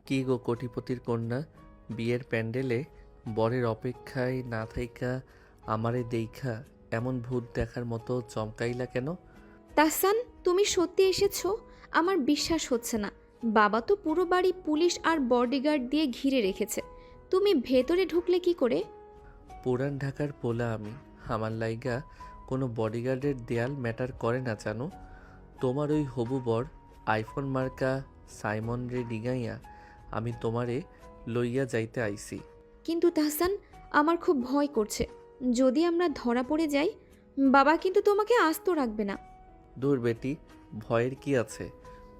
কি গো কোটিপতির কন্যা, বিয়ের প্যান্ডেলে বরের অপেক্ষায় না থাইকা আমারে দেইখা এমন ভূত দেখার মতো চমকাইলা কেন? তাহসান, তুমি সত্যি এসেছো? আমার বিশ্বাস হচ্ছে না। বাবা তো পুরো বাড়ি পুলিশ আর বডিগার্ড দিয়ে ঘিরে রেখেছে। তুমি ভেতরে ঢুকলে কি করে? পুরান ঢাকার পোলা আমি, আমার লাইগা কোনো বডিগার্ডের দেয়াল ম্যাটার করে না জানো। তোমার ওই হবু বর আইফোন মার্কা সাইমন রে ডিগাইয়া আমি তোমারে লইয়া যাইতে আইছি। কিন্তু তাহসান, আমার খুব ভয় করছে। যদি আমরা ধরা পড়ে যাই, বাবা কিন্তু তোমাকে আস্ত রাখবে না। দূর বেটি, ভয়ের কি আছে?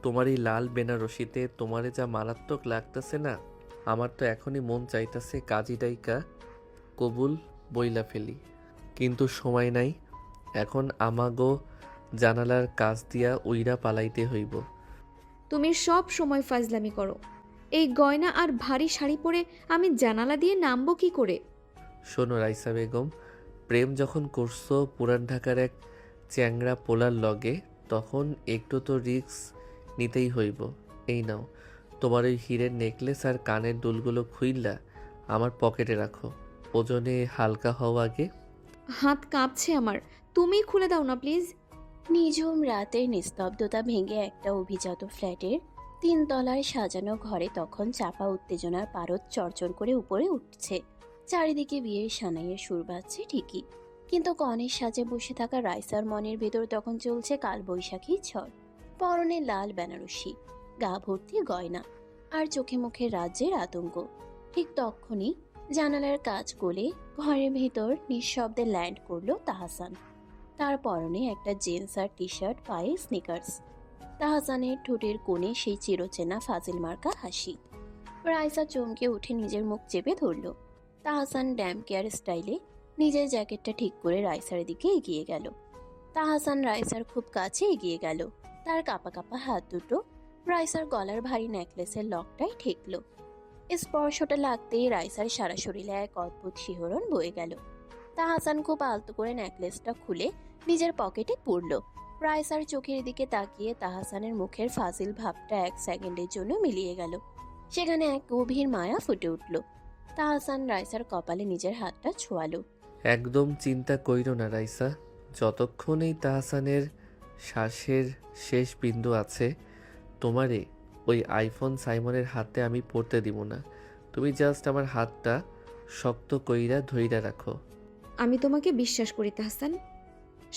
তোমার এই লাল বেনারসিতে তোমারে যা মারাত্মক লাগতেছে না, আমার তো এখনই মন চাইতেছে কাজী ডাইকা কবুল বইলা ফেলি। কিন্তু সময় নাই, এখন আমাগো জানালার কাজ দিয়া উইরা পালাইতে হইব। তুমি সব সময় ফাজলামি করো। এই গয়না আর ভারী শাড়ি পরে আমি জানালা দিয়ে নামবো কি করে? শোনো রাইসা বেগম, প্রেম যখন করছো পুরান ঢাকার এক চ্যাংড়া পোলার লগে, তখন একটু তো রিস্ক নিতেই হইব। এই নাও, তোমার ওই হীরের নেকলেস আর কানের দুলগুলো খুইল্লা আমার পকেটে রাখো। ওজনে হালকা হও আগে। হাত কাঁপছে আমার। তুমি খুলে দাও না প্লিজ। নিঝুম রাতের নিস্তব্ধতা ভেঙে একটা অভিজাত ফ্ল্যাটের 3 তলার সাজানো ঘরে তখন চাপা উত্তেজনার পারদ চড়চড় করে উপরে উঠছে। চারিদিকে বিয়ের সানাইয়ের সুর বাজছে ঠিকই, কিন্তু কনের সাজে বসে থাকা রাইসার মনের ভেতর তখন চলছে কালবৈশাখী ঝড়। পরনে লাল বেনারসি, গা ভর্তি গয়না, আর চোখে মুখে রাজ্যের আতঙ্ক। ঠিক তখনই জানালার কাঁচ গলে ঘরের ভেতর নিঃশব্দে ল্যান্ড করলো তাহসান। তার পরনে একটা জিন্স আর টি শার্ট, পায়ে স্নিকার্স। তাহসানের ঠোঁটের কোণে সেই চিরচেনা ফাজিল মার্কা হাসি। রাইসা চমকে উঠে নিজের মুখ চেপে ধরল। তাহসান ড্যাম কেয়ার স্টাইলে নিজের জ্যাকেটটা ঠিক করে রাইসার দিকে এগিয়ে গেল। তাহসান রাইসার খুব কাছে এগিয়ে গেল। তার কাঁপা কাঁপা হাত দুটো রাইসার গলার ভারী নেকলেসের লকটাই ঠেকল। স্পর্শটা লাগতেই রাইসার সারা শরীরে এক অদ্ভুত শিহরণ বয়ে গেল। তাহসান খুব আলতো করে নেকলেসটা খুলে নিজের পকেটে পুরল। রাইসার চোখের দিকে তাকিয়ে তাহসানের মুখের ফাজিল ভাবটা 1 সেকেন্ডের জন্য মিলিয়ে গেল। সেখানে এক গভীর মায়া ফুটে উঠল। তাহসান রাইসার কপালে নিজের হাতটা ছোঁয়ালো। একদম চিন্তা কইরো না রাইসা, যতক্ষণ এই তাহসানের শ্বাসের শেষ বিন্দু আছে, তোমারে ওই আইফোন সাইমনের হাতে আমি পড়তে দিব না। তুমি জাস্ট আমার হাতটা শক্ত কইরা ধইরা রাখো। আমি তোমাকে বিশ্বাস করি তাহসান।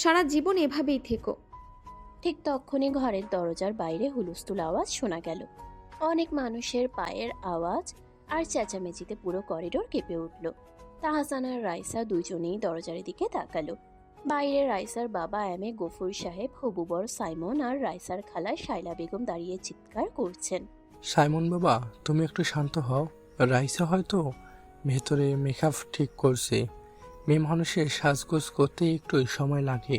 সারা জীবন এভাবেই থেকো। ঠিক তখনই ঘরের দরজার বাইরে হুলস্থুল আওয়াজ শোনা গেল। অনেক মানুষের পায়ের আওয়াজ আর চেঁচামেচিতে পুরো করিডোর কেঁপে উঠল। তাহসান আর রাইসা দুজনেই দরজার দিকে তাকালো। বাইরে রাইসার বাবা গফুর সাহেব, হবুবর সাইমন আর রাইসার খালা শাইলা বেগম দাঁড়িয়ে চিৎকার করছেন। সাইমন বাবা, তুমি একটু শান্ত হও। রাইসা হয়তো ভেতরে মেকআপ ঠিক করছে। মেয়ে মানুষের সাজগোজ করতে একটু সময় লাগে।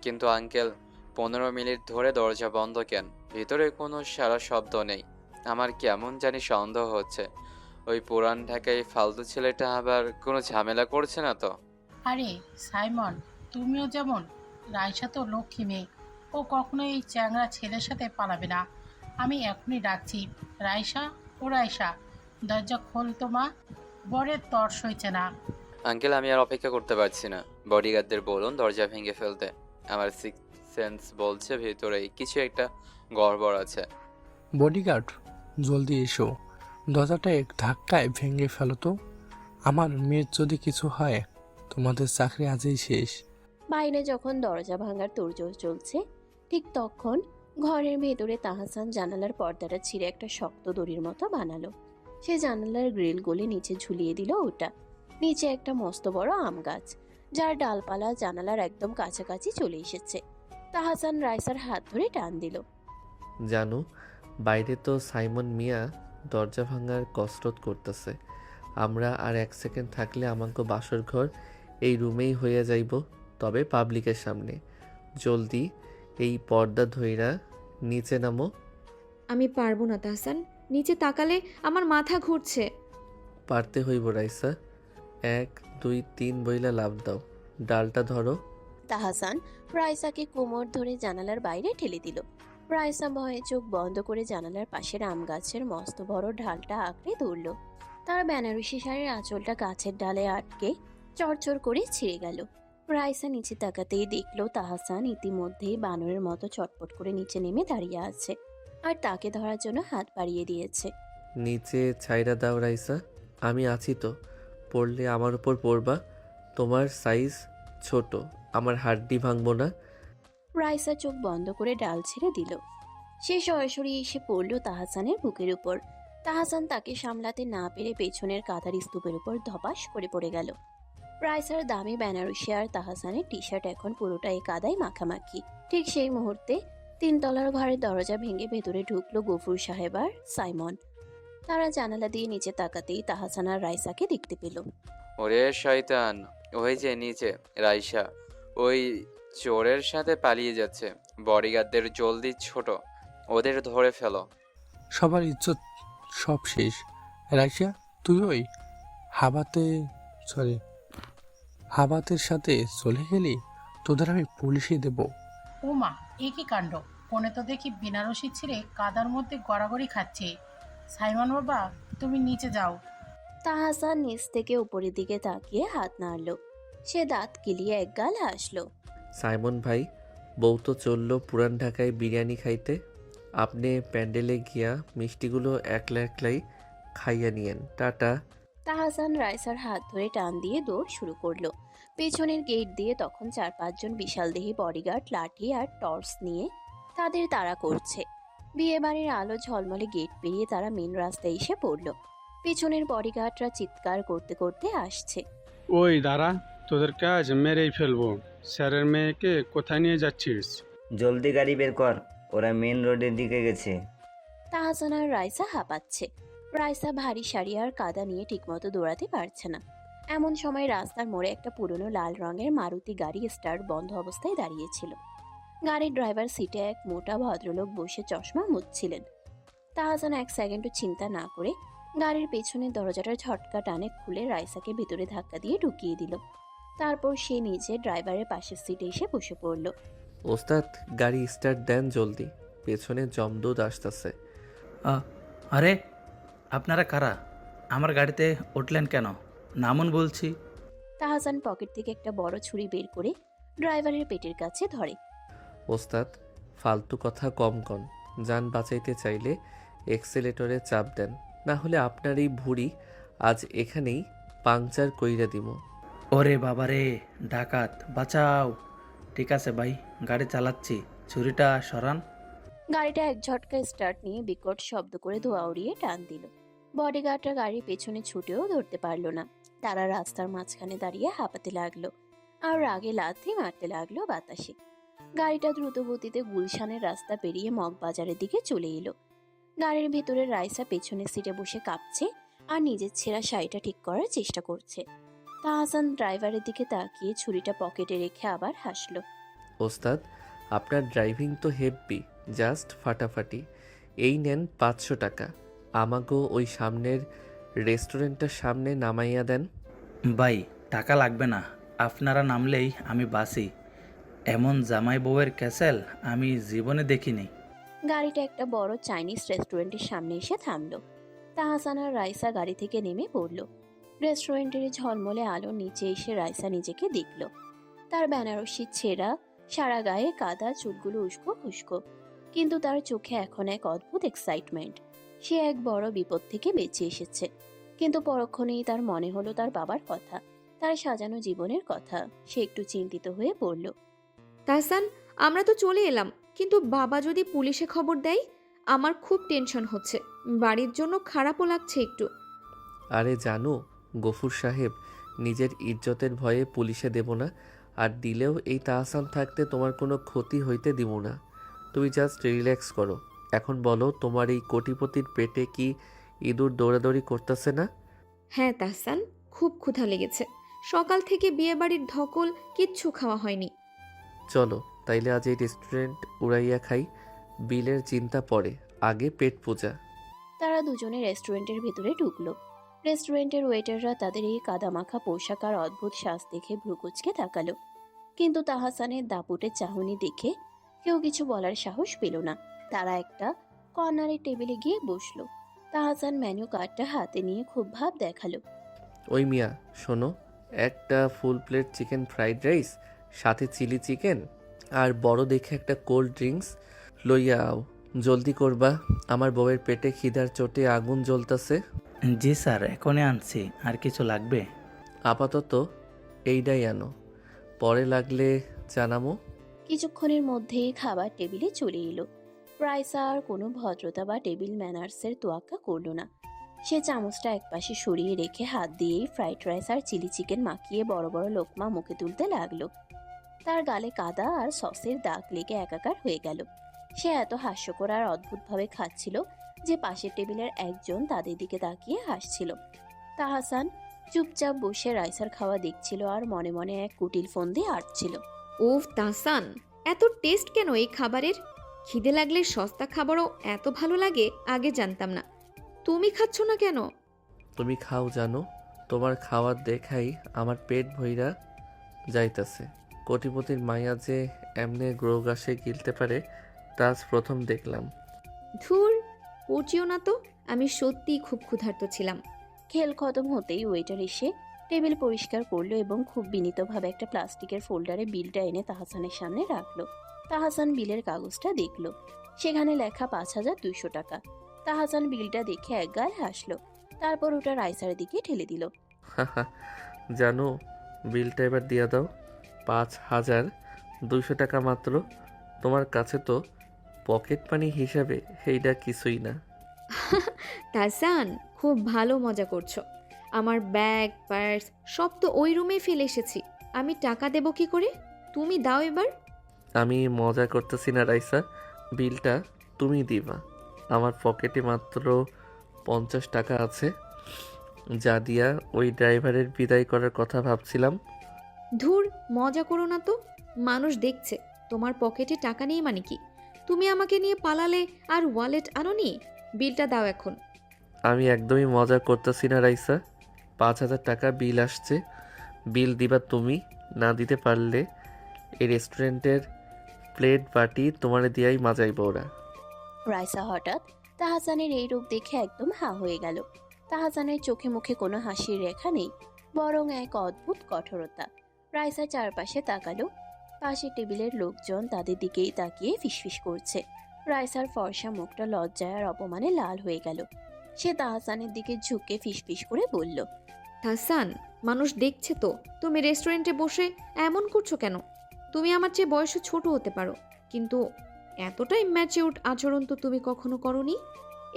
কিন্তু আঙ্কেল, 15 মিনিট ধরে দরজা বন্ধ কেন? ভিতরে কোনো সারা শব্দ নেই। আমার কেমন জানি সন্দেহ হচ্ছে ওই পুরান ঢাকায় ফালতু ছেলেটা আবার কোনো ঝামেলা করছে না তো? আরে সাইমন, তুমিও যেমন। রাইসা তো লক্ষ্মী মেয়ে, ও কখনো এই চ্যাংড়া ছেলের সাথে পালাবে না। আমি এখনই ডাকছি। রাইসা, ও রাইসা, দরজা খোল তো মা, বরের তর সইছে না। আঙ্কেল, আমি আর অপেক্ষা করতে পারছি না। বডিগার্ডদের বলুন দরজা ভেঙে ফেলতে। আমার সিক্স সেন্স বলছে ভেতরে কিছু একটা গড়বড় আছে। বডিগার্ড, জলদি এসো। দরজাটা এক ধাক্কায় ভেঙে ফেলো তো। আমার মেয়ের যদি কিছু হয়, তোমাদের চাকরি আজই শেষ। বাইরে যখন দরজা ভাঙার তোড়জোড় চলছে, ঠিক তখন ঘরের ভেতরে তাহসান জানালার পর্দাটা ছিঁড়ে একটা শক্ত দড়ির মতো বানালো। সে জানালার গ্রিল গলে নিচে ঝুলিয়ে দিল ওটা। নিচে একটা মস্ত বড় আম গাছ, যার ডালপালা জানালার একদম কাছাকাছি চলে এসেছে। তাহসান রাইসার হাত ধরে টান দিল। জানো, বাইরে তো সাইমন মিয়া দরজা ভাঙার কসরত করতেছে। আমরা আর 1 সেকেন্ড থাকলে আমাকে বাসর ঘর এই রুমেই হইয়া যাইব, তবে পাবলিকের সামনে। জলদি এই পর্দা ধইরা নিচে নামো। আমি পারবো না তাহসান। নিচে তাকালে আমার মাথা ঘুরছে। পারতে হইব রাইসা। 1 2 3 বইলা লাভ দাও, ডালটা ধরো। তাহসান রাইসাকে কোমর ধরে জানালার বাইরে ঠেলে দিল। রাইসা ভয়ে চোখ বন্ধ করে জানালার পাশের আম গাছের মস্ত বড় ঢালটা আঁকড়ে ধরল। তার বেনারসি শাড়ির আঁচলটা গাছের ডালে আটকে চড়চড় করে ছিঁড়ে গেল। রাইসা নিচে তাকাতেই দেখলো তাহসান ইতিমধ্যেই বানরের মতো চটপট করে নিচে নেমে দাঁড়িয়ে আছে আর তাকে ধরার জন্য হাত বাড়িয়ে দিয়েছে। নিচে ছাইরা দাও রাইসা, আমি আছি তো। পড়লে আমার উপর পড়বা। তোমার সাইজ ছোট, আমার হাড্ডি ভাঙবো না। রাইসা চোখ বন্ধ করে ডাল ছেড়ে দিল। সে সরাসরি এসে পড়ল তাহসানের বুকের উপর। তাহসান তাকে সামলাতে না পেরে পেছনের কাঁথার স্তূপের উপর ধপাস করে পড়ে গেল। রাইসার দামি বেনারসি আর তাহসানের টি শার্ট এখন পুরোটাই কাদায় মাখামাখি। ঠিক সেই মুহূর্তে 3 তলার ঘরের দরজা ভেঙে ভেতরে ঢুকলো গফুর সাহেব আর সাইমন। তারা জানালা দিয়ে নিচে তাকাতেই তাহসান আর রাইসাকে দেখতে পেল। ওরে শয়তান, ওই যে নিচে রাইসা ওই চোরের সাথে পালিয়ে যাচ্ছে। বডিগার্ডদের জলদি ছোট, ওদের ধরে ফেলো। সবার ইজ্জত সব শেষ। রাইসা, তুই ওই হাবাতের সাথে চলে গেলি? তোদের আমি পুলিশে দেব। ও মা, এ কি কাণ্ড! কোণে তো দেখি বেনারসি ছিঁড়ে কাদার মধ্যে গড়াগড়ি খাচ্ছে। সাইমন বাবা, তুমি নিচে যাও। তাহসান নিচ থেকে উপরের দিকে তাকিয়ে হাত নাড়ল। সে দাঁত কিলিয়ে একগাল হাসলো। সাইমন ভাই, বউ তো চললো পুরান ঢাকায় বিরিয়ানি খাইতে। আপনি প্যান্ডেলে গিয়া মিষ্টিগুলো একলা একলাই খাইয়া নিয়েন। টাটা। তাহসান রাইসার হাত ধরে টান দিয়ে দৌড় শুরু করলো। পেছনের গেট দিয়ে তখন 4-5 জন বিশালদেহী বডিগার্ড লাঠি আর টর্চ নিয়ে তাদের তাড়া করছে। বিয়েবাড়ির আলো ঝলমলে গেট পেরিয়ে তারা মেন রাস্তায় এসে পড়লো। পেছনের বডিগার্ডরা চিৎকার করতে করতে আসছে। ওই দাঁড়া, তোদের কাজ মেরেই ফেলবো। স্যারের মেয়েকে কোথায় নিয়ে যাচ্ছিস? জলদি গাড়ি বের কর, ওরা মেন রোডের দিকে গেছে। তাহসান আর রাইসা হাঁপাচ্ছে। রাইসা ভারী শাড়ি আর কাদা নিয়ে ঠিকমতো দৌড়াতে পারছে না। এমন সময় রাস্তার মোড়ে একটা পুরনো লাল রঙের মারুতি গাড়ি স্টার্ট বন্ধ অবস্থায় দাঁড়িয়েছিল। গাড়ির ড্রাইভার সিটে এক মোটা ভদ্রলোক বসে চশমা মুছছিলেন। তাহসান 1 সেকেন্ডও চিন্তা না করে গাড়ির পেছনের দরজাটা ঝটকা টানে খুলে রাইসাকে ভিতরে ধাক্কা দিয়ে ঢুকিয়ে দিল। তারপর সে নিজে ড্রাইভারের পাশের সিটে এসে বসে পড়ল। ওস্তাদ, গাড়ি স্টার্ট দেন জলদি, পেছনে জমদুদ আসতেছে। আরে আপনারা কারা? আমার গাড়িতে উঠলেন কেন? নামুন বলছি। তাহসান পকেট থেকে একটা বড় ছুরি বের করে ড্রাইভারের পেটের কাছে ধরে। ওস্তাদ, ফালতু কথা কম কন। যান বাঁচাইতে চাইলে এক্সেলেটরে চাপ দেন, না হলে আপনার এই ভুঁড়ি আজ এখানেই পাংচার কইরা দিব। ওরে বাবারে, ডাকাত বাঁচাও! ঠিক আছে ভাই, গাড়ি চালাচ্ছি, ছুরিটা সরান। গাড়িটা এক ঝটকা স্টার্ট নিয়ে বিকট শব্দ করে ধোঁয়া উড়িয়ে টান দিল। বডিগার্ডরা গাড়ির পেছনে ছুটেও ধরতে পারলো না। তারা রাস্তার মাঝখানে দাঁড়িয়ে হাঁপাতে লাগলো আর রাগে লাথি মারতে লাগলো বাতাসে। গাড়িটা দ্রুত গতিতে গুলশানের রাস্তা পেরিয়ে মগবাজারের দিকে চলে এলো। গাড়ির ভেতরে রাইসা পেছনের সিটে বসে কাঁপছে আর নিজের ছেঁড়া শাড়িটা ঠিক করার চেষ্টা করছে। তাহসান ড্রাইভারের দিকে তাকিয়ে ছুরিটা পকেটে রেখে আবার হাসলো। ওস্তাদ, আপনার ড্রাইভিং তো হেব্বি, জাস্ট ফাটাফাটি। এই নেন 500 টাকা, আমাকেও ওই সামনের রেস্টুরেন্টটার সামনে নামাইয়া দেন। ভাই, টাকা লাগবে না, আপনারা নামলেই আমি বাসি। এমন জামাই বউয়ের ক্যাসেল আমি জীবনে দেখিনি। গাড়িটা একটা বড় চাইনিজ রেস্টুরেন্টের সামনে এসে থামলো। তাহসান আর রাইসা গাড়ি থেকে নেমে পড়ল। রেস্টুরেন্টের ঝলমলে আলো নিচে এসে রাইসা নিজেকে দেখল। তার বেনারসি ছেঁড়া, সারা গায়ে কাদা, চুলগুলো উস্কো খুস্কো, কিন্তু তার চোখে এখন এক অদ্ভুত এক্সাইটমেন্ট। সে এক বড় বিপদ থেকে বেঁচে এসেছে। কিন্তু পরক্ষণেই তার মনে হলো তার বাবার কথা, তার সাজানো জীবনের কথা। সে একটু চিন্তিত হয়ে পড়ল। তাহসান, আমরা তো চলে এলাম, কিন্তু বাবা যদি পুলিশে খবর দেয়? আমার খুব টেনশন হচ্ছে, বাড়ির জন্য খারাপও লাগছে একটু। আরে জানো গফুর সাহেব, নিজের ইজ্জতের ভয়ে পুলিশে দেব না, আর দিলেও এই তাহসান থাকতে তোমার কোনো ক্ষতি হইতে দিব না। তুমি জাস্ট রিল্যাক্স করো। এখন বলো, তোমার এই কোটিপতির পেটে কি ইঁদুর দৌড়াদৌড়ি করতেছে না? হ্যাঁ তাহসান, খুব ক্ষুধা লেগেছে। সকাল থেকে বিয়েবাড়ির ধকল, কিচ্ছু খাওয়া হয়নি। চলো তাইলে আজ এই রেস্টুরেন্ট উড়াইয়া খাই, বিলের চিন্তা পরে, আগে পেট পূজা। তারা দুজনে রেস্টুরেন্টের ভেতরে ঢুকলো। রেস্টুরেন্টের ওয়েটাররা তাদের এই কাদামাখা পোশাক আর অদ্ভুত সাজ দেখে ভ্রুকুচকে তাকালো, কিন্তু তাহসানের দাপুটে চাহনি দেখে কেউ কিছু বলার সাহস পেল না। তারা একটা কর্নারের টেবিলে গিয়ে বসলো। তাহসান মেনু কার্ডটা হাতে নিয়ে খুব ভাব দেখালো। ওই মিয়া শোনো, একটা full plate chicken fried rice, সাথে চিলি চিকেন, আর বড় দেখে একটা কোল্ড ড্রিঙ্কস লইয়া আও। জলদি করবা, আমার বউয়ের পেটে খিদার চোটে আগুন জ্বলতাছে। জি স্যার, এখনই আনছি। আর কিছু লাগবে? আপাতত এইটাই আনো, পরে লাগলে জানামো। কিছুক্ষণের মধ্যেই খাবার টেবিলে চলে এলো। রাইসা আর কোনো ভদ্রতা বা টেবিল ম্যানার্সের তোয়াক্কা করলো না। সে চামচটা একপাশে সরিয়ে রেখে হাত দিয়েই ফ্রাইড রাইস আর চিলি চিকেন মাখিয়ে বড় বড় লোকমা মুখে তুলতে লাগলো। তার গালে কাদা আর সসের দাগ লেগে একাকার হয়ে গেল। সে এত হাস্যকর আর অদ্ভুতভাবে খাচ্ছিল যে পাশের টেবিলের একজন তাদের দিকে তাকিয়ে হাসছিল। তাহসান চুপচাপ বসে রাইসার খাওয়া দেখছিল আর মনে মনে এক কুটিল ফোন দিয়ে আটছিল। ওফ তাহসান, এত টেস্ট কেন এই খাবারের? খিদে লাগলে সস্তা খাবারও এত ভালো লাগে, আগে জানতাম না। তুমি খাচ্ছ না কেন? তুমি খাও, জানো তোমার খাওয়ার দেখাই আমার পেট ভইরা যাইতাছে। কোটিপতির মাইয়া যে এমনে গ্রো গাছে গিলতে পারে তা আজ প্রথম দেখলাম। ধুর, পচিও না তো। আমি সত্যিই খুব ক্ষুধার্ত ছিলাম। খেল খতম হতেই ওয়েটার এসে টেবিল পরিষ্কার করলো এবং খুব বিনীতভাবে একটা প্লাস্টিকের ফোল্ডারে বিলটা এনে তাহসানের সামনে রাখলো। তাহসান বিলের কাগজটা দেখলো, সেখানে লেখা 5,200 টাকা। তাহসান বিলটা দেখে একগাল হাসলো, তারপর ওটা রাইসার দিকে ঠেলে দিল। জানো, বিলটা এবার দিয়া দাও। 5,200 টাকা মাত্র। তোমার কাছে তো পকেট মানি হিসাবে এইটা কিছুই না। তাহসান, খুব ভালো মজা করছো। আমার ব্যাগ পার্স সব তো ওই রুমে ফেলে এসেছি। আমি টাকা দেব কি করে? তুমি দাও এবার। আমি মজা করতেছি না রাইসা, বিলটা তুমি দিবা। আমার পকেটে মাত্র 50 টাকা আছে, যা দিয়া ওই ড্রাইভারের বিদায় করার কথা ভাবছিলাম। ধুর, মজা করো না তো। মানুষ দেখছে তোমার পকেটে টাকা নেই মানে কি? তুমি আমাকে নিয়ে পালালে আর ওয়ালেট আনোনি? বিলটা দাও এখন। আমি একদমই মজা করতেছি না রাইসা। 5,000 টাকা বিল আসছে, বিল দিবা তুমি। না দিতে পারলে এই রেস্টুরেন্টের প্লেট বাটি তোমার দিয়াই মাজাইব ওরা। রাইসা হঠাৎ তাহসানের এই রূপ দেখে একদম হা হয়ে গেল। তাহসানের চোখে মুখে কোনো হাসির রেখা নেই, বরং এক অদ্ভুত কঠোরতা। রাইসা চারপাশে তাকালো। পাশের টেবিলের লোকজন তাদের দিকেই তাকিয়ে ফিসফিস করছে। রাইসার ফর্সা মুখটা লজ্জায় আর অপমানে লাল হয়ে গেল। সে তাহসানের দিকে ঝুঁকে ফিসফিস করে বলল, তাহসান, মানুষ দেখছে তো তুমি রেস্টুরেন্টে বসে এমন করছো কেন? তুমি আমার চেয়ে বয়সে ছোট হতে পারো, কিন্তু এতটাই ম্যাচিউরড আচরণ তো তুমি কখনো করনি।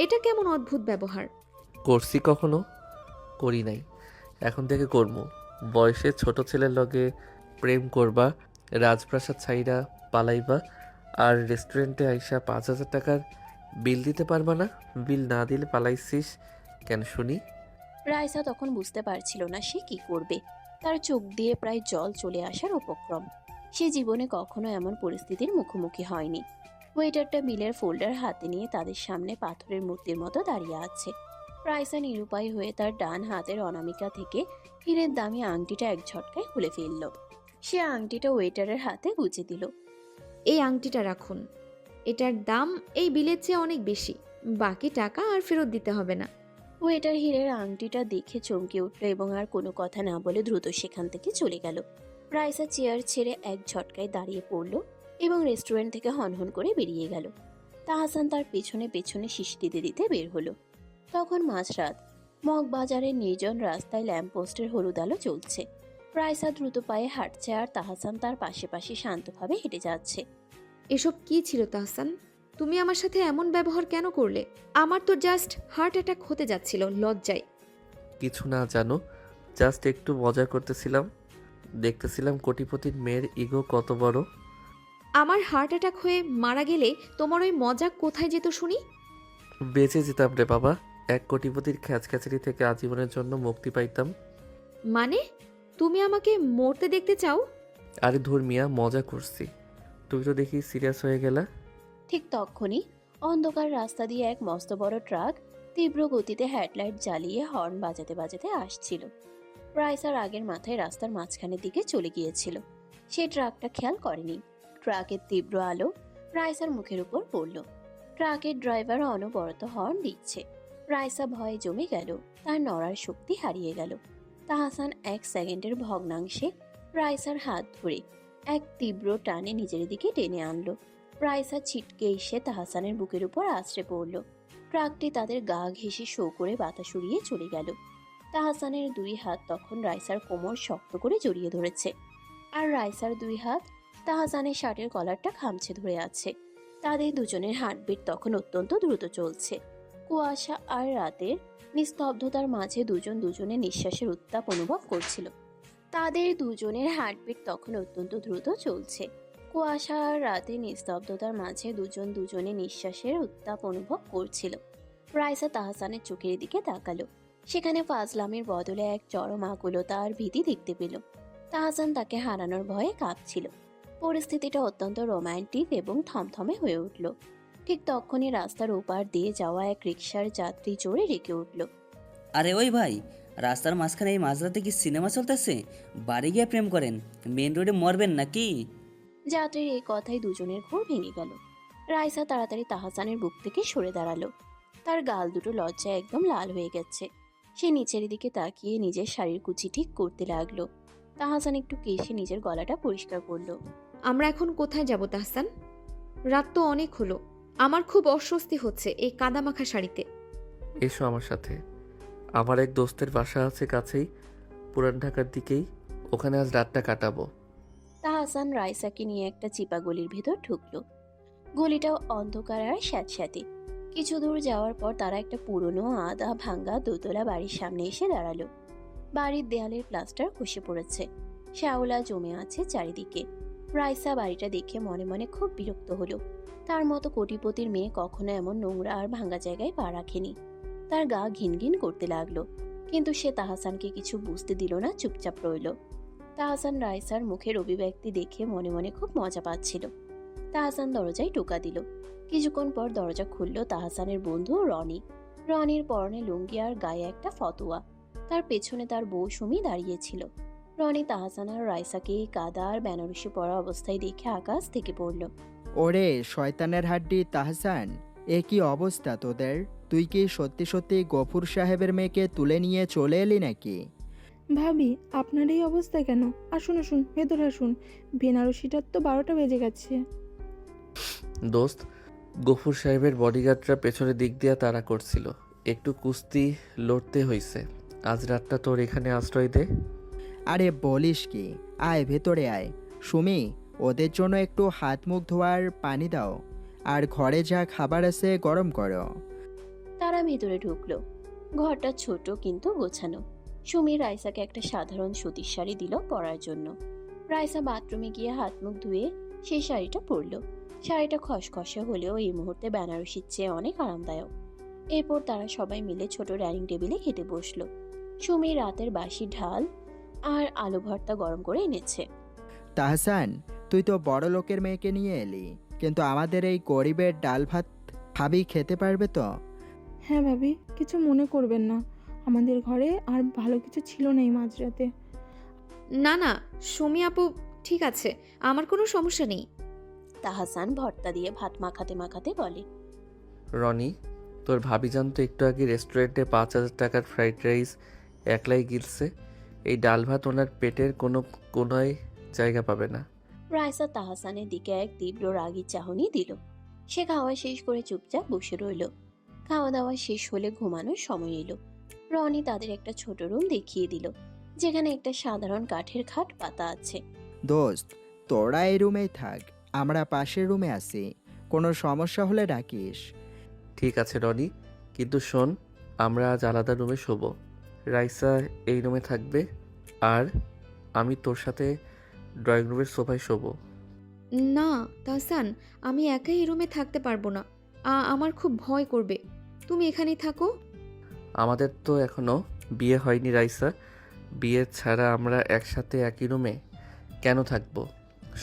এটা কেমন অদ্ভুত ব্যবহার? করছি কখনো? করি নাই, এখন থেকে করবো। বয়সে ছোট ছেলের লগে প্রেম করবা, রাজপ্রাসাদ ছাইরা পালাইবা, আর রেস্টুরেন্টে আইসা 5,000 টাকার বিল দিতে পারবা না। বিল না দিলে পালাইছিস কেন শুনি? রাইসা তখন বুঝতে পারছিল না সে কি করবে। তার চোখ দিয়ে প্রায় জল চলে আসার উপক্রম। সে জীবনে কখনো এমন পরিস্থিতির মুখোমুখি হয়নি। ওয়েটারটা বিলের ফোল্ডার হাতে নিয়ে তাদের সামনে পাথরের মূর্তির মতো দাঁড়িয়ে আছে। রাইসা নিরুপায় হয়ে তার ডান হাতের অনামিকা থেকে হীরের দামি আংটিটা এক ঝটকায় খুলে ফেলল। সে আংটিটা ওয়েটারের হাতে গুজে দিল। এই আংটিটা রাখুন, এটার দাম এই বিলের চেয়ে অনেক বেশি। বাকি টাকা আর ফেরত দিতে হবে না। ওয়েটার হীরের আংটিটা দেখে চমকে উঠল এবং আর কোনো কথা না বলে দ্রুত সেখান থেকে চলে গেল। রাইসা চেয়ার ছেড়ে এক ঝটকায় দাঁড়িয়ে পড়ল এবং রেস্টুরেন্ট থেকে হনহন করে বেরিয়ে গেল। তাহসান তার পেছনে পেছনে শীষ দিতে দিতে বের হলো। তখন মাঝরাত। মগবাজারের নির্জন রাস্তায় ল্যাম্পপোস্টের হলুদ আলো জ্বলছে। রাইসা দ্রুত পায়ে হাঁটছে আর তাহসান তার পাশে পাশে শান্তভাবে হেঁটে যাচ্ছে। এসব কি ছিল তাহসান? তুমি আমার সাথে এমন ব্যবহার কেন করলে? আমার তো জাস্ট হার্ট অ্যাটাক হতে যাচ্ছিল লজ্জায়। কিছু না জানো, জাস্ট একটু মজা করতেছিলাম। দেখতেছিলাম কোটিপতির মেয়ের ইগো কত বড়। আমার হার্ট অ্যাটাক হয়ে মারা গেলে তোমার ওই মজা কোথায় যেত শুনি? বেঁচে যেতাম রে বাবা, এক কোটিপতির খ্যাচখ্যাচারি থেকে আজীবনের জন্য মুক্তি পাইতাম। মানে তুমি আমাকে মরতে দেখতে চাও? আরে ধুর মিয়া, মজা করছি। তুমি তো দেখি সিরিয়াস হয়ে গেলা। ঠিক তখনই অন্ধকার রাস্তা দিয়ে এক মস্ত বড় ট্রাক তীব্র গতিতে হেডলাইট জ্বালিয়ে হর্ন বাজাতে বাজাতে আসছিল। রাইসার আগের মাথায় রাস্তার মাঝখানের দিকে চলে গিয়েছিল। সে ট্রাকটা খেয়াল করেনি। ট্রাকের তীব্র আলো রাইসার মুখের উপর পড়ল। ট্রাকের ড্রাইভার অনবরত হর্ন দিচ্ছে। রাইসা ভয়ে জমে গেল, তার নড়ার শক্তি হারিয়ে গেল। তাহসান 1 সেকেন্ডের ভগ্নাংশে রাইসার হাত ধরে এক তীব্র টানে নিজের দিকে টেনে আনলো। রাইসা ছিটকে এসে তাহসানের বুকের উপর আছড়ে পড়ল। ট্রাকটি তাদের গা ঘেঁষে শো করে বাতাস উড়িয়ে চলে গেল। তাহসানের 2 হাত তখন রাইসার কোমর শক্ত করে জড়িয়ে ধরেছে, আর রাইসার 2 হাত তাহসানের শার্টের কলারটা খামছে ধরে আছে। তাদের দুজনের হার্টবিট তখন অত্যন্ত দ্রুত চলছে। কুয়াশা আর রাতের নিস্তব্ধতার মাঝে দুজন দুজনের নিঃশ্বাসের উত্তাপ অনুভব করছিল। তাদের দুজনের হার্টবিট তখন অত্যন্ত দ্রুত চলছে। কুয়াশা আর রাতের নিস্তব্ধতার মাঝে দুজন দুজনের নিঃশ্বাসের উত্তাপ অনুভব করছিল। রাইসা তাহসানের চোখের দিকে তাকালো। সেখানে ফাজলামের বদলে এক চরম আকুলতা আর ভীতি দেখতে পেল। তাহসান তাকে হারানোর ভয়ে কাঁপছিল। পরিস্থিতিটা অত্যন্ত রোমান্টিক এবং থমথমে হয়ে উঠল। ঠিক তখনই রাস্তার ওপার দিয়ে যাওয়া এক রিকশার যাত্রী চড়ে রেখে উঠল। আরে ওই ভাই, রাস্তার মাঝখানে এই মাঝরাতে কি সিনেমা চলতেছে? বাড়ি গিয়ে প্রেম করেন, মেন রোডে মরবেন নাকি? যাত্রীর এই কথাই দুজনের ঘোর ভেঙে গেল। রাইসা তাড়াতাড়ি তাহসানের বুক থেকে সরে দাঁড়ালো। তার গাল দুটো লজ্জায় একদম লাল হয়ে গেছে। সে নিচের দিকে তাকিয়ে নিজের শাড়ির কুচি ঠিক করতে লাগলো। তাহসান একটু কেশে নিজের গলাটা পরিষ্কার করলো। আমরা এখন কোথায় যাব তাহসান? রাত তো অনেক হলো। আমার খুব অস্বস্তি হচ্ছে এই কাদামাখা শাড়িতে। এসো আমার সাথে। আমার এক দোস্তের বাসা আছে কাছেই, পুরান ঢাকার দিকেই। ওখানে আজ রাতটা কাটাবো। তাহসান রাইসাকে নিয়ে একটা চিপা গলির ভেতর ঢুকলো। গলিটাও অন্ধকার আর স্যাঁতস্যাঁতে। কিছু দূর যাওয়ার পর তারা একটা পুরনো আধা ভাঙ্গা দোতলা বাড়ির সামনে এসে দাঁড়ালো। বাড়ির দেয়ালের প্লাস্টার খসে পড়েছে, শ্যাওলা জমে আছে চারিদিকে। রাইসা বাড়িটা দেখে মনে মনে খুব বিরক্ত হলো। তার মতো কোটিপতির মেয়ে কখনো এমন নোংরা আর ভাঙ্গা জায়গায় পা রাখেনি। তার গা ঘিনঘিন করতে লাগলো, কিন্তু সে তাহসানকে কিছু বুঝতে দিল না, চুপচাপ রইল। তাহসান রাইসার মুখের অভিব্যক্তি দেখে মনে মনে খুব মজা পাচ্ছিল। তাহসান দরজায় টোকা দিল। কিছুক্ষণ পর দরজা খুলল তাহসানের বন্ধু রনি। রনির পরনে লুঙ্গি আর গায়ে একটা ফতোয়া। তার পেছনে তার বউ সুমি দাঁড়িয়েছিল। রনি তাহসান আর রাইসাকে কাদা আর বেনারসি পরা অবস্থায় দেখে আকাশ থেকে পড়ল। ওরে শয়তানের হাড্ডি তাহসান, এ কি অবস্থা তোদের? তুই কি সত্যি সত্যি গফুর সাহেবের মেয়েকে তুলে নিয়ে চলে এলি নাকি? ভাবি, আপনার এই অবস্থা কেন? আসুন আসুন, ভেতরে আসুন। বেনারসিটার তো 12টা বেজে গেছে। দোস্ত, গফুর সাহেবের বডিগার্ডরা পেছনের দিক দিয়ে তাড়া করছিল, একটু কুস্তি লড়তে হইছে। আজ রাতটা তোর এখানে আশ্রয় দে। আরে বলিস কি, আয় ভেতরে আয়। সুমি, ওদের জন্য একটু হাত মুখ ধোয়ার পানি দাও, আর ঘরে যা খাবার আছে গরম করো। তারা ভেতরে ঢুকলো। ঘরটা ছোট কিন্তু গোছানো। সুমি রাইসাকে একটা সাধারণ সুতির শাড়ি দিল পরার জন্য। রাইসা বাথরুমে গিয়ে হাত মুখ ধুয়ে সেই শাড়িটা পরল। শাড়িটা খসখসে হলেও এই মুহূর্তে বেনারসির চেয়ে অনেক আরামদায়ক। এরপর তারা সবাই মিলে ছোট ডাইনিং টেবিলে খেতে বসলো। সুমি রাতের বাসি ঢাল আর আলু ভর্তা গরম করে এনেছে। তাহসান, তুই তো বড় লোকের মেয়েকে নিয়ে এলি, কিন্তু আমাদের এই গরিবের ডাল ভাত খাবি, খেতে পারবে তো? হ্যাঁ ভাবি, কিছু মনে করবেন না। আমাদের ঘরে আর ভালো কিছু ছিল না এই মাঝরাতে। না না সুমি আপু, ঠিক আছে, আমার কোনো সমস্যা নেই। তাহসান ভর্তা দিয়ে ভাত মাখাতে মাখাতে বলে। রনি, তোর ভাবিজান তো একটু আগে রেস্টুরেন্টে 5,000 টাকার ফ্রাইড রাইস একলাই গিলছে। এই ডাল ভাত ওনার পেটের কোনো কোনায় জায়গা পাবে না। রাইসা তাহসানের দিকে এক তীব্র রাগী চাহনি দিল। সে খাওয়া শেষ করে চুপচাপ বসে রইল। খাওয়া দাওয়া শেষ হলে ঘুমানোর সময় এলো। রনি তাদের একটা ছোট রুম দেখিয়ে দিল, যেখানে একটা সাধারণ কাঠের খাট পাতা আছে। দোস্ত, তোরা এই রুমেই থাক, আমরা পাশের রুমে আছি। কোনো সমস্যা হলে ডাকিস। ঠিক আছে রনি, কিন্তু শোন, আমরা আজ আলাদা রুমে শোবো। রাইসা এই রুমে থাকবে, আর আমি তোর সাথে ড্রয়িং রুমের সোফায় শোবো। না তাহসান, আমি একাই এই রুমে থাকতে পারবো না। আমার খুব ভয় করবে। তুমি এখানেই থাকো। আমাদের তো এখনো বিয়ে হয়নি রাইসা। বিয়ে ছাড়া আমরা একসাথে একই রুমে কেন থাকবো?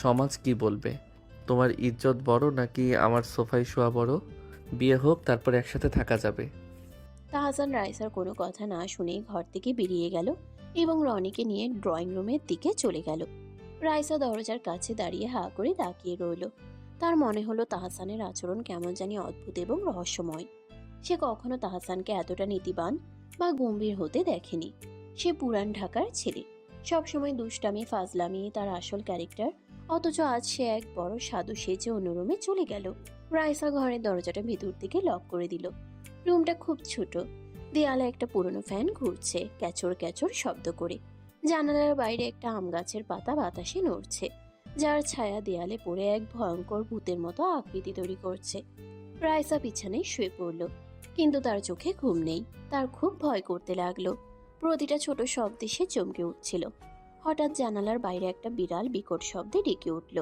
সমাজ কি বলবে? তোমার ইজ্জত বড় নাকি আমার সোফায় শোয়া বড়? বিয়ে হোক, তারপর একসাথে থাকা যাবে। তাহসান রাইসার কোনো কথা না শুনেই ঘর থেকে বেরিয়ে গেল এবং রনিকে নিয়ে ড্রয়িং রুমের দিকে চলে গেল। রাইসা দরজার কাছে দাঁড়িয়ে হা করে তাকিয়ে রইল। তার মনে হলো তাহসানের আচরণ কেমন জানি অদ্ভুত এবং রহস্যময়। সে কখনো তাহসানকে এতটা নীতিবান বা গম্ভীর হতে দেখেনি। সে পুরান ঢাকার ছেলে, সবসময় দুষ্টামি ফাজলামি তার আসল ক্যারেক্টার, অথচ আজ সে এক বড় সাধু সেজে অন্য রুমে চলে গেল। রাইসা ঘরের দরজাটা ভিতর থেকে লক করে দিল। রুমটা খুব ছোট, দেয়ালে একটা পুরনো ফ্যান ঘুরছে ক্যাচর ক্যাচর শব্দ করে। জানালার বাইরে একটা আম গাছের পাতা বাতাসে নড়ছে, যার ছায়া দেয়ালে পড়ে এক ভয়ঙ্কর ভূতের মতো আকৃতি তৈরি করছে। রাইসা বিছানায় শুয়ে পড়ল, কিন্তু তার চোখে ঘুম নেই। তার খুব ভয় করতে লাগলো। প্রতিটা ছোট শব্দে সে চমকে উঠছিল। হঠাৎ জানালার বাইরে একটা বিড়াল বিকট শব্দে ডেকে উঠল,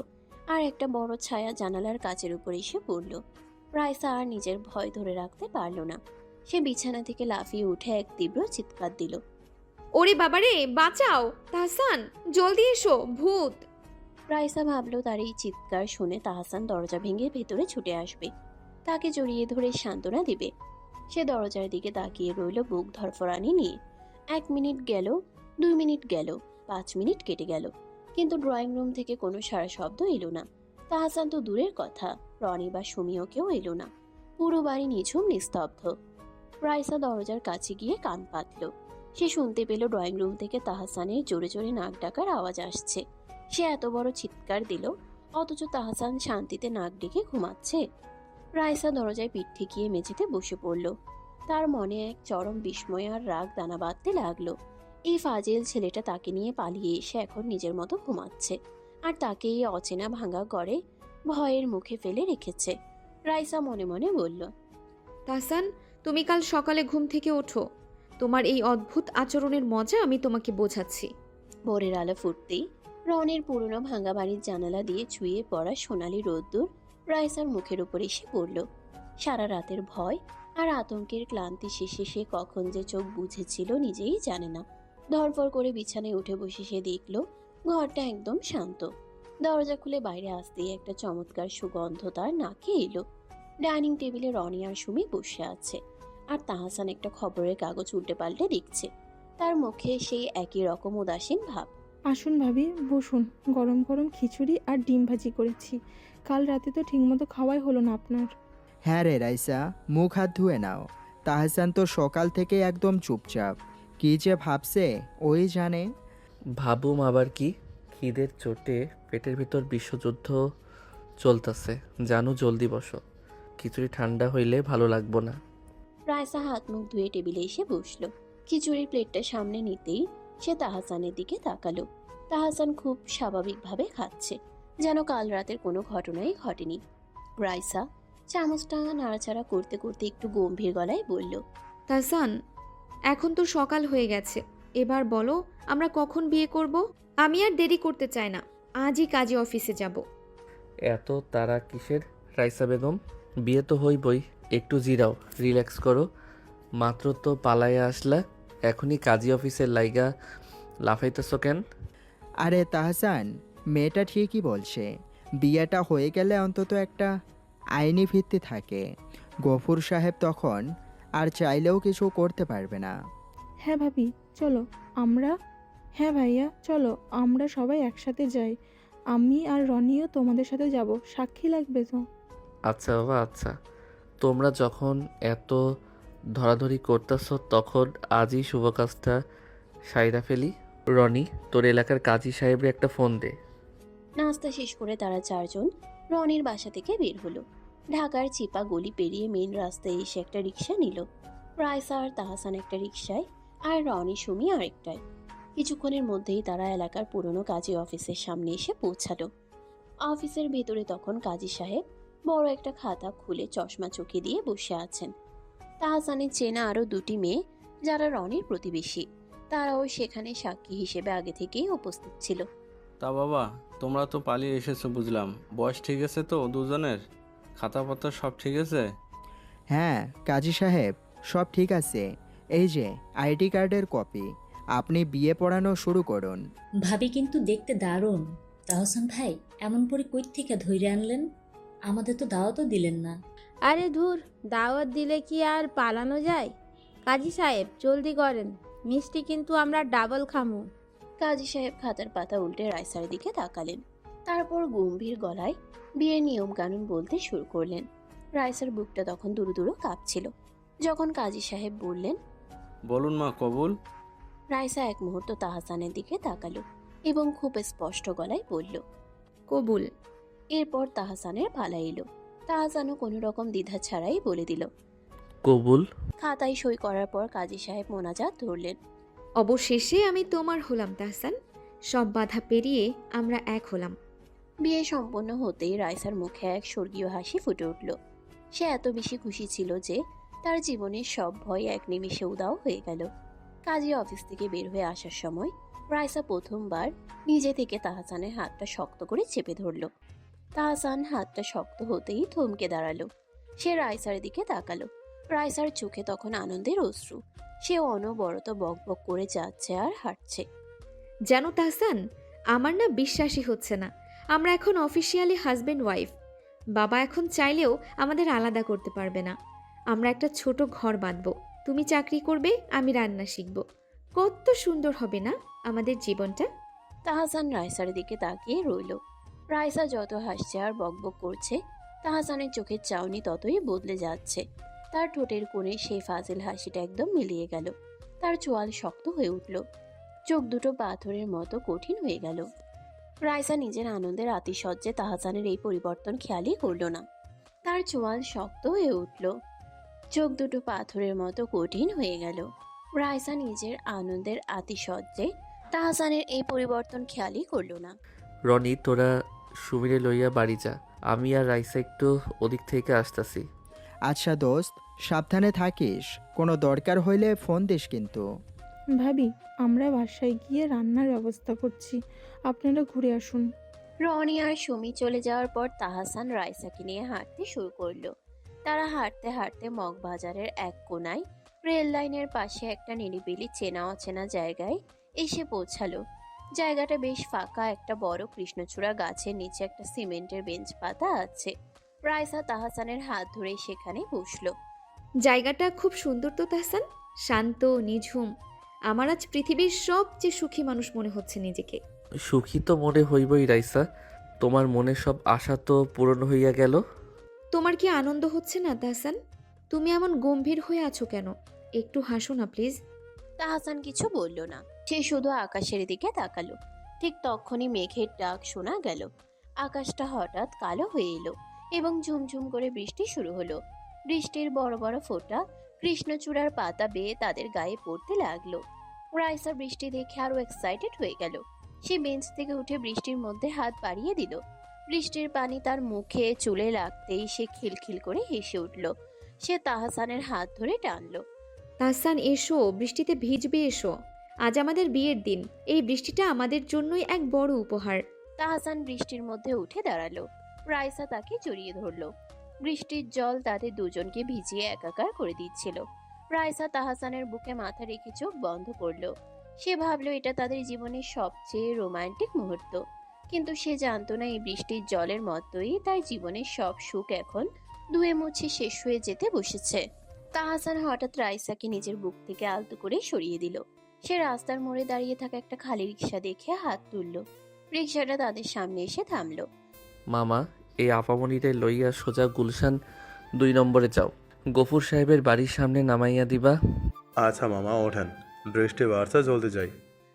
আর একটা বড় ছায়া জানালার কাচের উপর এসে পড়ল। রাইসা আর নিজের ভয় ধরে রাখতে পারল না। সে বিছানা থেকে লাফিয়ে উঠে এক তীব্র চিৎকার দিল। ওরে বাবারে, বাঁচাও! তাহসান, জলদি এসো, ভূত! রাইসা ভাবলো তার এই চিৎকার শুনে তাহসান দরজা ভেঙে ভেতরে ছুটে আসবে, তাকে জড়িয়ে ধরে সান্ত্বনা দিবে। সে দরজার দিকে তাকিয়ে রইল বুক ধরফরানি নিয়ে। 1 মিনিট গেল, 2 মিনিট গেল, 5 মিনিট কেটে গেল, কিন্তু ড্রয়িং রুম থেকে কোনো সারা শব্দ এলো না। তাহসান তো দূরের কথা, রনি বা সুমিও কেউ এলো না। পুরো বাড়ি নিঝুম নিস্তব্ধ। রাইসা দরজার কাছে গিয়ে কান পাতল। সে শুনতে পেল ড্রয়িং রুম থেকে তাহসানের জোরে জোরে নাক ডাকার আওয়াজ আসছে। সে এত বড় চিৎকার দিল, অথচ তাহসান শান্তিতে নাক ডেকে ঘুমাচ্ছে। রাইসা দরজায় পিঠ ঠেকিয়ে মেঝেতে বসে পড়ল। তার মনে এক চরম বিস্ময় আর রাগ দানা বাঁধতে লাগলো। এই ফাজিল ছেলেটা তাকে নিয়ে পালিয়ে এসে এখন নিজের মতো ঘুমাচ্ছে, আর তাকে এই অচেনা ভাঙা ঘরে ভয়ের মুখে ফেলে রেখেছে। রাইসা মনে মনে বলল, তাহসান, তুমি কাল সকালে ঘুম থেকে ওঠো। তোমার এই অদ্ভুত আচরণের মজা আমি তোমাকে বোঝাচ্ছি। ভোরের আলো ফুটতেই রনের পুরনো ভাঙা বাড়ির জানালা দিয়ে ছুঁয়ে পড়া সোনালি রোদ্দুর রাইসার মুখের উপর এসে পড়ল। সারা রাতের ভয় আর আতঙ্কের ক্লান্তি শেষে সে কখন যে চোখ বুঝেছিল নিজেই জানে না। ধরফর করে বিছানায় উঠে বসে সে দেখল ঘরটা একদম শান্ত। দরজা খুলে বাইরে আসতেই একটা চমৎকার সুগন্ধ তার নাকে এলো। ডাইনিং টেবিলে রনি আর সুমি বসে আছে, আর তাহসান একটা খবরের কাগজ উল্টে পাল্টে দেখছে। তার মুখে সেই একই রকম উদাসীন ভাব। আসুন ভাবি, বসুন। গরম গরম খিচুড়ি আর ডিম ভাজি করেছি। কাল রাতে তো ঠিকমতো খাওয়াই হলো না আপনার। হ্যাঁ রে রাইসা, মুখ হাত ধুয়ে নাও। তাহসান তো সকাল থেকে একদম চুপচাপ, কি যে ভাবছে ওই জানে। ভাবুম আবার কি, খিদের চোটে পেটের ভিতর বিশ্বযুদ্ধ চলতেছে। জানু, জলদি বসো, খিচুড়ি ঠান্ডা হইলে ভালো লাগবো না। রাইসা হাত মুখ ধুয়ে টেবিলে এসে বসলো। খিচুড়ির প্লেটটা সামনে নিতেই সে তাহসানের দিকে তাকালো। তাহসান খুব স্বাভাবিকভাবে খাচ্ছে, যেন কাল রাতের কোনো ঘটনাই ঘটেনি। রাইসা চামচটা নাড়াচাড়া করতে করতে একটু গম্ভীর গলায় বলল, তাহসান, এখন তো সকাল হয়ে গেছে। এবার বলো, আমরা কখন বিয়ে করব? আমি আর দেরি করতে চাই না, আজই কাজী অফিসে যাব। এত তারা কিসের রাইসা বেগম? বিয়ে তো হইবই, একটু জিরাও, রিল্যাক্স করো। মাত্র তো পালাইয়া আসলা, এখনই কাজী অফিসের লাইগা লাফাইতেছ কেন? আরে তাহসান, মেয়েটা ঠিকই বলছে। বিয়েটা হয়ে গেলে অন্তত একটা আইনি ভিত্তি থাকে। গফুর সাহেব তখন আর চাইলেও কিছু করতে পারবে না। হ্যাঁ ভাবি, চলো আমরা। হ্যাঁ ভাইয়া, চলো আমরা সবাই একসাথে যাই। আমি আর রনিও তোমাদের সাথে যাব, সাক্ষী লাগবে তো। আচ্ছা বাবা, আচ্ছা। তোমরা যখন এত ধরাধরি করতেছ, তখন আজই শুভ কাজটা সাইরা ফেলি। রনি, তোর এলাকার কাজী সাহেবরে একটা ফোন দে। নাস্তা শেষ করে তারা চারজন রনির বাসা থেকে বের হলো। ঢাকার চিপা গলি পেরিয়ে মেন রাস্তায় এসে একটা রিক্সা নিল। রাইসা আর তাহসান একটা রিক্সায়, আর রনি সুমি আরেকটায়। কিছুক্ষণের মধ্যেই তারা এলাকার পুরনো কাজী অফিসের সামনে এসে পৌঁছালো। অফিসের ভেতরে তখন কাজী সাহেব বড় একটা খাতা খুলে চশমা চোখে দিয়ে বসে আছেন। তাহসানের চেনা আরো 2টি মেয়ে যারা রনির প্রতিবেশী, তারাও সেখানে সাক্ষী হিসেবে আগে থেকেই উপস্থিত ছিল। তা বাবা, তোমরা তো পালিয়ে এসেছো বুঝলাম। বয়স ঠিক আছে তো দুজনের? খাতাপত্র সব ঠিক আছে? হ্যাঁ কাজী সাহেব, সব ঠিক আছে। এই যে আইডি কার্ডের কপি, আপনি বিয়ে পড়ানো শুরু করুন। ভাবি কিন্তু দেখতে দারুণ। তাহসান ভাই, এমন করে কই থেকে ধইরে আনলেন? আমাদের তো দাওয়াতও দিলেন না। আরে ধুর, দাওয়াত দিলে কি আর পালানো যায়? কাজী সাহেব জলদি করেন, মিষ্টি কিন্তু আমরা ডাবল খামু। কাজী সাহেব খাতার পাতা উল্টে রাইসার দিকে তাকালেন। তারপর গম্ভীর গলায় বিয়ের নিয়ম কানুন বলতে শুরু করলেন। রাইসার বুকটা তখন দুরু দুরু কাঁপছিল। যখন কাজী সাহেব বললেন, বলুন মা কবুল। রাইসা এক মুহূর্ত তাহসানের দিকে তাকালো এবং খুব স্পষ্ট গলায় বলল, কবুল। এরপর তাহসানের পালা এলো। তাহসানও কোনো রকম দ্বিধা ছাড়াই বলে দিল। কবুল। খাতায় সই করার পর কাজী সাহেব মোনাজাত ধরলেন। অবশেষে আমি তোমার হলাম তাহসান, সব বাধা পেরিয়ে আমরা এক হলাম। বিয়ে সম্পন্ন হতেই রাইসার মুখে এক স্বর্গীয় হাসি ফুটে উঠল। সে এত বেশি খুশি ছিল যে তার জীবনের সব ভয় এক নিমিষে উধাও হয়ে গেল। কাজী অফিস থেকে বের হয়ে আসার সময় রাইসা প্রথমবার নিজে থেকে তাহসানের হাতটা শক্ত করে চেপে ধরল। তাহসান হাতটা শক্ত হতেই থমকে দাঁড়ালো। সে রাইসার দিকে তাকালো। রাইসার চোখে তখন আনন্দের অশ্রু। সে অনবরত বকবক করে যাচ্ছে আর হাঁটছে। জানো তাহসান, আমার না বিশ্বাসই হচ্ছে না আমরা এখন অফিসিয়ালি হাজব্যান্ড ওয়াইফ। বাবা এখন চাইলেও আমাদের আলাদা করতে পারবে না। আমরা একটা ছোট ঘর বাঁধবো, তুমি চাকরি করবে, আমি রান্না শিখব। কত সুন্দর হবে না আমাদের জীবনটা? তাহসান রাইসার দিকে তাকিয়ে রইল। রাইসা যত হাসছে আর বকবক করছে, তাহসানের চোখের চাউনি ততই বদলে যাচ্ছে। তার ঠোঁটের কোণে সেই ফাজিল হাসিটা একদম মিলিয়ে গেল। তার চোয়াল শক্ত হয়ে উঠল, চোখ দুটো পাথরের মতো কঠিন হয়ে গেল। রাইসা নিজের আনন্দের আতিশয্যে তাহসানের এই পরিবর্তন খেয়ালই করল না। তার চোয়াল শক্ত হয়ে উঠল, চোখ দুটো পাথরের মতো কঠিন হয়ে গেল। রাইসা নিজের আনন্দের আতিশয্যে তাহসানের এই পরিবর্তন খেয়ালই করল না। রনি, তোরা সুমিরে লইয়া বাড়ি যা, আমি আর রাইসা একটু ওদিক থেকে আসতাছি। আচ্ছা দোস্ত, সাবধানে থাকিস, কোনো দরকার হইলে ফোন দিস কিন্তু। ভাবি, আমরা বাসায় গিয়ে রান্নার ব্যবস্থা করছি, আপনারা ঘুরে আসুন। রনি আর সুমি চলে যাওয়ার পর তাহসান রাইসাকে নিয়ে হাঁটতে শুরু করলো। তারা হাঁটতে হাঁটতে মগবাজারের এক কোনায় রেল লাইনের পাশে একটা নিরিবিলি চেনা অচেনা জায়গায় এসে পৌঁছালো। জায়গাটা বেশ ফাঁকা। একটা বড় কৃষ্ণচূড়া গাছের নিচে একটা সিমেন্টের বেঞ্চ পাতা আছে। রাইসা তাহসানের হাত ধরে সেখানে বসলো। জায়গাটা খুব সুন্দর তো তাহসান, শান্ত নিঝুম। আমার আজ পৃথিবীর সবচেয়ে সুখী মানুষ মনে হচ্ছে নিজেকে। সুখী তো মনে হইবই রাইসা, তোমার মনে সব আশা তো পূরণ হইয়া গেল। তোমার কি আনন্দ হচ্ছে না তাহসান? তুমি এমন গম্ভীর হয়ে আছো কেন? একটু হাসো না প্লিজ। তাহসান কিছু বলল না, সে শুধু আকাশের দিকে তাকালো। ঠিক তখনই মেঘের ডাক শোনা গেল। আকাশটা হঠাৎ কালো হয়ে এলো এবং ঝুমঝুম করে বৃষ্টি শুরু হলো। বৃষ্টির বড় বড় ফোঁটা কৃষ্ণচূড়ার পাতা বেয়ে তাদের গায়ে পড়তে লাগলো। রাইসা বৃষ্টি দেখে আরো এক্সাইটেড হয়ে গেল। সে বেঞ্চ থেকে উঠে বৃষ্টির মধ্যে হাত বাড়িয়ে দিল। বৃষ্টির পানি তার মুখে চুলে লাগতেই সে খিলখিল করে হেসে উঠল। সে তাহসানের হাত ধরে টানলো। তাহসান এসো, বৃষ্টিতে ভিজবে এসো। আজ আমাদের বিয়ের দিন, এই বৃষ্টিটা আমাদের জন্যই এক বড় উপহার। তাহসান বৃষ্টির মধ্যে উঠে দাঁড়ালো। রাইসা তাকে জড়িয়ে ধরলো। বৃষ্টির জল তাদের দুজনকে ভিজিয়ে একাকার করে দিচ্ছিল। রাইসা তাহসানের বুকে মাথা রেখে চোখ বন্ধ করলো। সে ভাবলো এটা তাদের জীবনের সবচেয়ে রোমান্টিক মুহূর্ত। কিন্তু সে জানতো না এই বৃষ্টির জলের মতোই তার জীবনের সব সুখ এখন ধুয়ে মুছে শেষ হয়ে যেতে বসেছে। তাহসান হঠাৎ রাইসাকে নিজের বুক থেকে আলতো করে সরিয়ে দিল। সে রাস্তার মোড়ে দাঁড়িয়ে থাকা একটা খালি রিক্সা দেখে হাত তুলল। রিক্সাটা তাদের সামনে এসে থামলো। মামা, এই আপামনিরে লইয়া সোজা গুলশান 2 নম্বরে যাও, গফুর সাহেবের বাড়ির সামনে নামাইয়া দিবা। আচ্ছা মামা, ওঠেন, বৃষ্টি বাড়ছে, জলদি যাই।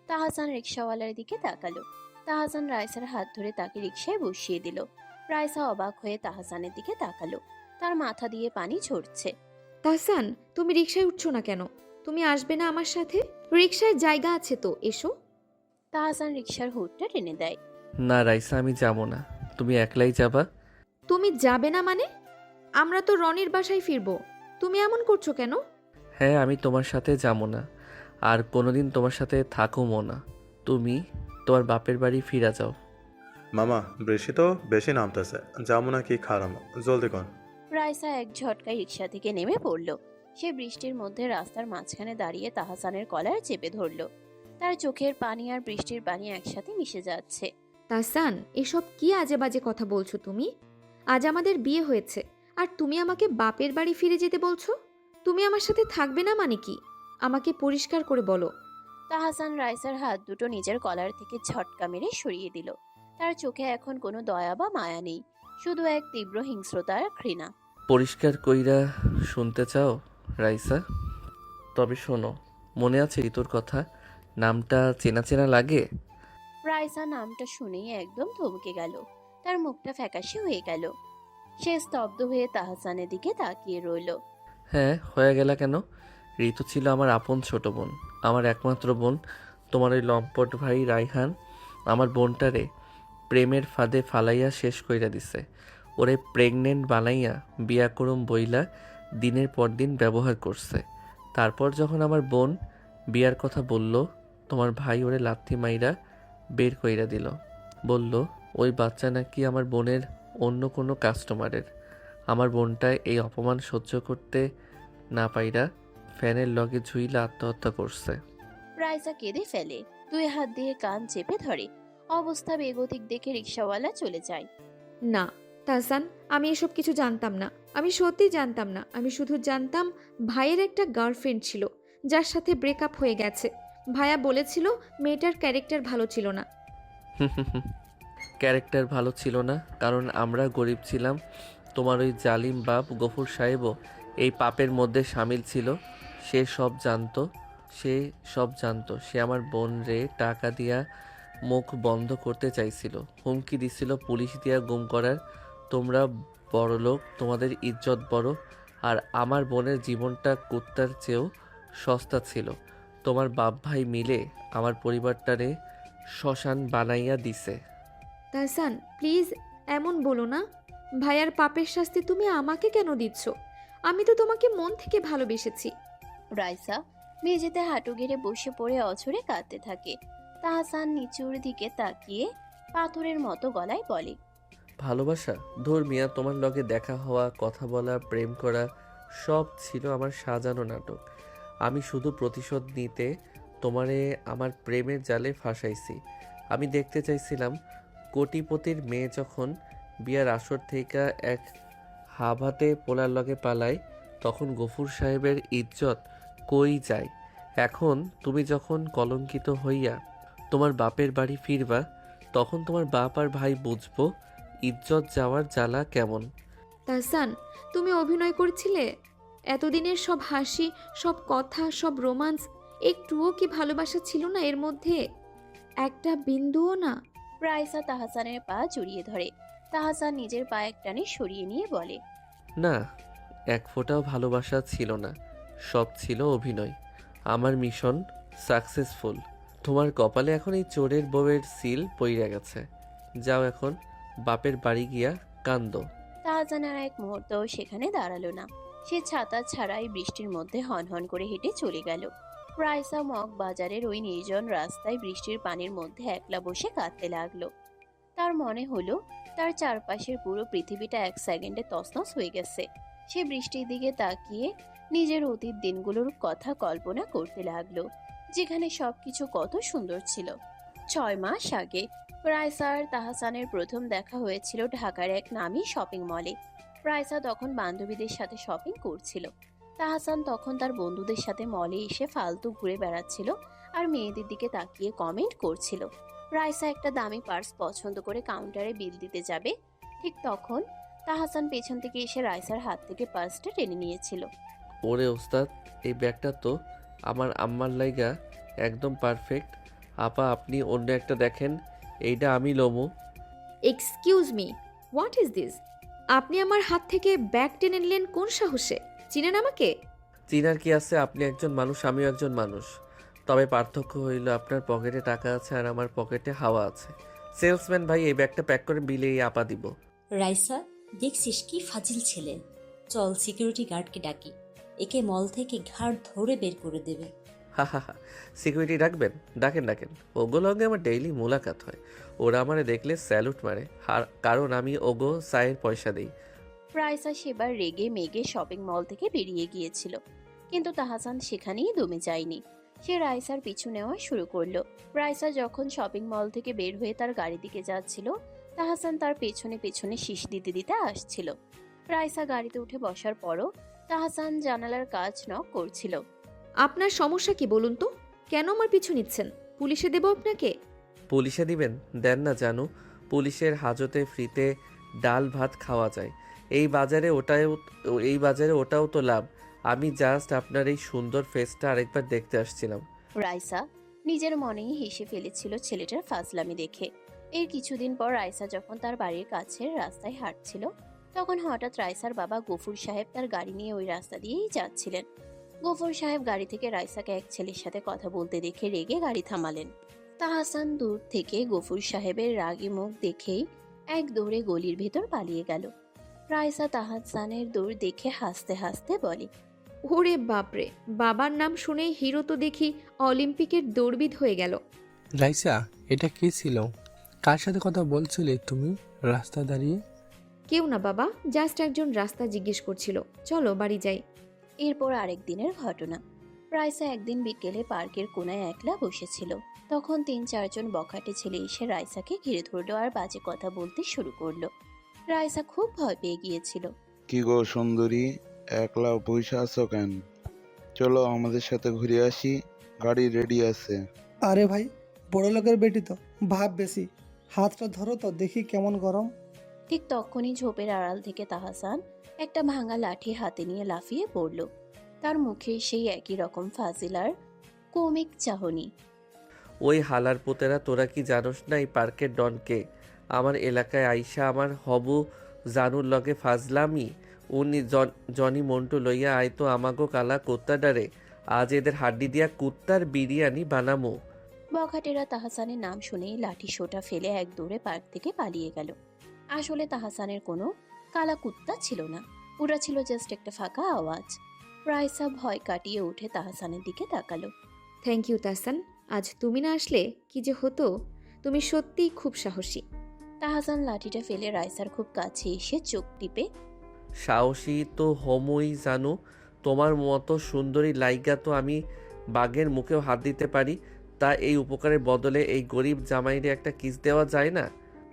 তাহসান রিক্সাওয়ালার দিকে তাকালো। তাহসান রাইসার হাত ধরে তাকে রিক্সায় বসিয়ে দিল। রাইসা অবাক হয়ে তাহসানের দিকে তাকালো। তার মাথা দিয়ে পানি ঝরছে। তাহসান, তুমি রিক্সায় উঠছো না কেন? তুমি আসবে না আমার সাথে? রিক্সায় জায়গা আছে তো, এসো। তাহসান রিক্সার হুডটা টেনে দেয়। না রাইসা, আমি যাবো না, তুমি একলাই যাবা। তুমি যাবে না মানে? আমরা তো রনির বাসায় ফিরবো, তুমি এমন করছো কেন? হ্যাঁ, আমি তোমার সাথে যাবো না, আর কোনোদিন তোমার সাথে থাকুমো না। তুমি তোমার বাপের বাড়ি ফিরা যাও। মামা, বৃষ্টি তো বেশি নামতেছে, যাবো না কি খারাপ, জলদি কর। রাইসা এক ঝটকায় রিক্সা থেকে নেমে পড়ল। সে বৃষ্টির মধ্যে রাস্তার মাঝখানে দাঁড়িয়ে তাহসানের কলার চেপে ধরল। তার চোখের পানি আর বৃষ্টির পানি একসাথে মিশে যাচ্ছে। তাহসান, এসব কি আজে বাজে কথা বলছো তুমি? আজ আমাদের বিয়ে হয়েছে আর তুমি আমাকে বাপের বাড়ি ফিরে যেতে বলছো? তুমি আমার সাথে থাকবে না মানে কি? আমাকে পরিষ্কার করে বলো। তাহসান রাইসার হাত দুটো নিজের কলার থেকে ঝটকা মেরে সরিয়ে দিল। তার চোখে এখন কোনো দয়া বা মায়া নেই, শুধু এক তীব্র হিংস্রতা আর ঘৃণা। পরিষ্কার কইরা শুনতে চাও রাইসা? তবে শোনো, মনে আছে ঋতুর কথা? নামটা চেনা চেনা লাগে। রাইসা নামটা শুনেই একদম থমকে গেল, তার মুখটা ফ্যাকাশে হয়ে গেল। সে স্তব্ধ হয়ে তাহসানের দিকে তাকিয়ে রইল। হ্যাঁ, হয়ে গেলা কেন? ঋতু ছিল আমার আপন ছোট বোন, আমার একমাত্র বোন। তোমার ওই লম্পট ভাই রাইহান আমার বোনটারে প্রেমের ফাঁদে ফালাইয়া শেষ কইরা দিছে। ওরে প্রেগনেন্ট বানাইয়া বিয়া করুম বইলা দিনের পর দিন ব্যবহার করছে। তারপর যখন আমার বোন বিয়ার কথা বলল, তোমার ভাই ওরে লাথি মাইরা বের কইরা দিল। বলল ওই বাচ্চা নাকি আমার বোনের অন্য কোনো কাস্টমারের। আমার বোনটা এই অপমান সহ্য করতে না পাইরা ফ্যানের লগে ঝুইলা আত্মহত্যা করছে। রাইসা কেঁদে ফেলে, দুই হাত দিয়ে কান চেপে ধরে। অবস্থা বেগতিক দেখে রিক্সাওয়ালা চলে যায়। না তাহসান, আমি এসব কিছু জানতাম না। আমি সত্যি জানতাম না। আমি শুধু জানতাম ভাইয়ের একটা গার্লফ্রেন্ড ছিল, যার সাথে ব্রেকআপ হয়ে গেছে। ভাইয়া বলেছিল মেয়েটার ক্যারেক্টার ভালো ছিল না। ক্যারেক্টার ভালো ছিল না কারণ আমরা গরিব ছিলাম। তোমার ওই জালিম বাপ গফুর সাহেবও এই পাপের মধ্যে সামিল ছিল। সে সব জানতো। সে আমার বোন রে টাকা দিয়া মুখ বন্ধ করতে চাইছিল, হুমকি দিছিল পুলিশ দিয়া গুম করার। তোমরা বড় লোক, তোমাদের ইজ্জত বড়, আর আমার বোনের জীবনটা কুত্তার চেয়েও সস্তা ছিল। তোমার বাপ ভাই মিলে আমার পরিবারটারে শ্মশান বানাইয়া দিছে। তাহসান প্লিজ এমন বলো না। ভাইয়ার পাপের শাস্তি তুমি আমাকে কেন দিচ্ছ? আমি তো তোমাকে মন থেকে ভালোবেসেছি। রাইসা মেঝেতে হাঁটু গেড়ে বসে পড়ে অঝরে কাঁদতে থাকে। তাহসান নিচুর দিকে তাকিয়ে পাথরের মতো গলায় বলে, ভালোবাসা? ধর মিয়া, তোমার লগে দেখা হওয়া, কথা বলা, প্রেম করা সব ছিল আমার সাজানো নাটক। আমি শুধু প্রতিশোধ নিতে তোমারে আমার প্রেমের জালে ফাঁসাইছি। আমি দেখতে চাইছিলাম কোটিপতির মেয়ে যখন বিয়ার আসর থেকে এক হাবাতে পোলার লগে পালায়, তখন গফুর সাহেবের ইজ্জত কই যায়। এখন তুমি যখন কলঙ্কিত হইয়া তোমার বাপের বাড়ি ফিরবা, তখন তোমার বাপ আর ভাই বুঝবো ইজ্জত যাওয়ার জ্বালা কেমন। তাহসান, তুমি অভিনয় করছিলে। এতদিনের সব হাসি, সব কথা, সব রোমান্স, একটুও কি ভালোবাসা ছিল না এর মধ্যে? একটা বিন্দুও না। রাইসা তাহসানের পা জড়িয়ে ধরে। তাহসান নিজের পা এক টানে সরিয়ে নিয়ে বলে, না, এক ফোঁটাও ভালোবাসা ছিল না, সব ছিল অভিনয়। আমার মিশন সাকসেসফুল। তোমার কপালে এখন এই চোরের বউয়ের সিল পইরা গেছে। যাও এখন বাপের বাড়ি গিয়া কান্দো। তাহসান আর এক মুহূর্ত সেখানে দাঁড়ালো না। সে ছাতা ছাড়াই বৃষ্টির মধ্যে হনহন করে হেঁটে চলে গেল। রাইসা মগ বাজারের ওই নির্জন রাস্তায় বৃষ্টির পানির মধ্যে একলা বসে কাঁদতে লাগলো। তার মনে হলো তার চারপাশের পুরো পৃথিবীটা এক সেকেন্ডে তছনছ হয়ে গেছে। সে বৃষ্টির দিকে তাকিয়ে নিজের অতীত দিনগুলোর কথা কল্পনা করতে লাগলো, যেখানে সবকিছু কত সুন্দর ছিল। 6 মাস আগে রাইসা আর তাহসানের প্রথম দেখা হয়েছিল ঢাকার এক নামী শপিং মলে। রাইসা তখন বান্ধবীদের সাথে শপিং করছিল। তাহসান তখন তার বন্ধুদের সাথে মলে এসে ফালতু ঘুরে বেড়াচ্ছিল আর মেয়েদের দিকে তাকিয়ে কমেন্ট করছিল। রাইসা একটা দামি পার্স পছন্দ করে কাউন্টারে বিল দিতে যাবে, ঠিক তখন তাহসান পেছন থেকে এসে রাইসার হাত থেকে পার্সটা টেনে নিয়েছিল। ওরে ওস্তাদ, এই ব্যাগটা তো আমার আম্মার লাইগা একদম পারফেক্ট। আপা আপনি অন্য একটা দেখেন, এইটা আমি লমু। Excuse me, what is this? আপনি আমার হাত থেকে ব্যাগ টেনে নিলেন কোন সাহসে? চিনেন আমাকে? চিনার কি আছে? আপনি একজন মানুষ, আমিও একজন মানুষ। তবে পার্থক্য হইল আপনার পকেটে টাকা আছে আর আমার পকেটে হাওয়া আছে। সেলসম্যান ভাই, এই ব্যাগটা প্যাক করে বিলে এই আপা দিব। রাইসা, দেখছিস কি ফাজিল ছেলে। চল সিকিউরিটি গার্ডকে ডাকি, একে মল থেকে ঘাড় ধরে বের করে দেবে। হা হা হা, সিকিউরিটি ডাকবেন? ডাকেন ডাকেন, ওগো লগে আমার ডেইলি মোলাকাত হয়। ওরা আমারে দেখলে স্যালুট মারে, কারণ আমি ওগো চায়ের পয়সা দিই। রাইসা সেবার রেগে মেগে শপিং মল থেকে বেরিয়ে গিয়েছিল, কিন্তু তাহসান সেখানেই দমে যায়নি। সে রাইসার পিছু নেওয়া শুরু করলো। রাইসা যখন শপিং মল থেকে বের হয়ে তার গাড়ি দিকে যাচ্ছিল, তাহসান তার পেছনে পেছনে শীষ দিতে দিতে আসছিল। রাইসা গাড়িতে উঠে বসার পরও তাহসান জানালার কাজ নক করছিল। আপনার সমস্যা কি বলুন তো? কেন আমার পিছু নিচ্ছেন? পুলিশে দেব আপনাকে? পুলিশে দিবেন? দেন না জানু, পুলিশের হাজতে ফ্রিতে ডাল ভাত খাওয়া যায়। এই বাজারে ওটাও তো লাভ। আমি জাস্ট আপনার এই সুন্দর ফেসটা আরেকবার দেখতে আসছিলাম। রাইসা নিজের মনেই হেসে ফেলেছিল ছেলেটার ফাজলামি দেখে। এর কিছুদিন পর রাইসা যখন তার বাড়ির কাছের রাস্তায় হাঁটছিল, তখন হঠাৎ রাইসার বাবা গফুর সাহেব তার গাড়ি নিয়ে ওই রাস্তা দিয়েই যাচ্ছিলেন। গফুর সাহেব গাড়ি থেকে রাইসাকে এক ছেলের সাথে কথা বলতে দেখে রেগে গাড়ি থামালেন। তাহসান দূর থেকে গফুর সাহেবের রাগী মুখ দেখেই এক দৌড়ে গলির ভেতর পালিয়ে গেল। রাইসা তাহসানের দৌড় দেখে হাসতে হাসতে বলে, ওরে বাপরে, বাবার নাম শুনে হিরো তো দেখি অলিম্পিকের দৌড়বিদ হয়ে গেল। রাইসা, এটা কে ছিল? কার সাথে কথা বলছিলে তুমি রাস্তা দাঁড়িয়ে? কেউ না বাবা, জাস্ট একজন রাস্তা জিজ্ঞেস করছিল। চলো বাড়ি যাই। এরপর আরেক দিনের ঘটনা। রাইসা একদিন বিকেলে পার্কের কোনায় একলা বসেছিল। তখন ৩-৪ জন বখাটে ছেলে এসে রাইসাকে ঘিরে ধরলো আর বাজে কথা বলতে শুরু করলো। রাইসা খুব ভয় পেয়ে গিয়েছিল। কি গো সুন্দরী, একলা বসে আছো কেন? চলো আমাদের সাথে ঘুরে আসি, গাড়ি রেডি আছে। আরে ভাই, বড় লোকের বেটি তো, ভাব বেশি। হাতটা ধরো তো দেখি কেমন গরম। ঠিক তখনই ঝোপের আড়াল থেকে তাহসান একটা ভাঙা লাঠি হাতে নিয়ে লাফিয়ে পড়ল। তার মুখে সেই একই রকম ফাজিলার কমিক চাহনি। ওই হালার পুতেরা, তোরা কি জানোস না এই পার্কের ডনকে? আমার এলাকায় আইসা আমার হবু জানুর লগে ফাজলামি। উনি জনি মন্টু লইয়া আইতো আমাগো কালা কুত্তা ডারে। আজ এদের হাড্ডি দিয়া কুত্তার বিরিয়ানি বানামো। বখাটেরা তাহসানের নাম শুনেই লাঠি সোটা ফেলে এক দৌড়ে পার্ক থেকে পালিয়ে গেল। আসলে তাহসানের কোনো কালা কুত্তা ছিল না, ওরা ছিল জাস্ট একটা ফাঁকা আওয়াজ। রাইসা ভয় কাটিয়ে উঠে তাহসানের দিকে তাকালো। থ্যাংক ইউ তাহসান, আজ তুমি না আসলে কি যে হতো। তুমি সত্যিই খুব সাহসী। তাহসান লাঠিটা ফেলে রাইসার খুব কাছে এসে চোখ টিপে, সাহসী তো হোমই জানু। তোমার মতো সুন্দরী লাইগা তো আমি বাঘের মুখেও হাত দিতে পারি। তা এই উপকারের বদলে এই গরিব জামাইরে একটা কিস দেওয়া যায় না?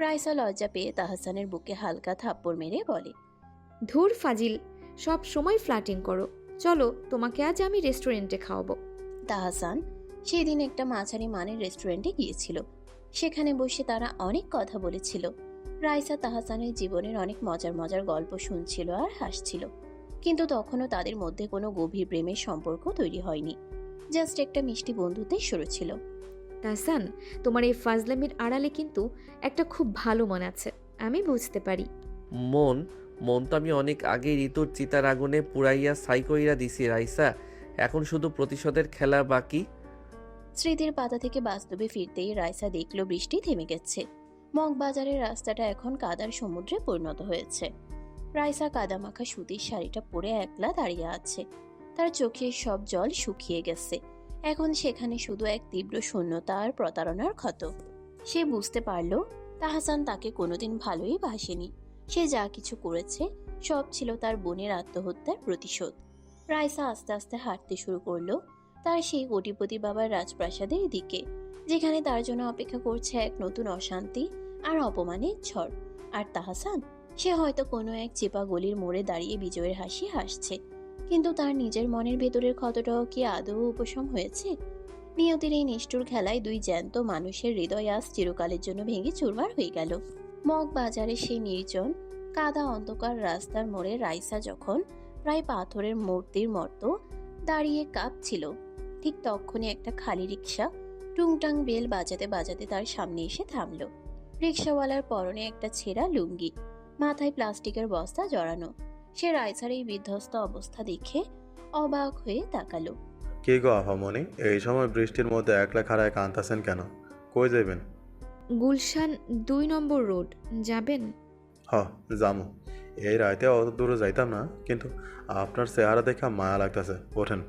রাইসা লজ্জা পেয়ে তাহসানের বুকে হালকা থাপ্পড় মেরে বলে, ধুর ফাজিল, সব সময় ফ্ল্যাটিং করো। চলো তোমাকে আজ আমি রেস্টুরেন্টে খাওয়াবো। তাহসান সেদিন একটা মাঝারি মানের রেস্টুরেন্টে গিয়েছিল। সেখানে বসে তারা অনেক কথা বলেছিল। রাইসা তাহসানের জীবনের অনেক মজার মজার গল্প শুনছিল আর হাসছিল, কিন্তু তখনও তাদের মধ্যে কোনো গভীর প্রেমের সম্পর্ক তৈরি হয়নি। জাস্ট একটা মিষ্টি বন্ধুত্বের শুরু ছিল। তাহসান, তোমার এই ফাজলামির আড়ালে কিন্তু একটা খুব ভালো মন আছে, আমি বুঝতে পারি। মন তো আমি অনেক আগেই ঋতুর চিতার আগুনে পুড়াইয়া ছাই কইরা দিছি রাইসা। এখন শুধু প্রতিশোধের খেলা বাকি। স্মৃতির পাতা থেকে বাস্তবে ফিরতেই রাইসা দেখলো বৃষ্টি থেমে গেছে। মগবাজারের রাস্তাটা এখন কাদার সমুদ্রে পরিণত হয়েছে। রাইসা কাদামাখা সুতির শাড়িটা পরে একলা দাঁড়িয়ে আছে। তার চোখের সব জল শুকিয়ে গেছে। এখন সেখানে শুধু এক তীব্র শূন্যতা আর প্রতারণার ক্ষত। সে বুঝতে পারল তাহসান তাকে কোনোদিন ভালোই বাসেনি। সে যা কিছু করেছে সব ছিল তার বোনের আত্মহত্যার প্রতিশোধ। রাইসা আস্তে আস্তে হাঁটতে শুরু করলো তার সেই কোটিপতি বাবার রাজপ্রাসাদের দিকে, যেখানে তার জন্য অপেক্ষা করছে এক নতুন অশান্তি আর অপমানের ঝড়। আর তাহসান, সে হয়তো কোনো এক চেপা গলির মোড়ে দাঁড়িয়ে বিজয়ের হাসি হাসছে, কিন্তু তার নিজের মনের ভেতরের ক্ষতটাও কি আদৌ উপশম হয়েছে? নিয়তির এই নিষ্ঠুর খেলায় দুই জ্যান্ত মানুষের হৃদয় আজ চিরকালের জন্য ভেঙে চুরমার হয়ে গেল। মগবাজারের সেই নির্জন কাদা অন্ধকার রাস্তার মোড়ে রাইসা যখন প্রায় পাথরের মূর্তির মতো দাঁড়িয়ে কাঁপছিল, ঠিক তখনই একটা খালি রিক্সা টুংটাং বেল বাজাতে বাজাতে তার সামনে এসে থামলো। রিক্সাওয়ালার পরনে একটা ছেঁড়া লুঙ্গি, মাথায় প্লাস্টিকের বস্তা জড়ানো। সে রাইসার এই বিধ্বস্ত অবস্থা দেখে অবাক হয়ে তাকালো। কি গো আফামনি, এই সময় বৃষ্টির মধ্যে একলা খাড়ায় কাঁদতেছেন কেন? কই যাবেন? গুলশান ২ নম্বর রোড যাবেন? হ, জামু। এই রাইতে অত দূরে যাইতাম না, কিন্তু আপনার চেহারা দেখা মায়া লাগতেছে। ওঠেন।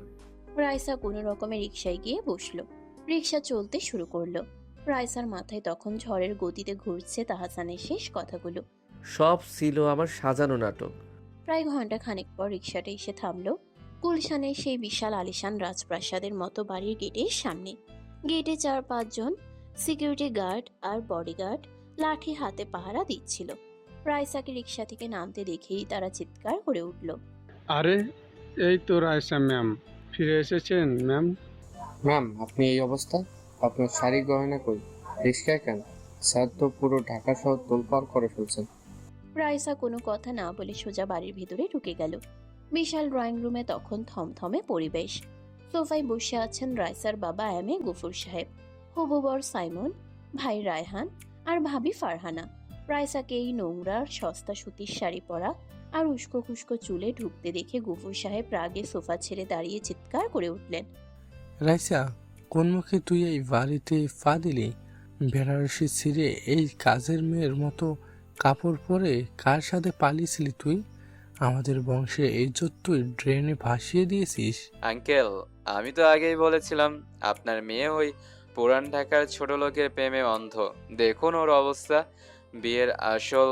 রাইসা কোনো রকমে রিক্সায় গিয়ে বসলো। রিক্সা চলতে শুরু করলো। রাইসার মাথায় তখন ঝড়ের গতিতে ঘুরছে তাহসানের শেষ কথাগুলো। সব ছিল আমার সাজানো নাটক। প্রায় ঘন্টা খানেক পর রিক্সাটা এসে থামলো গুলশানের সেই বিশাল আলিশান রাজপ্রাসাদের মতো বাড়ির গেটের সামনে। গেটে ৪-৫ জন সিকিউরিটি গার্ড আর বডিগার্ড লাঠি হাতে পাহারা দিচ্ছিল। রাইসাকে রিক্সা থেকে নামতে দেখেই তারা চিৎকার করে উঠল, আরে এই তো রাইসা ম্যাম, ফিরে এসেছেন ম্যাম। ম্যাম, আপনি এই অবস্থায়? আপনার শাড়ি গয়না কই? রিক্সায় কেন? স্যার তো পুরো ঢাকা শহর তোলপাড় করে ফেলছেন। রাইসা কোনো কথা না বলে সোজা বাড়ির ভিতরে ঢুকে গেল। বিশাল ড্রয়িং রুমে তখন থমথমে পরিবেশ। সোফায় বসে আছেন রাইসার বাবা গফুর সাহেব, হবু বর সাইমন, ভাই রায়হান আর ভাবি ফারহানা। রাইসাকে এই নোংরা সস্তা সুতির শাড়ি পরা আর উস্কো খুস্কো চুলে ঢুকতে দেখে গফুর সাহেব রাগে সোফা ছেড়ে দাঁড়িয়ে চিৎকার করে উঠলেন, রাইসা, কোন মুখে তুই এই বাড়িতে পা দিলি? বেনারসি ছিঁড়ে এই কাজের মেয়ের মতো কাপড় পরে কার সাথে পালিয়েছিলি তুই? আমাদের বংশে ইজ্জত তুই ড্রেনে ভাসিয়ে দিয়েছিস। আঙ্কেল, আমি তো আগেই বলেছিলাম আপনার মেয়ে ওই পুরান ঢাকার ছোট লোকের প্রেমে অন্ধ। দেখুন ওর অবস্থা, বিয়ের আসল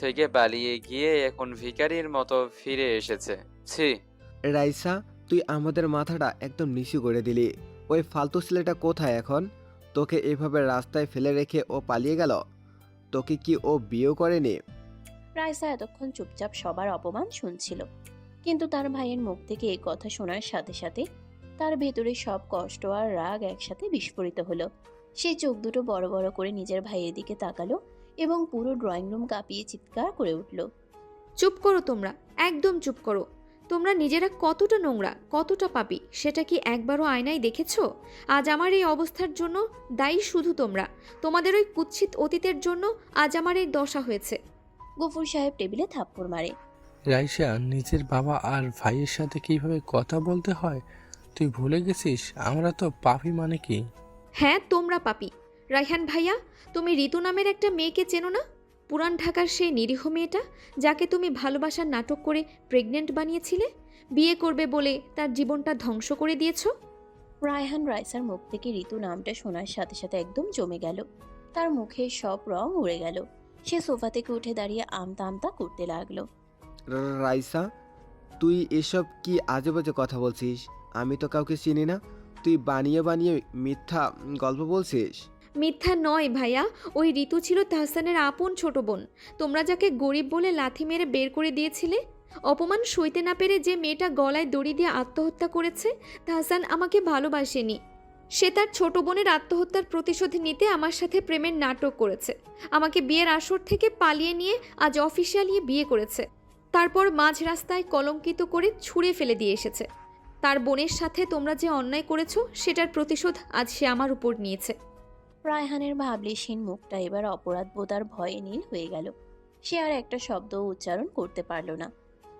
থেকে পালিয়ে গিয়ে এখন ভিখারির মতো ফিরে এসেছে। ছি। রাইসা, তুই আমাদের মাথাটা একদম নিচু করে দিলি। ওই ফালতু ছেলেটা কোথায় এখন? তোকে এভাবে রাস্তায় ফেলে রেখে ও পালিয়ে গেল? তোকে কি ও বিয়ে করেনি? রাইসা এতক্ষণ চুপচাপ সবার অপমান শুনছিল, কিন্তু তার ভাইয়ের মুখ থেকে এই কথা শোনার সাথে সাথে তার ভেতরে সব কষ্ট আর রাগ একসাথে বিস্ফোরিত হলো। সে চোখ দুটো বড় বড় করে নিজের ভাইয়ের দিকে তাকালো এবং পুরো ড্রয়িং রুম কাঁপিয়ে চিৎকার করে উঠল, চুপ করো তোমরা, একদম চুপ করো। তোমরা নিজেরা কতটা নোংরা, কতটা পাপী সেটা কি একবারও আয়নায় দেখেছো? আজ আমার এই অবস্থার জন্য দায়ী শুধু তোমরা। তোমাদের ওই কুৎসিত অতীতের জন্য আজ আমার এই দশা হয়েছে। গফুর সাহেব টেবিলে থাপ্পড় মারে। রাইসা, নিজের বাবা আর ভাইয়ের সাথে কিভাবে কথা বলতে হয় তুই ভুলে গেছিস? আমরা তো পাপী মানে কি? হ্যাঁ, তোমরা পাপী। রায়হান ভাইয়া, তুমি ঋতু নামের একটা মেয়েকে চেনো না? পুরান ঢাকার সেই নিরীহ মেয়েটা যাকে তুমি ভালোবাসার নাটক করে প্রেগনেন্ট বানিয়েছিলে, বিয়ে করবে বলে তার জীবনটা ধ্বংস করে দিয়েছো। রায়হান রাইসার মুখ থেকে ঋতু নামটা শোনার সাথে সাথে একদম জমে গেল। তার মুখে সব রং উড়ে গেল। সে সোফা থেকে উঠে দাঁড়িয়ে আমতা আমতা করতে লাগলো। রাইসা, তুই এসব কি আজে বাজে কথা বলছিস? আমি তো কাউকে চিনি না। তুই বানিয়ে বানিয়ে মিথ্যা গল্প বলছিস। মিথ্যা নয় ভাইয়া, ওই ঋতু ছিল তাহসানের আপন ছোট বোন। তোমরা যাকে গরিব বলে লাথি মেরে বের করে দিয়েছিলে, অপমান সইতে না পেরে যে মেয়েটা গলায় দড়ি দিয়ে আত্মহত্যা করেছে, তাহসান আমাকে ভালোবাসেনি। সে তার ছোট বোনের আত্মহত্যার প্রতিশোধ নিতে আমার সাথে প্রেমের নাটক করেছে। আমাকে বিয়ের আসর থেকে পালিয়ে নিয়ে আজ অফিসিয়ালি বিয়ে করেছে। তারপর মাঝ রাস্তায় কলঙ্কিত করে ছুঁড়ে ফেলে দিয়ে এসেছে। তার বোনের সাথে তোমরা যে অন্যায় করেছো সেটার প্রতিশোধ আজ সে আমার উপর নিয়েছে। রায়হানের ভাবলেশীন মুখটা এবার অপরাধবোধ আর ভয়ে নীল হয়ে গেল। সে আর একটা শব্দ উচ্চারণ করতে পারল না।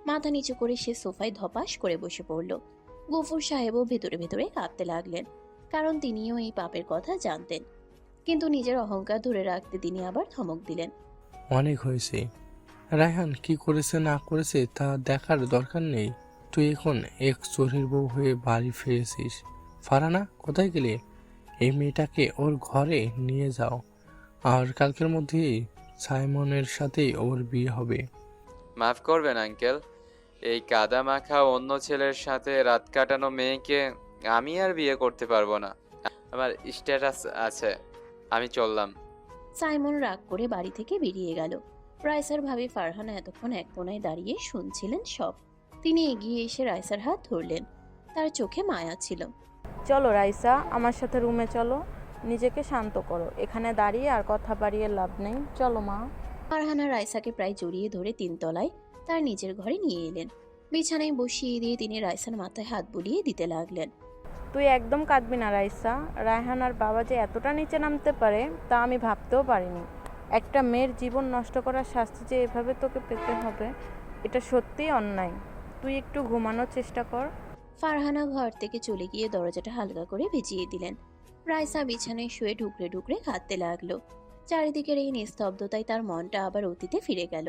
মাথা নিচু করে সে সোফায় ধপাস করে বসে পড়ল। গফুর সাহেবও ভেতরে ভেতরে কাঁপতে লাগলেন, কারণ তিনিও এই পাপের কথা জানতেন। কিন্তু নিজের অহংকার ধরে রাখতে তিনি আবার ধমক দিলেন, অনেক হয়েছে। রায়হান কি করেছে না করেছে তা দেখার দরকার নেই। তুই এখন এক চোরের বউ হয়ে বাড়ি ফিরেছিস। ফারহানা, কোথায় গেলে? এই মেয়েটাকে ওর ঘরে নিয়ে যাও, আর কালকের মধ্যেই সাইমনের সাথেই ওর বিয়ে হবে। মাফ করবেন আঙ্কেল, এই কাদা মাখা অন্য ছেলের সাথে রাত কাটানো মেয়েকে আমি আর বিয়ে করতে পারবো না। আমার স্ট্যাটাস আছে, আমি চললাম। সাইমন রাগ করে বাড়ি থেকে বেরিয়ে গেল। রাইসার ভাবি ফারহানা এতক্ষণ এক কোনায় দাঁড়িয়ে শুনছিলেন সব। তিনি এগিয়ে এসে রাইসার হাত ধরলেন। তার চোখে মায়া ছিল। চলো রাইসা, আমার সাথে রুমে চলো। নিজেকে শান্ত করো, এখানে দাঁড়িয়ে আর কথা বাড়িয়ে লাভ নেই। চলো মা। ফারহানা রাইসাকে প্রায় জড়িয়ে ধরে 3 তলায় তার নিজের ঘরে নিয়ে এলেন। বিছানায় বসিয়ে দিয়ে তিনি রাইসার মাথায় হাত বুলিয়ে দিতে লাগলেন। তুই একদম কাঁদবি না রাইসা। রায়হান আর বাবা যে এতটা নিচে নামতে পারে তা আমি ভাবতেও পারিনি। একটা মেয়ের জীবন নষ্ট করার শাস্তি যে এভাবে তোকে পেতে হবে, এটা সত্যিই অন্যায়। তুই একটু ঘুমানোর চেষ্টা কর। ফারহানা ঘর থেকে চলে গিয়ে দরজাটা হালকা করে ভিজিয়ে দিলেন। রাইসা বিছানায় শুয়ে ঢুকরে ঢুকরে কাঁদতে লাগলো। চারিদিকের এই নিস্তব্ধতায় তার মনটা আবার অতীতে ফিরে গেল।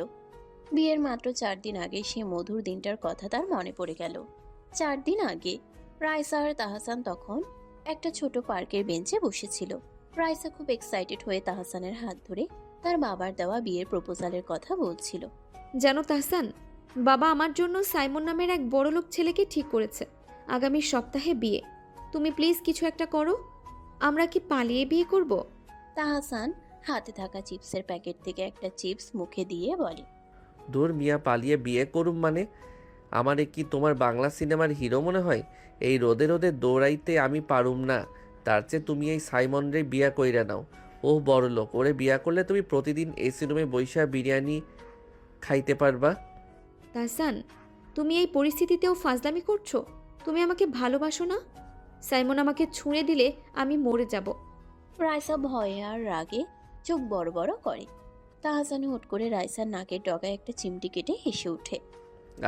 বিয়ের মাত্র 4 দিন আগে সে মধুর দিনটার কথা তার মনে পড়ে গেল। 4 দিন আগে রাইসা আর তাহসান তখন একটা ছোট পার্কের বেঞ্চে বসেছিল। রাইসা খুব এক্সাইটেড হয়ে তাহসানের হাত ধরে তার বাবার দেওয়া বিয়ের প্রপোজালের কথা বলছিল। জানো তাহসান, বাবা আমার জন্য সাইমন নামের এক বড়লোক ছেলেকে ঠিক করেছে। আগামী সপ্তাহে বিয়ে। তুমি প্লিজ কিছু একটা করো। আমরা কি পালিয়ে বিয়ে করব? তাহসান হাতে থাকা চিপসের প্যাকেট থেকে একটা চিপস মুখে দিয়ে বলে, দূর মিয়া, পালিয়ে বিয়ে করুম মানে? আমারে কি তোমার বাংলা সিনেমার হিরো মনে হয়? এই রোদে রোদে দৌড়াইতে আমি পারুম না। তার চেয়ে তুমি এই সাইমন রে বিয়া কইরা নাও। ও বড় লোক, ওরে বিয়া করলে তুমি প্রতিদিন এসি রুমে বৈশা বিরিয়ানি খাইতে পারবা। তাহসান, তুমি এই পরিস্থিতিতেও ফাজলামি করছো? তুমি আমাকে ভালোবাসো না? সাইমন আমাকে ছুঁড়ে দিলে আমি মরে যাব। রাইসা ভয়ে আর রাগে চোখ বড় বড় করে। তাহসান হুট করে রাইসার নাকের ডগায় একটা চিমটি কেটে হেসে ওঠে।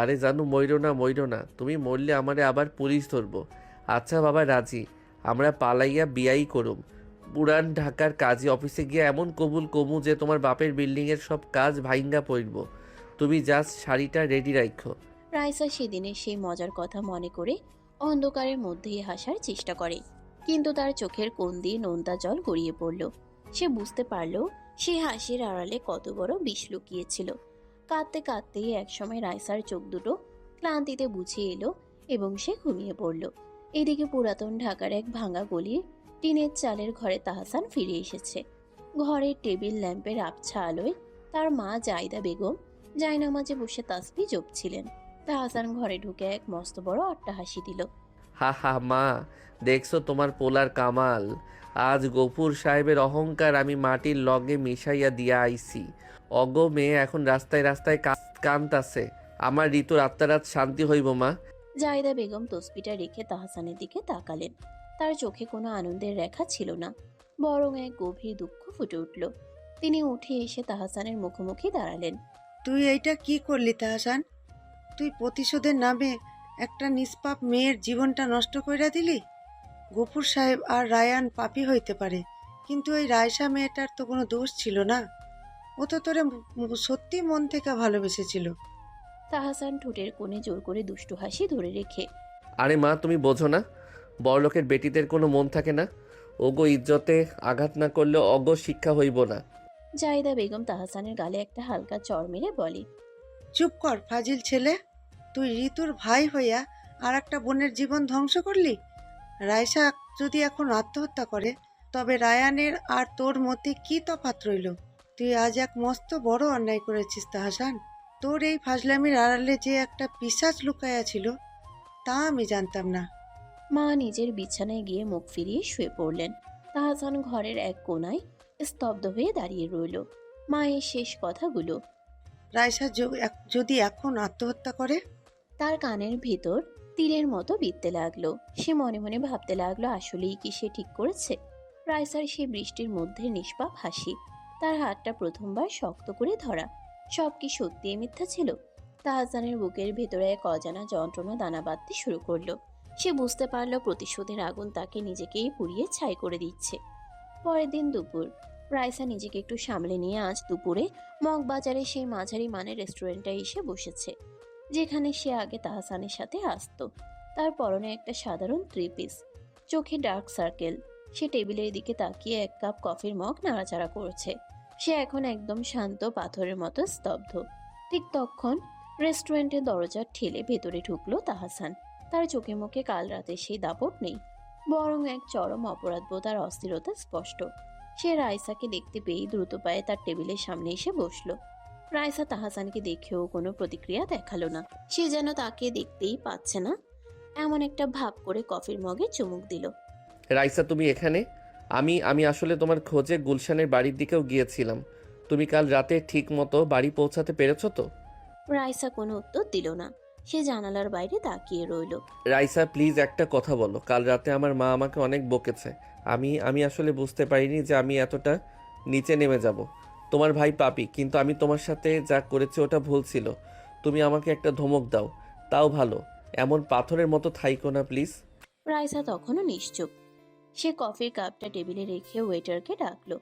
আরে জানু, মইরো না, তুমি মরলে আমারে আবার পুলিশ ধরবো। আচ্ছা বাবা রাজি, আমরা পালাইয়া বিয়াই করুম। পুরান ঢাকার কাজী অফিসে গিয়ে এমন কবুল কমু যে তোমার বাপের বিল্ডিংয়ের সব কাজ ভাইঙ্গা পড়ব। তুমি জাস্ট শাড়িটা রেডি রাখো। রাইসা সেদিনের সেই মজার কথা মনে করে অন্ধকারের মধ্যেই হাসার চেষ্টা করে, কিন্তু তার চোখের কোণ দিয়ে নোনতা জল গড়িয়ে পড়ল। সে বুঝতে পারল সে হাসির আড়ালে কত বড় বিষ লুকিয়েছিল। কাঁদতে কাঁদতেই একসময় রাইসার চোখ দুটো ক্লান্তিতে বুঝে এলো এবং সে ঘুমিয়ে পড়ল। এদিকে পুরাতন ঢাকার এক ভাঙা গলির টিনের চালের ঘরে তাহসান ফিরে এসেছে। ঘরের টেবিল ল্যাম্পের আবছা আলোয় তার মা জাইদা বেগম জায়নামাজে বসে তাসবিহ জপছিলেন। তাহসান ঘরে ঢুকে এক মস্ত বড় অট্টহাসি দিল। হা হা মা, দেখছো তোমার পোলার কামাল। আজ গফুর সাহেবের অহংকার আমি মাটির লগে মিশাইয়া দিয়া আইছি। অগ মেয়ে এখন রাস্তায় রাস্তায় কান্তাছে। আমার ঋতুর আত্মারাত শান্তি হইব মা। জায়দা বেগম তসবিটা রেখে তাহসানের দিকে তাকালেন। তার চোখে কোনো আনন্দের রেখা ছিল না, বরং এক গভীর দুঃখ ফুটে উঠল। তিনি উঠে এসে তাহসানের মুখোমুখি দাঁড়ালেন। তুই এইটা কি করলি তাহসান? তুই প্রতিশোধের নামে একটা নিষ্পাপ মেয়ের জীবনটা নষ্ট কইরা দিলি। গফুর সাহেব আর রায়ান পাপী হইতে পারে, কিন্তু ওই রায়সা মেয়েটার তো কোনো দোষ ছিল না। ও তো তোরে সত্যি মন থেকে ভালোবেসেছিল। তাহসান ঠোঁটের কোণে জোর করে দুষ্টু হাসি ধরে রেখে, আরে মা, তুমি বোঝো না, বড়লোকের বেটিদের কোনো মন থাকে না। ওগো ইজ্জতে আঘাত না করলে অগ শিক্ষা হইব না। জাহিদা বেগম তাহসানের গালে একটা হালকা চড় মেরে বলে, চুপ কর ফাজিল ছেলে। তুই ঋতুর ভাই হইয়া আর একটা বোনের জীবন ধ্বংস করলি। রায়সা যদি এখন আত্মহত্যা করে, তবে রায়ানের আর তোর মধ্যে কি তফাৎ রইল? তুই আজ এক মস্ত বড় অন্যায় করেছিস তাহসান। তোর এই ফাজলামির আড়ালে যে একটা পিশাচ লুকায়া ছিল তা আমি জানতাম না। মা নিজের বিছানায় গিয়ে মুখ ফিরিয়ে শুয়ে পড়লেন। তাহসান ঘরের এক কোণায় স্তব্ধ হয়ে দাঁড়িয়ে রইল। মায়ের শেষ কথাগুলো, রায়সা যদি এখন আত্মহত্যা করে? তার কানের ভেতর তীরের মতো বিঁধতে লাগলো। সে মনে মনে ভাবতে লাগলো, আসলেই কি সে ঠিক করেছে? রাইসার সে বৃষ্টির মধ্যে নিষ্পাপ হাসি, তার হাতটা প্রথমবার শক্ত করে ধরা, সব কি সত্যি মিথ্যা ছিল? তাহসানের বুকের ভেতরে এক অজানা যন্ত্রণা দানা বাঁধতে শুরু করলো। সে বুঝতে পারলো প্রতিশোধের আগুন তাকে নিজেকেই পুড়িয়ে ছাই করে দিচ্ছে। পরের দিন দুপুর, রাইসা নিজেকে একটু সামলে নিয়ে আজ দুপুরে মগবাজারে সেই মাঝারি মানের রেস্টুরেন্টে এসে বসেছে, যেখানে সে আগে তাহসানের সাথে আসতো। তার পরনে একটা সাধারণ 3 পিস, চোখে ডার্ক সার্কেল। সে টেবিলের দিকে তাকিয়ে এক কাপ কফির মগ নাড়াচাড়া করছে। সে এখন একদম শান্ত পাথরের মতো স্তব্ধ। ঠিক তখন রেস্টুরেন্টের দরজা ঠেলে ভেতরে ঢুকলো তাহসান। তার চোখে মুখে কাল রাতে সেই দাপট নেই, বরং এক চরম অপরাধবোধ আর অস্থিরতা স্পষ্ট। সে রাইসাকে দেখতে পেয়ে দ্রুত পায়ে তার টেবিলের সামনে এসে বসলো। রাইসা তাহসানকে দেখেও কোনো প্রতিক্রিয়া দেখালো না। সে যেন তাকে দেখতেই পাচ্ছে না, এমন একটা ভাব করে কফির মগে চুমুক দিল। রাইসা, তুমি এখানে? আমি আসলে তোমার খোঁজে গুলশানের বাড়ির দিকেও গিয়েছিলাম। তুমি কাল রাতে ঠিক মতো বাড়ি পৌঁছাতে পেরেছো তো? রাইসা কোনো উত্তর দিল না। সে জানালার বাইরে তাকিয়ে রইল। রাইসা প্লিজ একটা কথা বলো। কাল রাতে আমার মা আমাকে অনেক বকেছে। আমি আসলে বুঝতে পারিনি যে আমি এতটা নিচে নেমে যাব। তোমার ভাই পাপী, কিন্তু আমি তোমার সাথে যা করেছি ওটা ভুল ছিল। তুমি আমাকে একটা ধমক দাও, তাও ভালো। এমন পাথরের মতো থাইকো না প্লিজ। রাইসা তখনও নিশ্চুপ। সে কফির কাপটা টেবিলে রেখে ওয়েটারকে ডাকলো।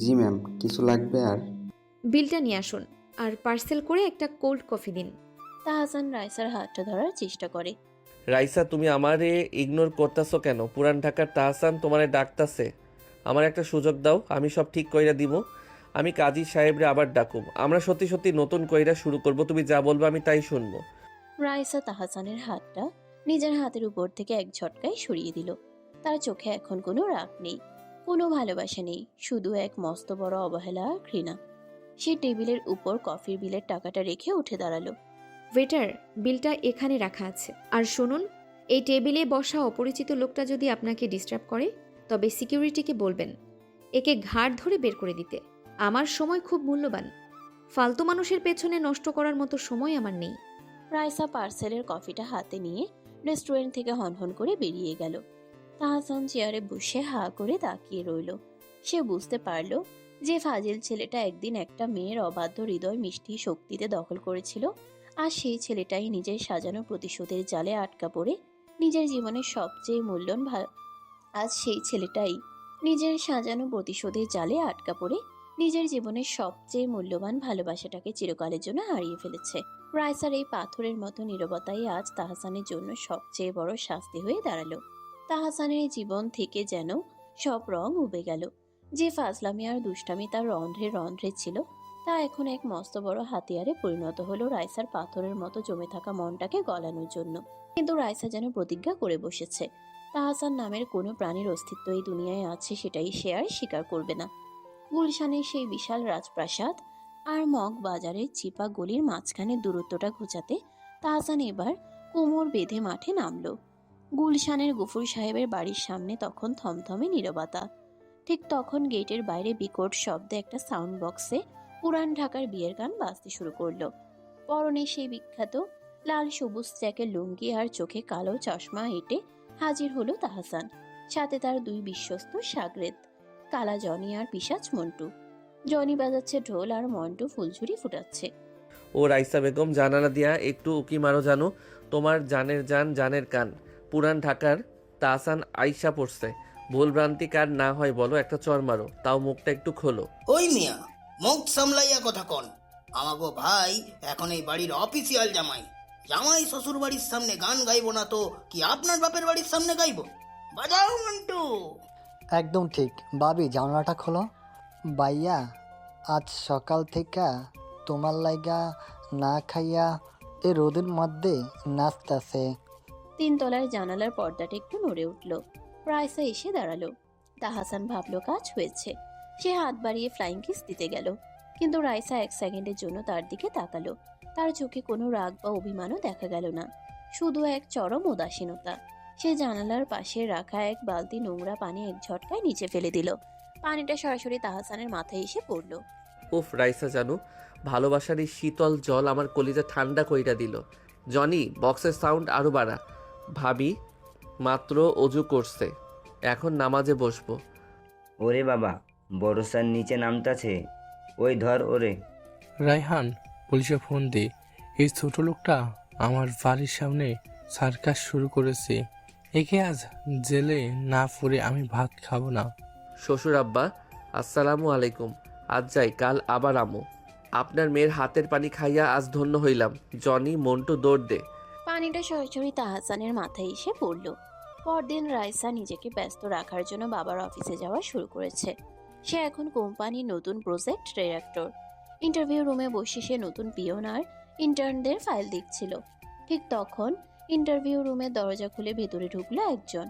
জি ম্যাম, কিছু লাগবে? আর বিলটা নিয়ে আসুন, আর পার্সেল করে একটা কোল্ড কফি দিন। তাহসান রাইসার হাতটা ধরার চেষ্টা করে। রাইসা, তুমি আমারে ইগনোর করতেছো কেন? পুরান ঢাকার তাহসান তোমারে ডাকতাছে। আমার একটা সুযোগ দাও, আমি সব ঠিক কইরা দিব। আমি কাজী সাহেবরে আবার ডাকুম। আমরা সত্যি সত্যি নতুন কইরা শুরু করব। তুমি যা বলবে আমি তাই শুনবো। রাইসা তাহসানের হাতটা নিজের হাতের উপর থেকে এক ঝটকায় সরিয়ে দিল। তার চোখে এখন কোনো রাগ নেই, কোনো ভালোবাসা নেই, শুধু এক মস্ত বড় অবহেলা আর ঘৃণা। সে টেবিলের উপর কফির বিলের টাকাটা রেখে উঠে দাঁড়ালো। ওয়েটার, বিলটা এখানে রাখা আছে। আর শুনুন, এই টেবিলে বসা অপরিচিত লোকটা যদি আপনাকে ডিস্টার্ব করে, তবে সিকিউরিটিকে বলবেন। একে ঘাড় ধরে বের করে দিতে। আমার সময় খুব মূল্যবান, ফালতু মানুষের পেছনে নষ্ট করার মতো সময় আমার নেই। রাইসা পার্সেলের কফিটা হাতে নিয়ে রেস্টুরেন্ট থেকে হনহন করে বেরিয়ে গেল। তাহসান চেয়ারে বসে হা করে তাকিয়ে রইল। সে বুঝতে পারল যে ফাজিল ছেলেটা একদিন একটা মেয়ের অবাধ্য হৃদয় মিষ্টি শক্তিতে দখল করেছিল, আর সেই ছেলেটাই নিজের সাজানো প্রতিশোধের জালে আটকা পড়ে নিজের জীবনের সবচেয়ে মূল্যবান আজ সেই ছেলেটাই নিজের সাজানো প্রতিশোধের জালে আটকা পড়ে নিজের জীবনের সবচেয়ে মূল্যবান ভালোবাসাটাকে চিরকালের জন্য হারিয়ে ফেলেছে। রাইসার এই পাথরের মতো নীরবতাই আজ তাহসানের জন্য সবচেয়ে বড় শাস্তি হয়ে দাঁড়ালো। তাহসানের জীবন থেকে যেন সব রং উবে গেল। যে ফাজলামি আর দুষ্টামি তার রন্ধ্রে রন্ধ্রে ছিল, তা এখন এক মস্ত বড় হাতিয়ারে পরিণত হলো রাইসার পাথরের মতো জমে থাকা মনটাকে গলানোর জন্য। কিন্তু রাইসা যেন প্রতিজ্ঞা করে বসেছে, তাহসান নামের কোনো প্রাণীর অস্তিত্ব এই দুনিয়ায় আছে সেটাই সে আর স্বীকার করবে না। গুলশানের সেই বিশাল রাজপ্রাসাদ আর মগ বাজারের চিপা গলির মাঝখানে দূরত্বটা ঘুচাতে তাহসান এবার কোমর বেঁধে মাঠে নামলো। গুলশানের গফুর সাহেবের বাড়ির সামনে তখন থমথমে নীরবতা। ঠিক তখন গেটের বাইরে বিকট শব্দে একটা সাউন্ড বক্সে পুরান ঢাকার বিয়ের গান বাজতে শুরু করলো। পরনে সেই বিখ্যাত লাল সবুজ জ্যাকের লুঙ্গি আর চোখে কালো চশমা এঁটে হাজির হলো তাহসান, সাথে তার দুই বিশ্বস্ত সাগরেদ, কালা জনি আর পিশাচ মন্টু। জনি বাজাচ্ছে ঢোল আর মন্টু ফুলঝুরি ফুটাচ্ছে। ও রাইসা বেগম, জানালা দিয়া একটু উকি মারো, জানো তোমার জানের জান জানের কান। পুরান ঢাকার তাহসান আইসা পড়ছে। ভুলভ্রান্তি কার না হয় বলো, একটা চর মারো, তাও মুখটা একটু খোলো। ওই মিয়া, মুখ সামলাইয়া কথা কন। আমাগো ভাই এখন এই বাড়ির অফিসিয়াল জামাই। জামাই শ্বশুর বাড়ির সামনে গান গাইবো না তো কি আপনার বাপের বাড়ির সামনে গাইবো? বাজাও মন্টু। একদম ঠিক। ভাবি, জানলাটা খোলো। বাইয়া, আজ সকাল থেকে তোমার লাইগা না খাইয়া এ রোদের মধ্যে নাচতাছে। তিনতলার জানালার পর্দাটা একটু নড়ে উঠল। রাইসা এসে দাঁড়ালো। তাহসান ভাবলো কাজ হয়েছে। সে হাত বাড়িয়ে ফ্লাইং কিস দিতে গেল, কিন্তু রাইসা এক সেকেন্ডের জন্য তার দিকে তাকালো। তার চোখে কোনো রাগ বা অভিমানও দেখা গেল না, শুধু এক চরম উদাসীনতা। সে জানালার পাশে রাখা এক বালতি নোংরা পানি এক ঝটকায় নিচে ফেলে দিল। পানিটা সরাসরি তাহসানের মাথায় এসে পড়ল। উফ রাইসা জানু, ভালোবাসার এই শীতল জল আমার কলিজা ঠান্ডা কইরা দিল। জনি, বক্সের সাউন্ড আরো বাড়া। ভাবি মাত্র অজু করছে, এখন নামাজে বসবো। ওরে বাবা, বড় স্যার নিচে নামতাছে, ওই ধর ওরে। রায়হান, পুলিশে ফোন দে। এই ছোট লোকটা আমার বাড়ির সামনে সার্কাস শুরু করেছে। একে আজ জেলে না পড়ে আমি ভাত খাবো না। শ্বশুর আব্বা, আসসালামু আলাইকুম। আজ যাই, কাল আবার আমো। আপনার মেয়ের হাতের পানি খাইয়া আজ ধন্য হইলাম। জনি, মন্টু দৌড় দে। পানিটা সরাসরি তাহসানের মাথায় এসে পড়ল। পরদিন রাইসা নিজেকে ব্যস্ত রাখার জন্য বাবার অফিসে যাওয়া শুরু করেছে। সে এখন কোম্পানির নতুন প্রজেক্ট ডিরেক্টর। ইন্টারভিউ রুমে বসে সে নতুন পিয়ন আর ইন্টার্নদের ফাইল দেখছিল। ঠিক তখন ইন্টারভিউ রুমের দরজা খুলে ভেতরে ঢুকলো একজন।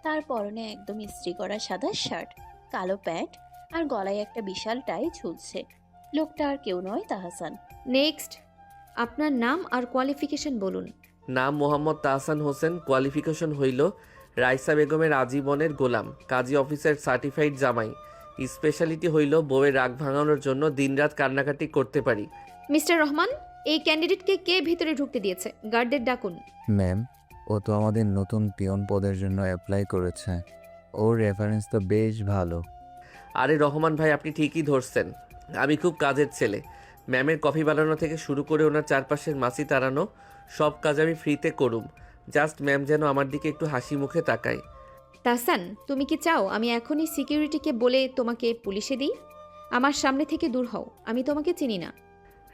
তার পরনে একদম ইস্ত্রি করা সাদা শার্ট, কালো প্যান্ট আর গলায় একটা বিশাল টাই ঝুলছে। লোকটা আর কেউ নয়, তাহসান। নেক্সট, আপনার নাম আর কোয়ালিফিকেশন বলুন। নাম মোহাম্মদ তাহসান হোসেন। কোয়ালিফিকেশন হইল রাইসা বেগমের আজীবনের গোলাম, কাজী অফিসার সার্টিফাইড জামাই। স্পেশালিটি হইল বউয়ের রাগ ভাঙানোর জন্য দিনরাত কান্নাকাটি করতে পারি। মিস্টার রহমান, এই ক্যান্ডিডেটকে কে ভিতরে ঢুকতে দিয়েছে? গার্ডদের ডাকুন। ম্যাম, ও তো আমাদের নতুন পিয়ন পদের জন্য অ্যাপ্লাই করেছে। ওর রেফারেন্স তো বেশ ভালো। আরে রহমান ভাই, আপনি ঠিকই ধরছেন। আমি খুব কাজের ছেলে। ম্যামের কফি বানানো থেকে শুরু করে ওনার চারপাশের মাছি তাড়ানো সব কাজ আমি ফ্রিতে করুম। জাস্ট ম্যাম যেন আমার দিকে একটু হাসি মুখে তাকায়। তাহসান, তুমি কি চাও আমি এখনই সিকিউরিটিকে বলে তোমাকে পুলিশে দিই? আমার সামনে থেকে দূর হও, আমি তোমাকে চিনি না।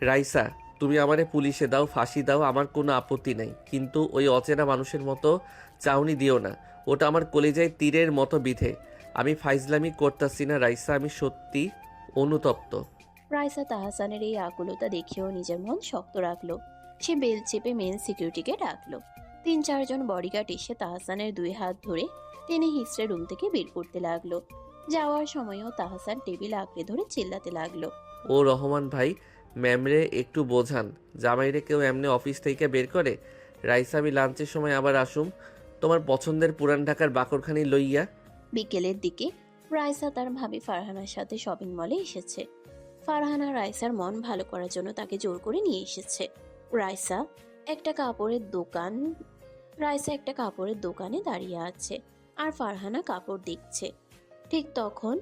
রাইসা, তুমি আমারে পুলিশে দাও, ফাঁসি দাও, আমার কোনো আপত্তি নেই, কিন্তু ওই অচেনা মানুষের মতো চাউনি দিও না। ওটা আমার কলেজায় তীরের মতো বিধে। আমি ফাইজলামি করতাছি না রাইসা, আমি সত্যি অনুতপ্ত। রাইসা তাহসানের এই আকুলতা দেখেও নিজের মন শক্ত রাখলো। সে বেল চেপে মেন সিকিউরিটিকে ডাকলো। 3-4 জন বডিগার্ড এসে তাহসানের 2 হাত ধরে টেনে হিস্ট্রে রুম থেকে বের করতে লাগলো। যাওয়ার সময়ও তাহসান টেবিল আঁকড়ে ধরে চিল্লাতে লাগলো, ও রহমান ভাই, ম্যামরে একটু বোঝান। জামাইরে কেউ এমনি অফিস থেকে বের করে? রাইসা, আমি লাঞ্চের সময় আবার আসুম তোমার পছন্দের পুরান ঢাকার বাকরখানি লইয়া। বিকেলের দিকে রাইসা তার ভাবি ফারহানার সাথে শপিং মলে এসেছে। ফারহানা রাইসার মন ভালো করার জন্য তাকে জোর করে নিয়ে এসেছে। রাইসা একটা কাপড়ের দোকানে দাঁড়িয়ে আছে আর ফারহানা কাপড় দেখছে। ঠিক তখন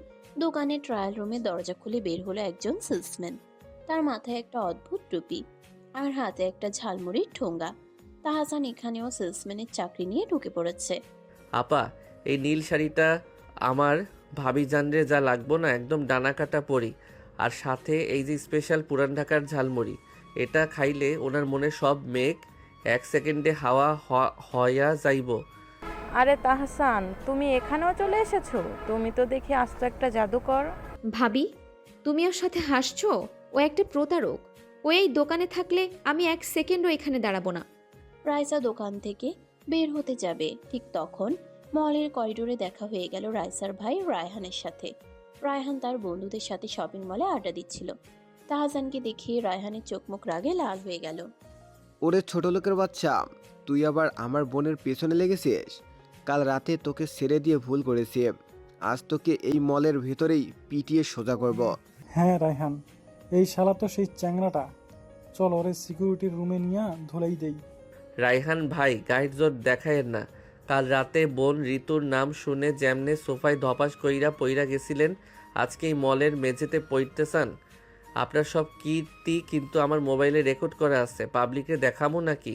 দোকানের ট্রায়াল রুমে দরজা খুলে বের হলো একজন সেলসম্যান। তার মাথায় একটা অদ্ভুত টুপি আর হাতে একটা ঝালমুড়ির ঠোঙ্গা। তাহসান এখানেও সেলসম্যানের চাকরি নিয়ে ঢুকে পড়েছে। আপা, এই নীল শাড়িটা আমার ভাবি জানরে যা লাগবো না, একদম ডানা কাটা পরি। আর সাথে এই যে স্পেশাল পুরান ঢাকার ঝালমুড়ি, এটা খাইলে ওনার মনে সব মেঘ 1 সেকেন্ডে হাওয়া হয়া যাইব। আরে তাহসান, তুমি এখানেও চলে এসেছো? তুমি তো দেখি আস্ত একটা জাদুকর। ভাবি, তুমি ওর সাথে হাসছো? ও একটা প্রতারক। ও এই দোকানে থাকলে আমি 1 সেকেন্ডও এখানে দাঁড়াবো না। রাইসা দোকান থেকে বের হতে যাবে, ঠিক তখন মলের করিডোরে দেখা হয়ে গেল রাইসার ভাই রায়হানের সাথে। রায়হান তার বন্ধুদের সাথে শপিং মলে আড্ডা দিচ্ছিল। তাহসানকে দেখে রায়হানের চোখ মুখ রাগে লাল হয়ে গেল। ওরে ছোট লোকের বাচ্চা, তুই আবার আমার বোনের পেছনে লেগেছিস। কাল রাতে তোকে ছেড়ে দিয়ে ভুল করেছি, আজ তোকে এই মলের ভিতরেই পিটিয়ে সোজা করব। হ্যাঁ রায়হান, এই শালা তো সেই চ্যাংরাটা। চল ওরে সিকিউরিটির রুমে নিয়ে ধুলাই দেই। রায়হান ভাই, গাইড জোর দেখায়েন না। কাল রাতে বোন ঋতুর নাম শুনে যেমনে সোফায় ধপাস কইরা পইরা গেছিলেন, আজকে এই মলের মেঝেতে পড়তে চান? আপনার সব কীর্তি কিন্তু আমার মোবাইলে রেকর্ড করা আছে, পাবলিকে দেখাবো নাকি?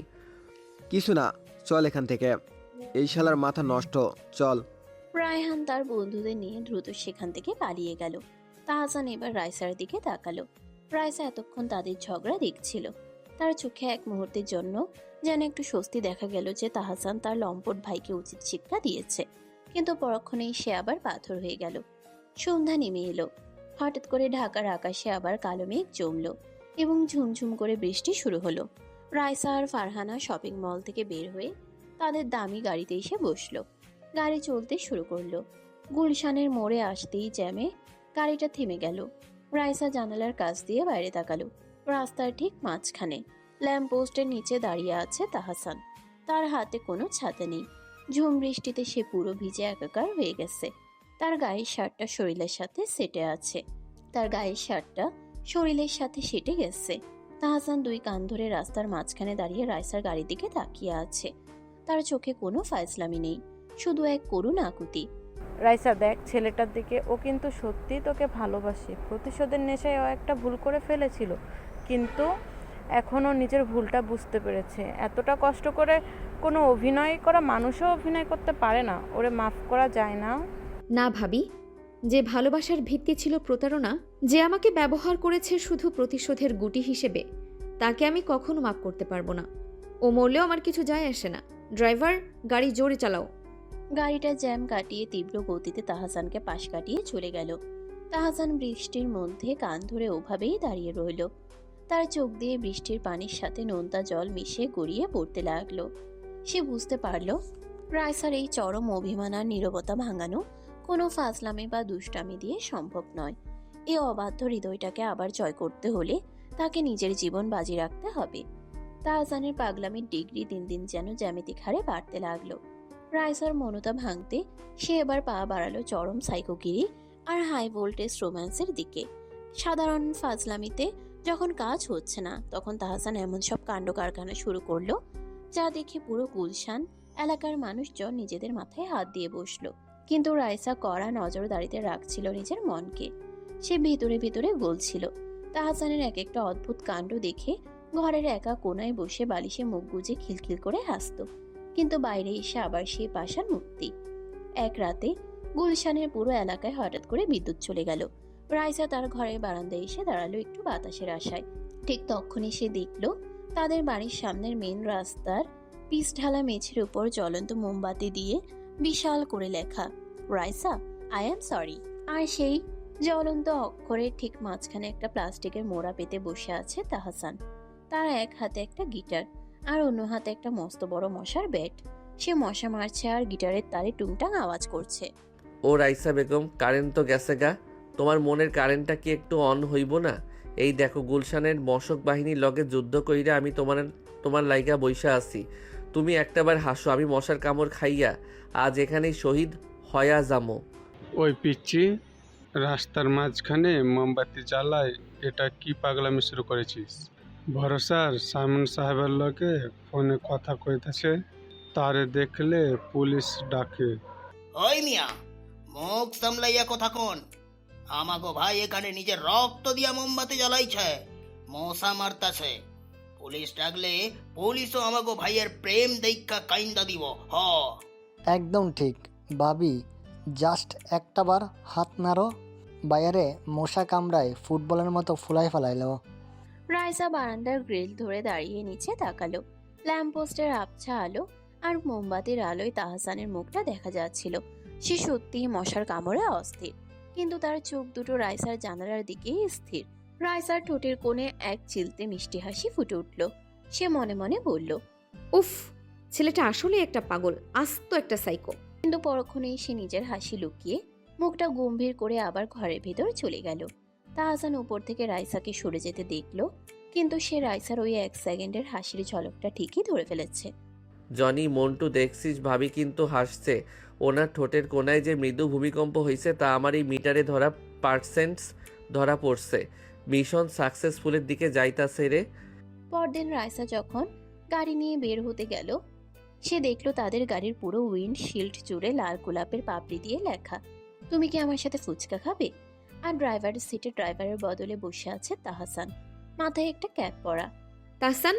কিছু না, চল এখান থেকে। এই শালার মাথা নষ্ট, চল। রায়হান তার বন্ধুদের নিয়ে দ্রুত সেখান থেকে পালিয়ে গেল। তাহসান এবার রাইসার দিকে তাকালো। রাইসা এতক্ষণ তাদের ঝগড়া দেখছিল। তার চোখে এক মুহূর্তের জন্য যেন একটু স্বস্তি দেখা গেল যে তাহসান তার লম্পট ভাইকে উচিত শিক্ষা দিয়েছে, কিন্তু পরক্ষণেই সে আবার পাথর হয়ে গেল। সন্ধ্যা নেমে এলো। হঠাৎ করে ঢাকার আকাশে আবার কালো মেঘ জমলো এবং ঝুমঝুম করে বৃষ্টি শুরু হলো। রাইসা আর ফারহানা শপিং মল থেকে বের হয়ে তাদের দামি গাড়িতে এসে বসলো। গাড়ি চলতে শুরু করলো। গুলশানের মোড়ে আসতেই জ্যামে গাড়িটা থেমে গেল। রাইসা জানালার কাছ দিয়ে বাইরে তাকালো। রাস্তার ঠিক মাঝখানে ল্যাম্প পোস্টের নিচে দাঁড়িয়ে আছে তাহসান। তার হাতে কোনো ছাতা নেই। ঝুম বৃষ্টিতে সে পুরো ভিজে একাকার হয়ে গেছে। তার গায়ের শার্টটা শরীরের সাথে সেটে গেছে। তাহসান দুই কান ধরে রাস্তার মাঝখানে দাঁড়িয়ে রাইসার গাড়ির দিকে তাকিয়ে আছে। তার চোখে কোনো ফায়সলামি নেই, শুধু এক করুণ আকুতি। রাইসা দেখ ছেলেটার দিকে, ও কিন্তু সত্যিই তোকে ভালোবাসে। প্রতিশোধের নেশায় ও একটা ভুল করে ফেলেছিল, কিন্তু এখনও নিজের ভুলটা বুঝতে পেরেছে। এতটা কষ্ট করে কোনো অভিনয় করা মানুষও অভিনয় করতে পারে না, ওরে মাফ করা যায় না। না ভাবি, যে ভালোবাসার ভিত্তি ছিল প্রতারণা, যে আমাকে ব্যবহার করেছে শুধু প্রতিশোধের গুটি হিসেবে, তাকে আমি কখনো মাফ করতে পারবো না। ও মরলেও আমার কিছু যায় আসে না। ড্রাইভার, গাড়ি জোরে চালাও। গাড়িটা জ্যাম কাটিয়ে তীব্র গতিতে তাহসানকে পাশ কাটিয়ে চলে গেল। তাহসান বৃষ্টির মধ্যে কান ধরে ওভাবেই দাঁড়িয়ে রইল। তার চোখ দিয়ে বৃষ্টির পানির সাথে নোনতা জল মিশে গড়িয়ে পড়তে লাগলো। সে বুঝতে পারল রাইসার এই চরম অভিমান আর নীরবতা ভাঙানো কোনো ফাজলামি বা দুষ্টামি দিয়ে সম্ভব নয়। এই অবাধ্য হৃদয়টাকে আবার জয় করতে হলে তাকে নিজের জীবন বাজি রাখতে হবে। তাহসানের পাগলামির ডিগ্রি দিন দিন যেন জ্যামিতিক হারে বাড়তে লাগলো। রাইসার মনতা ভাঙতে সে এবার পা বাড়ালো চরম সাইকোগিরি আর হাই ভোল্টেজ রোম্যান্সের দিকে। সাধারণ ফাজলামিতে যখন কাজ হচ্ছে না, তখন তাহসান এমন সব কাণ্ড কারখানা শুরু করলো যা দেখে পুরো গুলশান এলাকার মানুষজন নিজেদের মাথায় হাত দিয়ে বসলো। কিন্তু রাইসা কড়া নজরদারিতে রাখছিল নিজের মনকে। সে ভিতরে ভিতরে গলছিল। তাহসানের এক একটা অদ্ভুত কাণ্ড দেখে ঘরের একা কোনায় বসে বালিশে মুখ গুজে খিলখিল করে হাসত, কিন্তু বাইরে এসে আবার সেই পাশার মূর্তি। এক রাতে গুলশানের পুরো এলাকায় হঠাৎ করে বিদ্যুৎ চলে গেল। রাইসা তার ঘরের বারান্দায় এসে দাঁড়ালো একটু বাতাসের আশায়। ঠিক তখনই সে দেখল তাদের বাড়ির সামনের মেন রাস্তার পিচ ঢালা মেঝের উপর জ্বলন্ত মোমবাতি দিয়ে বিশাল করে লেখা, রাইসা, আই অ্যাম সরি। আর সেই জ্বলন্ত অক্ষরের ঠিক মাঝখানে একটা প্লাস্টিকের মোড়া পেতে বসে আছে তাহসান। তার এক হাতে একটা গিটার আর অন্য হাতে একটা মস্ত বড় মশার ব্যাট। সে মশা মারছে আর গিটারের তারে টুংটাং আওয়াজ করছে। ও রাইসা বেগম, কারেন্ট তো গেছে গা, তোমার মনের কারেন্টটা কি একটু অন হইব না? এই দেখো, গুলশানের মশক বাহিনীর লগে যুদ্ধ কইরা আমি তোমার লাইগা বইসা আছি। তুমি একটাবার হাসো, আমি মশার কামড় খাইয়া আজ এখানেই শহীদ হয়া যামো। ওই পিচ্ছি, রাস্তার মাঝখানে মোমবাতি জ্বালায়, এটা কি পাগলামি শুরু করেছিস? ভরসার সাইমন সাহেবের লগে ফোনে কথা কইতেছে, তারে দেখলে পুলিশ ডাকে। ওই মিয়া, মুখ সামলাইয়া কথা কন। আমাগো ভাই এখানে নিজের রক্ত দিয়া মোমবাতি জ্বালাইছে, মশা মারতাছে। পুলিশ ডাকলে পুলিশও আমাগো ভাইয়ের প্রেম দেখা কাইন্দা দিব। হ, একদম ঠিক ভাবি, জাস্ট একটাবার হাত নাড়ো, বাইরে মশা কামড়ায় ফুটবলের মতো ফুলাই ফেলাইলো। রাইসা বারান্দার গ্রিল ধরে দাঁড়িয়ে নিচে তাকালো। ল্যাম্পপোস্টের আবছা আলো আর মোমবাতির আলোয় তাহসানের মুখটা দেখা যাচ্ছিল। সে সত্যিই মশার কামড়ে অস্থির, কিন্তু তার চোখ দুটো রাইসার জানালার দিকেই স্থির। রাইসার ঠোঁটের কোণে এক চিলতে মিষ্টি হাসি ফুটে উঠল। সে মনে মনে বলল, উফ, ছেলেটা আসলে একটা পাগল, আস্ত একটা সাইকো। কিন্তু পরক্ষণেই সে নিজের হাসি লুকিয়ে মুখটা গম্ভীর করে আবার ঘরের ভেতর চলে গেল। তাহসান উপর থেকে রাইসাকে সরে যেতে দেখল, কিন্তু সে রাইসার ওই 1 সেকেন্ডের হাসির ঝলকটা ঠিকই ধরে ফেলেছে। জনি, মন্টু দেখছিস ভাবি কিন্তু হাসছে। ওনার ঠোঁটের কোনায় যে মৃদু ভূমিকম্প হয়েছে তা আমার এই মিটারে ধরা পার্সেন্টস ধরা পড়ছে। মিশন সাকসেসফুলের দিকে যাইতাছে রে। পরদিন রাইসা যখন গাড়ি নিয়ে বের হতে গেল, সে দেখলো তাদের গাড়ির পুরো উইন্ডশিল্ড জুড়ে লাল গোলাপের পাপড়ি দিয়ে লেখা, তুমি কি আমার সাথে ফুচকা খাবে? আর ড্রাইভারের সিটে ড্রাইভারের বদলে বসে আছে তাহসান, মাথায় একটা ক্যাপ পরা। তাহসান,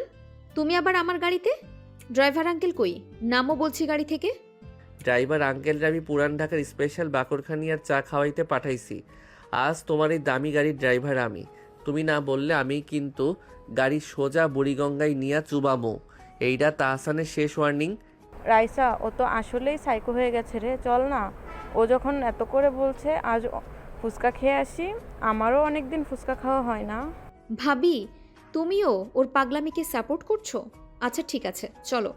তুমি আবার আমার গাড়িতে? ড্রাইভার আঙ্কেল কই? নামও বলছি গাড়ি থেকে। ড্রাইভার আঙ্কেলরা আমি পুরান ঢাকার স্পেশাল বাকরখানি আর চা খাওয়াইতে পাঠাইছি। আজ তোমার এই দামি গাড়ির ড্রাইভার আমি। তুমি না বললে আমি কিন্তু গাড়ি সোজা বুড়িগঙ্গায় নিয়ে চুবামো। এইটা তাহসানের শেষ ওয়ার্নিং। রাইসা, ও তো আসলেই সাইকো হয়ে গেছে রে, চল না। ও যখন এত করে বলছে, আজ ফুচকা খেয়ে আসি। আমারও অনেকদিন ফুচকা খাওয়া হয় না। ভাবি, তুমিও ওর পাগলামিকে সাপোর্ট করছো? আচ্ছা ঠিক আছে, চলো।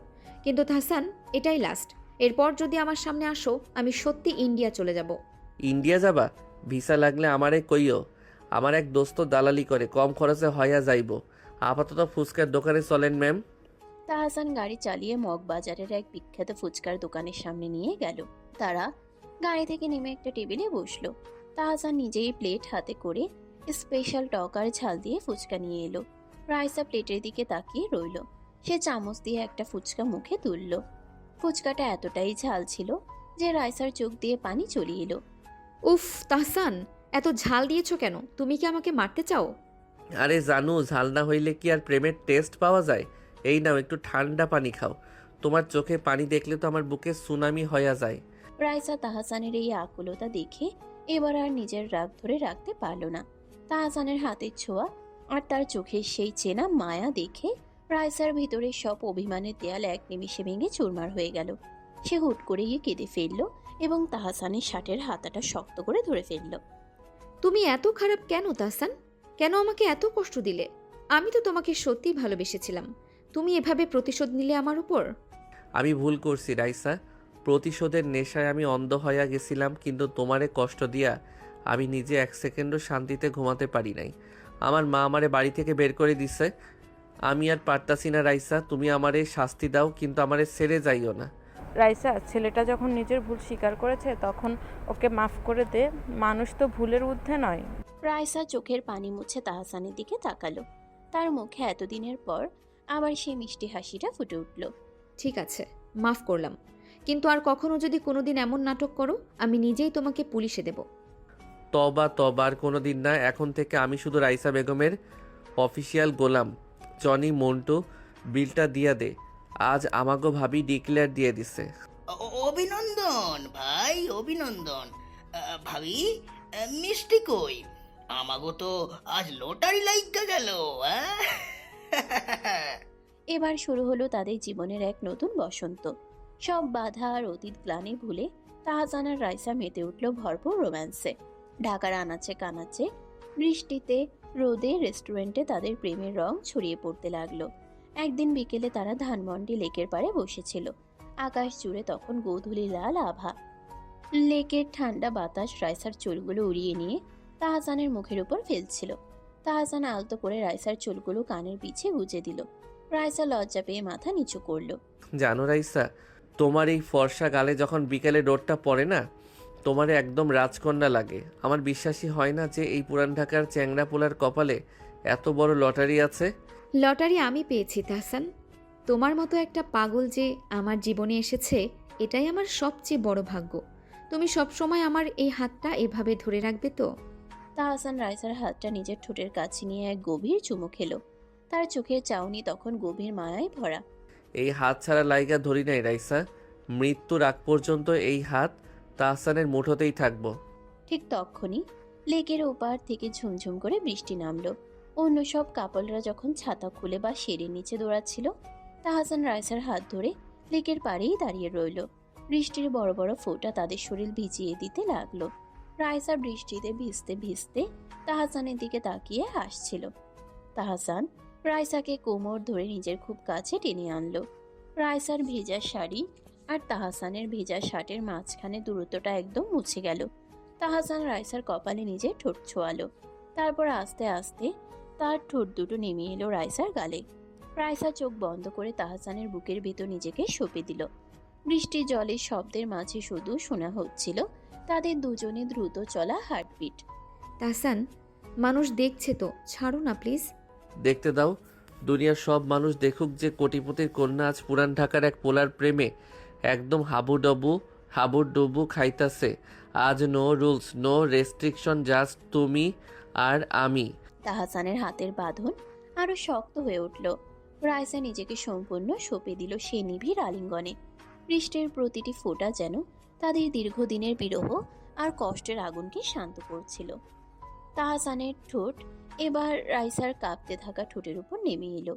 কিন্তু তাহসান, এটাই লাস্ট। এরপর যদি আমার সামনে আসো, আমি সত্যি ইন্ডিয়া চলে যাব। ইন্ডিয়া যাবা? ভিসা লাগলে আমারে কইও। আমার এক দোস্ত দালালি করে, কম খরচে হইয়া যাইব। আপাতত ফুচকার দোকানে চলেন ম্যাম। তাহসান গাড়ি চালিয়ে মগবাজারের এক বিখ্যাত ফুচকার দোকানের সামনে নিয়ে গেল। তারা গাড়ি থেকে নেমে একটা টেবিলে বসলো। তাহসান নিজেই প্লেট হাতে করে স্পেশাল টক আর ঝাল দিয়ে ফুচকা নিয়ে এলো। রাইসা প্লেটের দিকে তাকিয়ে রইল। সে চামচ দিয়ে একটা ফুচকা মুখে তুলল। ফুচকাটা এতটাই ঝাল ছিল যে রাইসার চোখ দিয়ে পানি চলে এলো। উফ তাহসান, এত ঝাল দিয়েছো কেন? তুমি কি আমাকে মারতে চাও? আরে জানু, ঝাল না হইলে কি আর প্রেমের টেস্ট পাওয়া যায়? এই নাও একটু ঠান্ডা পানি খাও। তোমার চোখে পানি দেখলে তো আমার বুকে সুনামি হইয়া যায়। রাইসা তাহসানের এই আকুলতা দেখে এবার আর নিজের রাগ ধরে রাখতে পারল না। তাহসানের হাতের ছোঁয়া আর তার চোখের সেই চেনা মায়া দেখে রাইসার ভিতরে সব অভিমানের দেয়াল এক নিমিষে ভেঙে চুরমার হয়ে গেল। সে হুট করে গিয়ে কেঁদে ফেলল এবং তাহসানের শার্টের হাতাটা শক্ত করে ধরে ফেলল। তুমি এত খারাপ কেন তাহসান? কেন আমাকে এত কষ্ট দিলে? আমি তো তোমাকে সত্যিই ভালোবেসেছিলাম। তুমি এভাবে প্রতিশোধ নিলে আমার উপর। আমি ভুল করছি রাইসা। প্রতিশোধের নেশায় আমি অন্ধ হইয়া গেছিলাম, কিন্তু তোমারে কষ্ট দিয়া আমি নিজে 1 সেকেন্ডও শান্তিতে ঘুমাতে পারি নাই। আমার মা আমারে বাড়ি থেকে বের করে দিছে। আমি আর পারতাছি না রাইসা, তুমি আমারে শাস্তি দাও, কিন্তু আমারে ছেড়ে যাইও না। রাইসা, ছেলেটা যখন নিজের ভুল স্বীকার করেছে তখন ওকে মাফ করে দে। মানুষ তো ভুলের ঊর্ধ্বে নয়। রাইসা চোখের পানি মুছে তাহসানের দিকে তাকালো। তার মুখে এতদিনের পর আবার সেই মিষ্টি হাসিটা ফুটে উঠল। ঠিক আছে, মাফ করলাম, কিন্তু আর কখনো যদি কোনোদিন এমন নাটক করো, আমি নিজেই তোমাকে পুলিশে দেব। তবা তবা, আর কোনোদিন না। এখন থেকে আমি শুধু রাইসা বেগমের অফিসিয়াল গোলাম। জনি, মন্টু, বিলটা দিয়া দে। আজ আমাগো ভাবি ডিক্লেয়ার দিয়ে দিছে। অভিনন্দন ভাই, অভিনন্দন। ভাবি, মিষ্টি কই? আমাগো তো আজ লটারি লাইগা গেল। এবার শুরু হলো তাদের জীবনের এক নতুন বসন্ত। সব বাধা আর অতীত গ্লানি ভুলে তাহসান আর রাইসা মেতে উঠল ভরপুর রোম্যান্সে। ঢাকার আনাচে কানাচে, বৃষ্টিতে, রোদে, রেস্টুরেন্টে তাদের প্রেমের রং ছড়িয়ে পড়তে লাগলো। একদিন বিকেলে তারা ধানমন্ডি লেকের পাড়ে বসেছিল। আকাশ জুড়ে তখন গোধূলি লাল আভা। লেকের ঠান্ডা বাতাস রাইসার চুলগুলো উড়িয়ে নিয়ে তাহসানের মুখের উপর ফেলছিল। তাহসান আলতো করে রাইসার চুলগুলো কানের পিছে গুজে দিল। রাইসা লজ্জা পেয়ে মাথা নিচু করলো। জানো রাইসা, তোমার এই ফর্সা গালে যখন বিকেলে রোদটা পড়ে না, তোমারে একদম রাজকন্যা লাগে। আমার বিশ্বাসই হয় না যে এই পুরান ঢাকার চ্যাংড়া পোলার কপালে এত বড় লটারি আছে। লটারি আমি পেয়েছি তাহসান। তোমার মতো একটা পাগল যে আমার জীবনে এসেছে, এটাই আমার সবচেয়ে বড় ভাগ্য। তুমি সবসময় আমার এই হাতটা এভাবে ধরে রাখবে তো? তাহসান রাইসার হাতটা নিজের ঠোঁটের কাছে নিয়ে এক গভীর চুমু খেলো। তার চোখের চাউনি তখন গভীর মায়ায় ভরা। এই হাত ছাড়া লাইগা ধরি নাই রাইসা। মৃত্যুর আগ পর্যন্ত এই হাত তাহসানের মুঠোতেই থাকবো। ঠিক তখনই লেকের ওপার থেকে ঝুমঝুম করে বৃষ্টি নামলো। অন্য সব কাপলরা যখন ছাতা খুলে বা সিঁড়ির নিচে দৌড়াচ্ছিল, তাহসান রাইসার হাত ধরে লেকের পাড়েই দাঁড়িয়ে রইল। বৃষ্টির বড় বড় ফোঁটা তাদের শরীর ভিজিয়ে দিতে লাগলো। রাইসা বৃষ্টিতে ভিজতে ভিজতে তাহসানের দিকে তাকিয়ে হাসছিল। তাহসান রাইসাকে কোমর ধরে নিজের খুব কাছে টেনে আনলো। রাইসার ভেজা শাড়ি আর তাহসানের ভেজা শার্টের মাঝখানে দূরত্বটা একদম মুছে গেল। তাহসান রাইসার কপালে নিজের ঠোঁট ছোঁয়ালো। তারপর আস্তে আস্তে তার ঠোঁট দুটো নেমে এলো রাইসার গালে। রাইসা চোখ বন্ধ করে তাহসানের বুকের ভেতর নিজেকে সঁপে দিল। বৃষ্টির জলের শব্দের মাঝে শুধু শোনা হচ্ছিল তাদের দুজনে দ্রুত চলা হার্টবিট। তাহসান, মানুষ দেখছে তো, ছাড়ো না প্লিজ। দেখতে দাও, দুনিয়ার সব মানুষ দেখুক যে কোটিপতির কন্যা আজ পুরান ঢাকার এক পোলার প্রেমে একদম হাবুডুবু খাইতাছে। আজ no rules, no restriction, just তুমি আর আমি। তাহসানের হাতের বাঁধন আরো শক্ত হয়ে উঠল। রাইসা নিজেকে সম্পূর্ণ সঁপে দিল সে নিবিড় আলিঙ্গনে। বৃষ্টির প্রতিটি ফোঁটা যেন তাদের দীর্ঘদিনের বিরহ আর কষ্টের আগুনকে শান্ত করছিল। তাহসানের ঠোঁট এবার রাইসার কাঁপতে থাকা ঠোঁটের উপর নেমে এলো।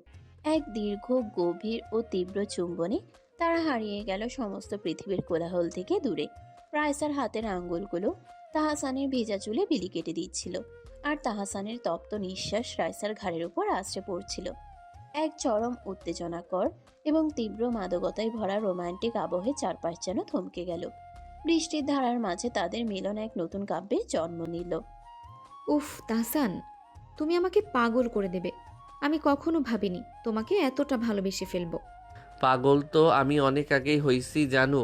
এক দীর্ঘ, গভীর ও তীব্র চুম্বনে তারা হারিয়ে গেল সমস্ত পৃথিবীর কোলাহল থেকে দূরে। রাইসার হাতের আঙ্গুলগুলো তাহসানের ভেজা চুলে বিলি কেটে দিচ্ছিল, আর তাহসানের তপ্ত নিঃশ্বাস রাইসার ঘাড়ের উপর আছড়ে পড়ছিল। এক চরম উত্তেজনাকর এবং তীব্র মাদকতায় ভরা রোমান্টিক আবহে চারপাশ যেন থমকে গেল। বৃষ্টির ধারার মাঝে তাদের মিলন এক নতুন কাব্যের জন্ম নিল। উফ তাহসান, তুমি আমাকে পাগল করে দেবে। আমি কখনো ভাবিনি তোমাকে এতটা ভালোবেসে ফেলবো। পাগল তো আমি অনেক আগেই হইছি জানো।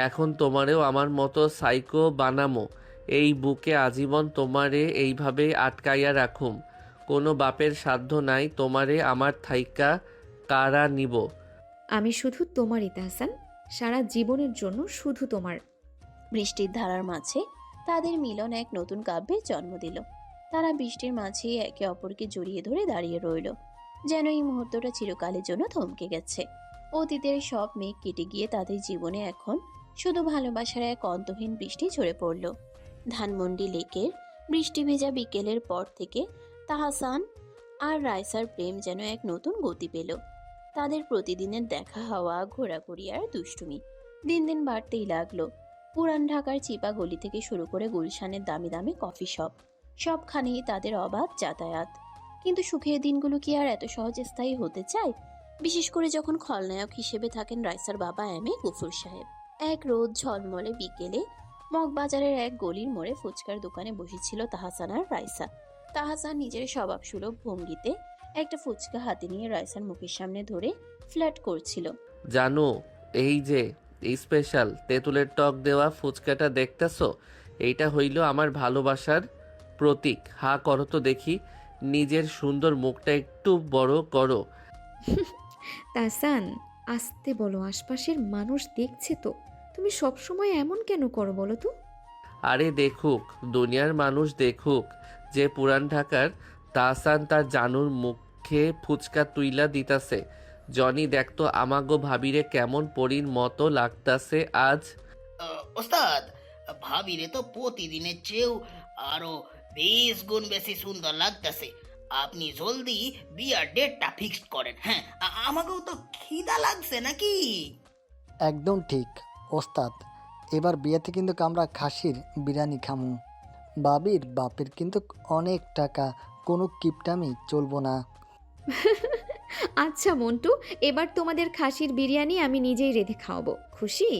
এখন তোমারেও আমার মতো সাইকো বানামো। এই বুকে আজীবন তোমারে এইভাবে আটকাইয়া রাখুম। কোনো বাপের সাধ্য নাই তোমারে আমার থাইকা কারা নিব। আমি শুধু তোমারই তাহসান, সারা জীবনের জন্য শুধু তোমার। বৃষ্টির ধারার মাঝে তাদের মিলন এক নতুন কাব্যের জন্ম দিল। তারা বৃষ্টির মাঝেই একে অপরকে জড়িয়ে ধরে দাঁড়িয়ে রইল, যেন এই মুহূর্তটা চিরকালের জন্য থমকে গেছে। অতীতের সব মেঘ কেটে গিয়ে তাদের জীবনে এখন শুধু ভালোবাসার এক অন্তহীন বৃষ্টি ঝরে পড়ল। ধানমন্ডি লেকের বৃষ্টি ভেজা বিকেলের পর থেকে তাহসান আর রাইসার প্রেম যেন এক নতুন গতি পেল। তাদের প্রতিদিনের দেখা হওয়া, ঘোরাঘুরি আর দুষ্টুমি দিন দিন বাড়তেই লাগলো। পুরান ঢাকার চিপা গলি থেকে শুরু করে গুলশানের দামি দামি কফি শপ, সবখানেই তাদের অবাধ যাতায়াত। কিন্তু সুখের দিনগুলো কি আর এত সহজে স্থায়ী হতে চায়? বিশেষ করে যখন খলনায়ক হিসেবে থাকেন রাইসার বাবা গফুর সাহেব। এক রোদ ঝলমলে বিকেলে মগবাজারের এক গলির মোড়ে ফুচকার দোকানে বসেছিল তাহসান আর রাইসা। তাহসান নিজের স্বভাবসুলভ ভঙ্গিতে একটা ফুচকা হাতে নিয়ে রাইসার মুখের সামনে ধরে ফ্ল্যাট করছিল। জানো, এই যে স্পেশাল তেঁতুলের টক দেওয়া ফুচকাটা দেখতেছো, এইটা হইল আমার ভালোবাসার প্রতীক। হা করো তো দেখি, নিজের সুন্দর মুখটা একটু বড় করো। তাহসান, আসতে বলো, আশপাশের মানুষ দেখছে তো। তুমি সবসময় এমন কেন করো বলো তো? আরে দেখুক, দুনিয়ার মানুষ দেখুক যে পুরান ঢাকার তাহসান তার জানুর মুখে ফুচকা তুইলা দিতাছে। জনি দেখতো আমাগো ভাবিরে কেমন পরীর মতো লাগতাছে আজ। ওস্তাদ, ভাবিরে তো প্রতিদিনের চেয়েও আরো 20 গুণ বেশি সুন্দর লাগতেছে। আপনি জলদি বিয়ার ডেটটা ফিক্সড করেন। হ্যাঁ, আমাকেও তো খিদা লাগছে নাকি? একদম ঠিক ওস্তাদ, এবার বিয়েতে কিন্তু আমরা খাসির বিরিয়ানি খামু। বাবির বাপের কিন্তু অনেক টাকা, কোনো কিপটামি চলবো না। আচ্ছা মন্টু, এবার তোমাদের খাসির বিরিয়ানি আমি নিজেই রেঁধে খাওয়াবো, খুশি?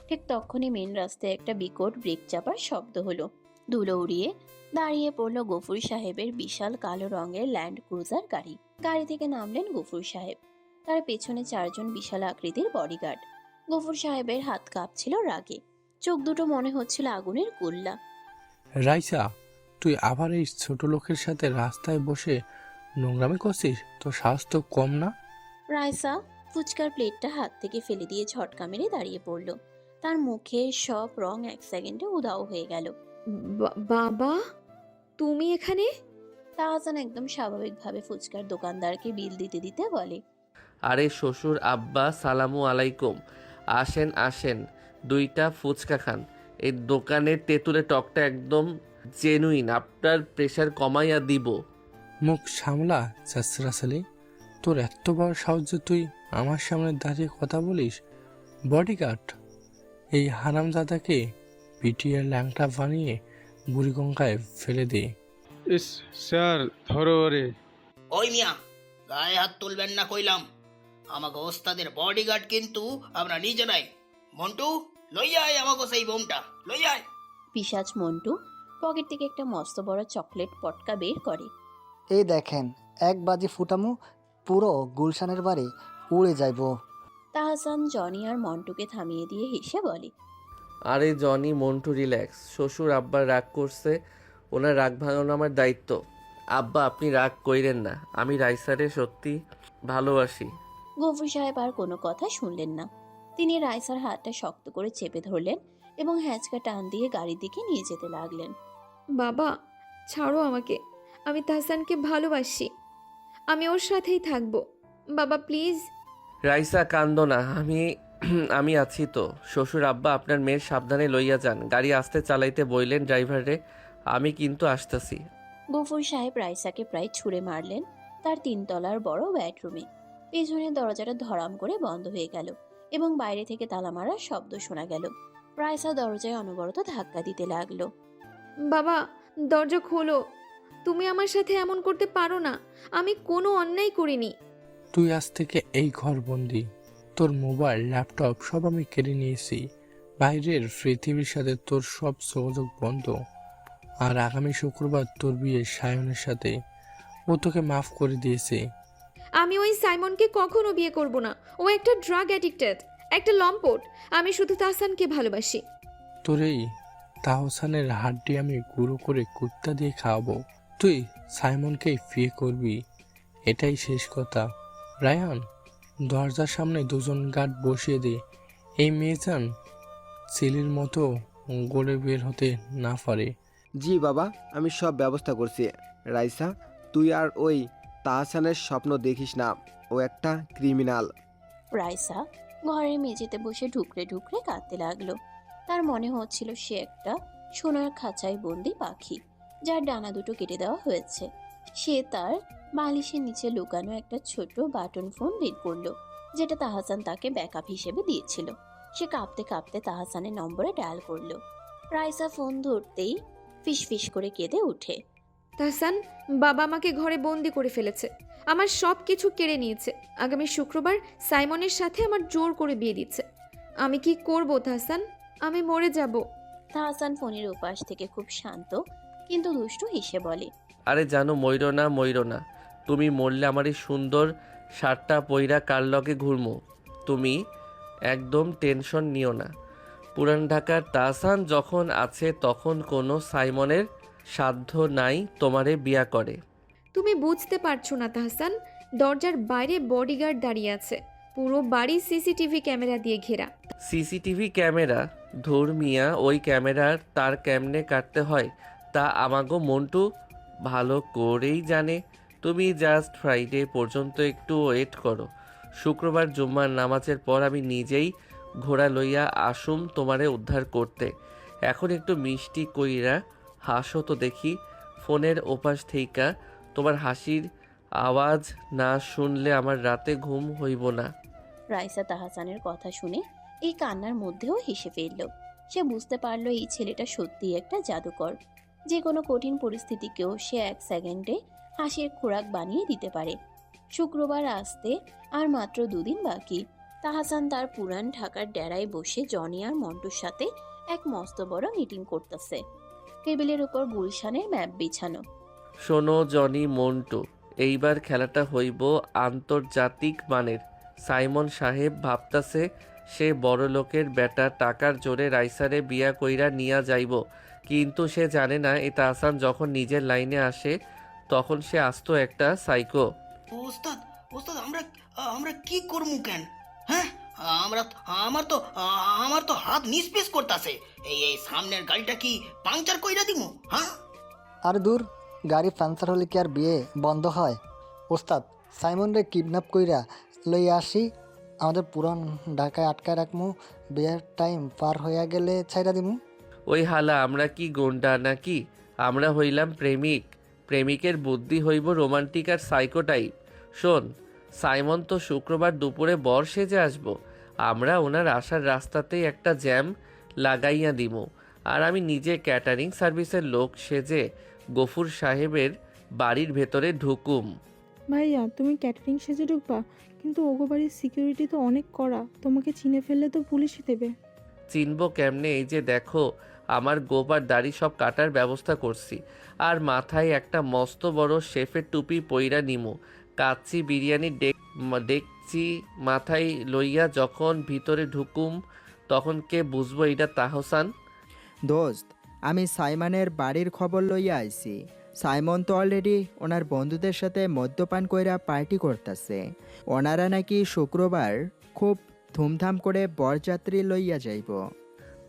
ঠিক তখনই মেন রাস্তায় একটা বিকট ব্রেক চাপার শব্দ হলো। ধুলো উড়িয়ে দাঁড়িয়ে পড়লো গফুর সাহেবের বিশাল কালো রঙের ল্যান্ড ক্রুজার গাড়ি। গাড়ি থেকে নামলেন গফুর সাহেব, তার পেছনে 4 জন বিশাল আকৃতির বডিগার্ড। গফুর সাহেবের হাত কাঁপছিল রাগে। চোখ দুটো মনে হচ্ছিল আগুনের গোল্লা। রাইসা, তুই আবার এই ছোট লোকের সাথে রাস্তায় বসে নোংরামি করছিস? তোর সাহস তো কম না? রাইসা ফুচকার প্লেটটা হাত থেকে ফেলে দিয়ে ঝটকা মেরে দাঁড়িয়ে পড়ল। তার মুখে সব রং এক সেকেন্ডে উধাও হয়ে গেল। বাবা, তুমি এখানে? তাহসান একদম স্বাভাবিকভাবে ফুচকার দোকানদারকে বিল দিতে দিতে বলে, আরে শ্বশুর আব্বা, সালামু আলাইকুম। আসেন আসেন, 2টা ফুচকা খান। এই দোকানের তেঁতুলের টকটা একদম জেনুইন, আপনার প্রেশার কমাইয়া দিব। মুখ সামলা চাচরাসালি, তোর এত বড় সাহস যে তুই আমার সামনে দাঁড়িয়ে কথা বলিস? বডিগার্ড, এই হারামজাদাকে পিটিয়ে ল্যাংটা বানিয়ে বুড়িগঙ্গায় ফেলে দে। ইস স্যার, ধরো রে। ওই মিয়া, গায়ে হাত তুলবেন না কইলাম। আমাকে ওস্তাদের বডিগার্ড কিন্তু আমরা নিজেরাই। মন্টু, লইয়া আয় আমাকে সেই বোমটা, লইয়া আয়। পিশাচ মন্টু পকেট থেকে একটা মস্ত বড় চকলেট পটকা বের করে। এই দেখেন, এক বাজি ফুটামু, পুরো গুলশানের বাড়ি উড়ে যাইব। তাহসান জনি আর মন্টুকে থামিয়ে দিয়ে হেসে বলে, আরে জনি, মন্টু রিল্যাক্স। শ্বশুর আব্বা রাগ করছে, ওনার রাগ ভাঙানো আমার দায়িত্ব। আব্বা আপনি রাগ কইরেন না, আমি রাইসারে সত্যি ভালোবাসি। গফুর সাহেব আর কোনো কথা শুনলেন না। তিনি রাইসার হাতটা শক্ত করে চেপে ধরলেন এবং হ্যাঁচকা টান দিয়ে গাড়ির দিকে নিয়ে যেতে লাগলেন। বাবা, ছাড়ো আমাকে, আমি তাহসানকে ভালোবাসি, আমি ওর সাথেই থাকবো। বাবা প্লিজ। রাইসা কান্দো না, আমি আছি তো। শ্বশুর আব্বা আপনার মেয়ের সাবধানে লইয়া যান, গাড়ি আস্তে চালাইতে বইলেন ড্রাইভারে, আমি কিন্তু আসতেছি। গফুর সাহেব রাইসাকে প্রায় ছুঁড়ে মারলেন তার 3 তলার বড় বেডরুমে। পেছনের দরজাটা ধরাম করে বন্ধ হয়ে গেল এবং বাইরে থেকে তালা মারার শব্দ শোনা গেল। রাইসা দরজায় অনবরত ধাক্কা দিতে লাগলো। বাবা দরজা খোলো, তুমি আমার সাথে এমন করতে পারো না, আমি কোনো অন্যায় করিনি। তুই আজ থেকে এই ঘর বন্দি, তোর মোবাইল, ল্যাপটপ সব আমি কেড়ে নিয়েছি। বাইরের পৃথিবীর সাথে তোর সব যোগাযোগ বন্ধ। আর আগামী শুক্রবার তোর বিয়ে সায়নের সাথে, ও তোকে মাফ করে দিয়েছে। আমি ওই সাইমনকে কখনো বিয়ে করব না, ও একটা ড্রাগ অ্যাডিক্টেড, একটা লম্পট। আমি শুধু তাহসানকে ভালোবাসি। তোর এই তাহসানের হাড্ডি আমি গুঁড়ো করে কুত্তা দিয়ে খাওয়াবো। তুই সাইমনকেই বিয়ে করবি, এটাই শেষ কথা। রায়হান, দরজার সামনে 2জন গার্ড বসিয়ে দে, এই মেয়েজান ছেলের মতো গড়ে বের হতে না পারে। জি বাবা, আমি সব ব্যবস্থা করছি। রাইসা, তুই আর ওই তাহসানের স্বপ্ন দেখিস না, ও একটা ক্রিমিনাল। রাইসা ঘরের মেঝেতে বসে ঢুকরে ঢুকরে কাঁদতে লাগলো। তার মনে হচ্ছিল সে একটা সোনার খাঁচায় বন্দি পাখি, যার ডানা দুটো কেটে দেওয়া হয়েছে। সে তার বালিশের নিচে লুকানো একটা ছোট বাটন ফোন বের করলো, যেটা তাহসান তাকে ব্যাকআপ হিসেবে দিয়েছিল। সে কাঁপতে কাঁপতে তাহসানের নম্বরে ডায়াল করলো। রাইসা ফোন ধরতেই ফিসফিস করে কেঁদে উঠে। তাহসান, বাবা আমাকে ঘরে বন্দি করে ফেলেছে, আমার সব কিছু কেড়ে নিয়েছে। আগামী শুক্রবার সাইমনের সাথে আমার জোর করে বিয়ে দিচ্ছে। আমি কি করব তাহসান? আমি মরে যাব। তাহসান ফোনের উপাস থেকে খুব শান্ত কিন্তু দুষ্টু হেসে বলে, আরে জানো, ময়ূর না, তুমি মরলে আমার এই সুন্দর শার্টটা পইরা কার লগে ঘুরমু। তুমি একদম টেনশন নিও না। পুরান ঢাকার তাহসান যখন আছে তখন কোনো সাইমনের সাধ্য নাই তোমারে বিয়া করে। তুমি বুঝতে পারছো না তাহসান, দরজার বাইরে বডিগার্ড দাঁড়িয়ে আছে, পুরো বাড়ি সিসিটিভি ক্যামেরা দিয়ে ঘেরা। CCTV camera? ধুর মিয়া, ওই ক্যামেরার তার কেমনে কাটতে হয় তা আমাগো মন্টু ভালো করেই জানে। তুমি জাস্ট ফ্রাইডে পর্যন্ত একটু ওয়েট করো। শুক্রবার জুম্মার নামাজের পর আমি নিজেই ঘোড়া লইয়া আসুম তোমারে উদ্ধার করতে। এখন একটু মিষ্টি কইরা হাসো তো দেখি। ফোনের ওপাশ থেইকা তোমার হাসির আওয়াজ না শুনলে আমার রাতে ঘুম হইব না। রাইসা তাহসানের কথা শুনে এই কান্নার মধ্যেও হেসে ফেলল। সে বুঝতে পারলো এই ছেলেটা সত্যিই একটা জাদুকর, যে কোনো কঠিন পরিস্থিতিকেও সে 1 সেকেন্ডে হাসির খোরাক বানিয়ে দিতে পারে। শুক্রবার আসতে আর মাত্র 2 দিন বাকি। তাহসান তার পুরান ঢাকার ডেরায় বসে জনি আর মন্টুর সাথে এক মস্ত বড় মিটিং করতেছে। টেবিলের উপর গুলশানের ম্যাপ বিছানো। শোনো জনি, মন্টু, এইবার খেলাটা হইব আন্তর্জাতিক মানের। সাইমন সাহেব ভাবতাছে সে বড় লোকের বেটা টাকার জোরে রাইসারে বিয়া কইরা নিয়া যাইব, কিন্তু সে জানে না এই তাহসান যখন নিজের লাইনে আসে তখন সে আস্ত একটা সাইকো। ওস্তাদ ওস্তাদ আমরা আমরা কি করমু কেন? হ্যাঁ, আমরা আমার তো হাত নিস্পেস করতাছে। এই সামনের গাড়িটা কি পাংচার কইরা দিমু? হ্যাঁ, আর দূর, গাড়ি পাংচার হলে কি আর বিয়ে বন্ধ হয়? ওস্তাদ, সাইমনরে কিডন্যাপ কইরা লইয়া আসি, আমাদের পুরান ঢাকায় আটকায় রাখমু, বিয়ের টাইম পার হইয়া গেলে ছাইরা দিমু। ওই হালা আমরা কি গুন্ডা নাকি? আমরা হইলাম প্রেমিক। প্রেমিকের বুদ্ধি হইব রোমান্টিক আর সাইকো টাইপ। শোন, সাইমন তো শুক্রবার দুপুরে বর সেজে আসবো। আমরা ওনার আসার রাস্তাতেই একটা জ্যাম লাগাইয়া দিমু, আর আমি নিজে ক্যাটারিং সার্ভিসের লোক সেজে গফুর সাহেবের বাড়ির ভেতরে ঢুকুম। ভাইয়া, তুমি ক্যাটারিং সেজে ঢুকবা? কিন্তু ওগো বাড়ির সিকিউরিটি তো অনেক কড়া, তোমাকে চিনে ফেললে তো পুলিশই দেবে। চিনব কেমনে? এই যে দেখো, আমার গোবার দাড়ি সব কাটার ব্যবস্থা করছি, আর মাথায় একটা মস্ত বড় শেফের টুপি পইরা নিমু। কাচ্চি বিরিয়ানি ডেকচি মাথায় লইয়া যখন ভিতরে ঢুকুম তখন কে বুঝবো এটা তাহসান? দোস্ত, আমি সাইমনের বাড়ির খবর লইয়া আইছি। সাইমন তো অলরেডি ওনার বন্ধুদের সাথে মদ্যপান কইরা পার্টি করতেছে। ওনারা নাকি শুক্রবার খুব ধুমধাম করে বরযাত্রী লইয়া যাইব।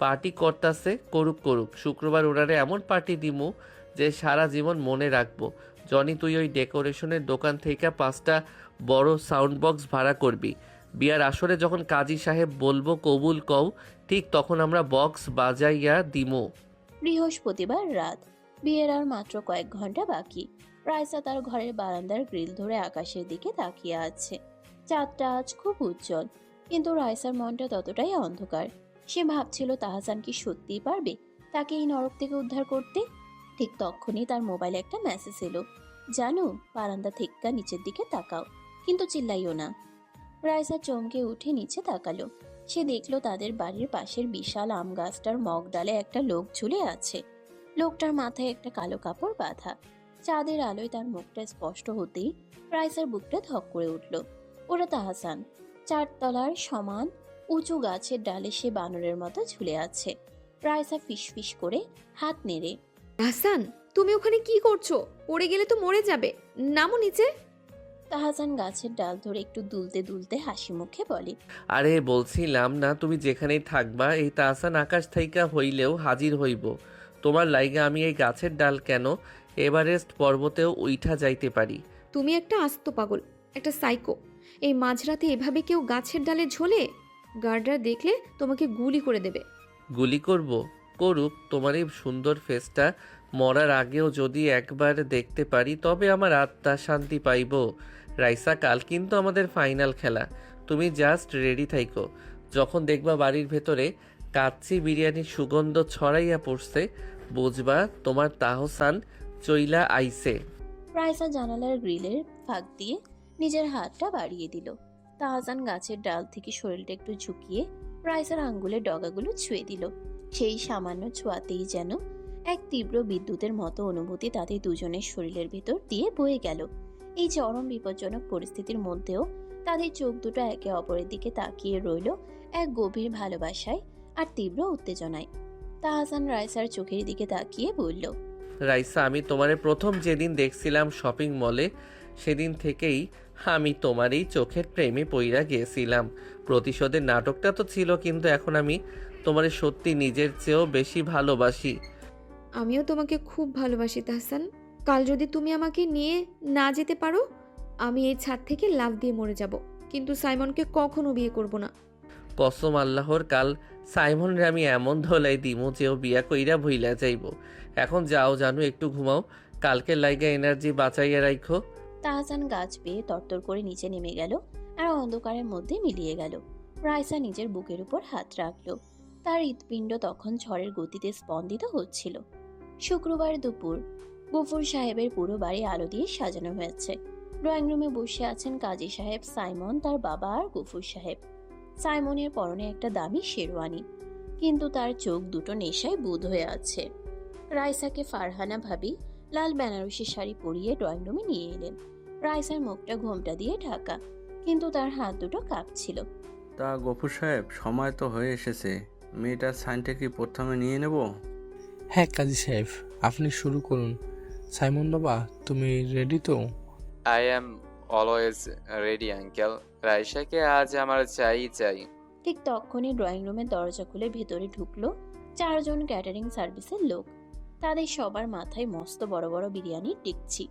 পার্টি করতাছে, করুক করুক। শুক্রবার ওনারে এমন পার্টি দিমু যে সারা জীবন মনে রাখবো। জনি, তুই ওই ডেকোরেশনের দোকান থেকে 5টা বড় সাউন্ড বক্স ভাড়া করবি। বিয়ার আসরে যখন কাজী সাহেব বলবো কবুল কও, ঠিক তখন আমরা বক্স বাজাইয়া দিমু। বৃহস্পতিবার রাত, বিয়ের আর মাত্র কয়েক ঘন্টা বাকি। রাইসা তার ঘরের বারান্দার গ্রিল ধরে আকাশের দিকে তাকিয়ে আছে। চাঁদটা আজ খুব উজ্জ্বল, কিন্তু রাইসার মনটা ততটাই অন্ধকার। সে ভাবছিল তাহসান কি সত্যিই পারবে তাকে এই নরক থেকে উদ্ধার করতে। ঠিক তখনই তার মোবাইলে একটা মেসেজ এলো, জানো, বারান্দা থেকে নিচের দিকে তাকাও, কিন্তু চিল্লাইও না। রাইসা চমকে উঠে নিচে তাকালো। সে দেখলো তাদের বাড়ির পাশের বিশাল আম গাছটার মগ ডালে একটা লোক ঝুলে আছে। লোকটার মাথায় একটা কালো কাপড় বাঁধা। চাঁদের আলোয় তার মুখটা স্পষ্ট হতেই রাইসার বুকটা ধক করে উঠল। ওরা তাহসান। 4 তলার সমান উঁচু গাছের ডালে সে বানরের মতো ঝুলে আছে। রাইসা ফিসফিস করে হাত নেড়ে, তাহসান, তুমি ওখানে কি করছো? পড়ে গেলে তো মরে যাবে, নামো নিচে। তাহসান গাছের ডাল ধরে একটু দুলতে দুলতে হাসি মুখে বলে, আরে বলছিলাম না তুমি যেখানেই থাকবা, এই তাহসান আকাশ থাইকা হইলেও হাজির হইব। তোমার লাইগা আমি এই গাছের ডাল কেন, এভারেস্ট পর্বতেও উইঠা যাইতে পারি। তুমি একটা আস্ত পাগল, একটা সাইকো। এই মাঝরাতে এভাবে কেউ গাছের ডালে ঝোলে? গার্ডরা দেখলে তোমাকে গুলি করে দেবে। গুলি করব? করুক। তোমার এই সুন্দর ফেসটা মরার আগেও যদি একবার দেখতে পারি তবে আমার আত্মা শান্তি পাইব। রাইসা, কাল কিন্তু আমাদের ফাইনাল খেলা। তুমি জাস্ট রেডি থাইকো। যখন দেখবা বাড়ির ভেতরে কাচ্চি বিরিয়ানির সুগন্ধ ছড়াইয়া পড়ছে, বুঝবা তোমার তাহসান চইলা আইছে। রাইসা জানালার গ্রিলের ফাঁক দিয়ে নিজের হাতটা বাড়িয়ে দিল। তাহসান গাছের ডাল থেকে শরীরটা একটু ঝুঁকিয়ে রাইসার আঙ্গুলের ডগাগুলো ছুঁয়ে দিল। সেই সামান্য ছোঁয়াতেই যেন এক তীব্র বিদ্যুতের মতো অনুভূতি তাদের দুজনের শরীরের ভেতর দিয়ে বয়ে গেল। এই চরম বিপজ্জনক পরিস্থিতির মধ্যেও তাদের চোখ দুটো একে অপরের দিকে তাকিয়ে রইল এক গভীর ভালোবাসায় আর তীব্র উত্তেজনায়। তাহসান রাইসার চোখের দিকে তাকিয়ে বলল, রাইসা, আমি তোমারে প্রথম যেদিন দেখছিলাম শপিং মলে, সেদিন থেকেই আমি তোমার এই চোখের প্রেমে পইরা গিয়েছিলাম। প্রতিশোধের নাটকটা তো ছিল, কিন্তু এখন আমি তোমারে সত্যি নিজের চেয়েও বেশি ভালোবাসি। আমিও তোমাকে খুব ভালোবাসি তাহসান। কাল যদি তুমি আমাকে নিয়ে না যেতে পারো, আমি এই ছাদ থেকে লাফ দিয়ে মরে যাব, কিন্তু সাইমনকে কখনো বিয়ে করব না। কসম আল্লাহর, কাল সাইমনরে আমি এমন ধলাই দিমু যে ও বিয়া কইরা ভইলা যাইব। এখন যাও জানো, একটু ঘুমাও, কালকে লাইগা এনার্জি বাঁচাইয়া রাখো। তাহসান গাছ পেয়ে তরতর করে নিচে নেমে গেল আর অন্ধকারের মধ্যে মিলিয়ে গেল। রাইসা নিজের বুকের উপর হাত রাখল। তার হৃৎপিণ্ড তখন ঝড়ের গতিতে স্পন্দিত হচ্ছিল। শুক্রবার দুপুর, গফুর সাহেবের পুরো বাড়ি আলো দিয়ে সাজানো হয়েছে। ড্রয়িং রুমে বসে আছেন কাজী সাহেব, সাইমন, তার বাবা আর গফুর সাহেব। সাইমনের পরনে একটা দামি শেরওয়ানি, কিন্তু তার চোখ দুটো নেশায় বুঁদ হয়ে আছে। রাইসাকে ফারহানা ভাবি লাল বেনারসি শাড়ি পরিয়ে ড্রয়িং রুমে নিয়ে এলেন। রাইসার মুখটা ঘোমটা দিয়ে ঢাকা, কিন্তু তার হাত দুটো কাঁপছিল। তা গফুর সাহেব, সময় তো হয়ে এসেছে। মেয়েটার সাইনটা কি প্রথমে নিয়ে নেব? হ্যাঁ কাজী সাহেব, আপনি শুরু করুন। সাইমন বাবা, তুমি রেডি তো? I am always ready uncle. রাইসাকে আজ আমার চাই। ঠিক তখনই ড্রয়িং রুমের দরজা খুলে ভেতরে ঢুকলো 4 জন ক্যাটারিং সার্ভিসের লোক। তাদের সবার মাথায় মস্ত বড় বড় বিরিয়ানির ডেকচি।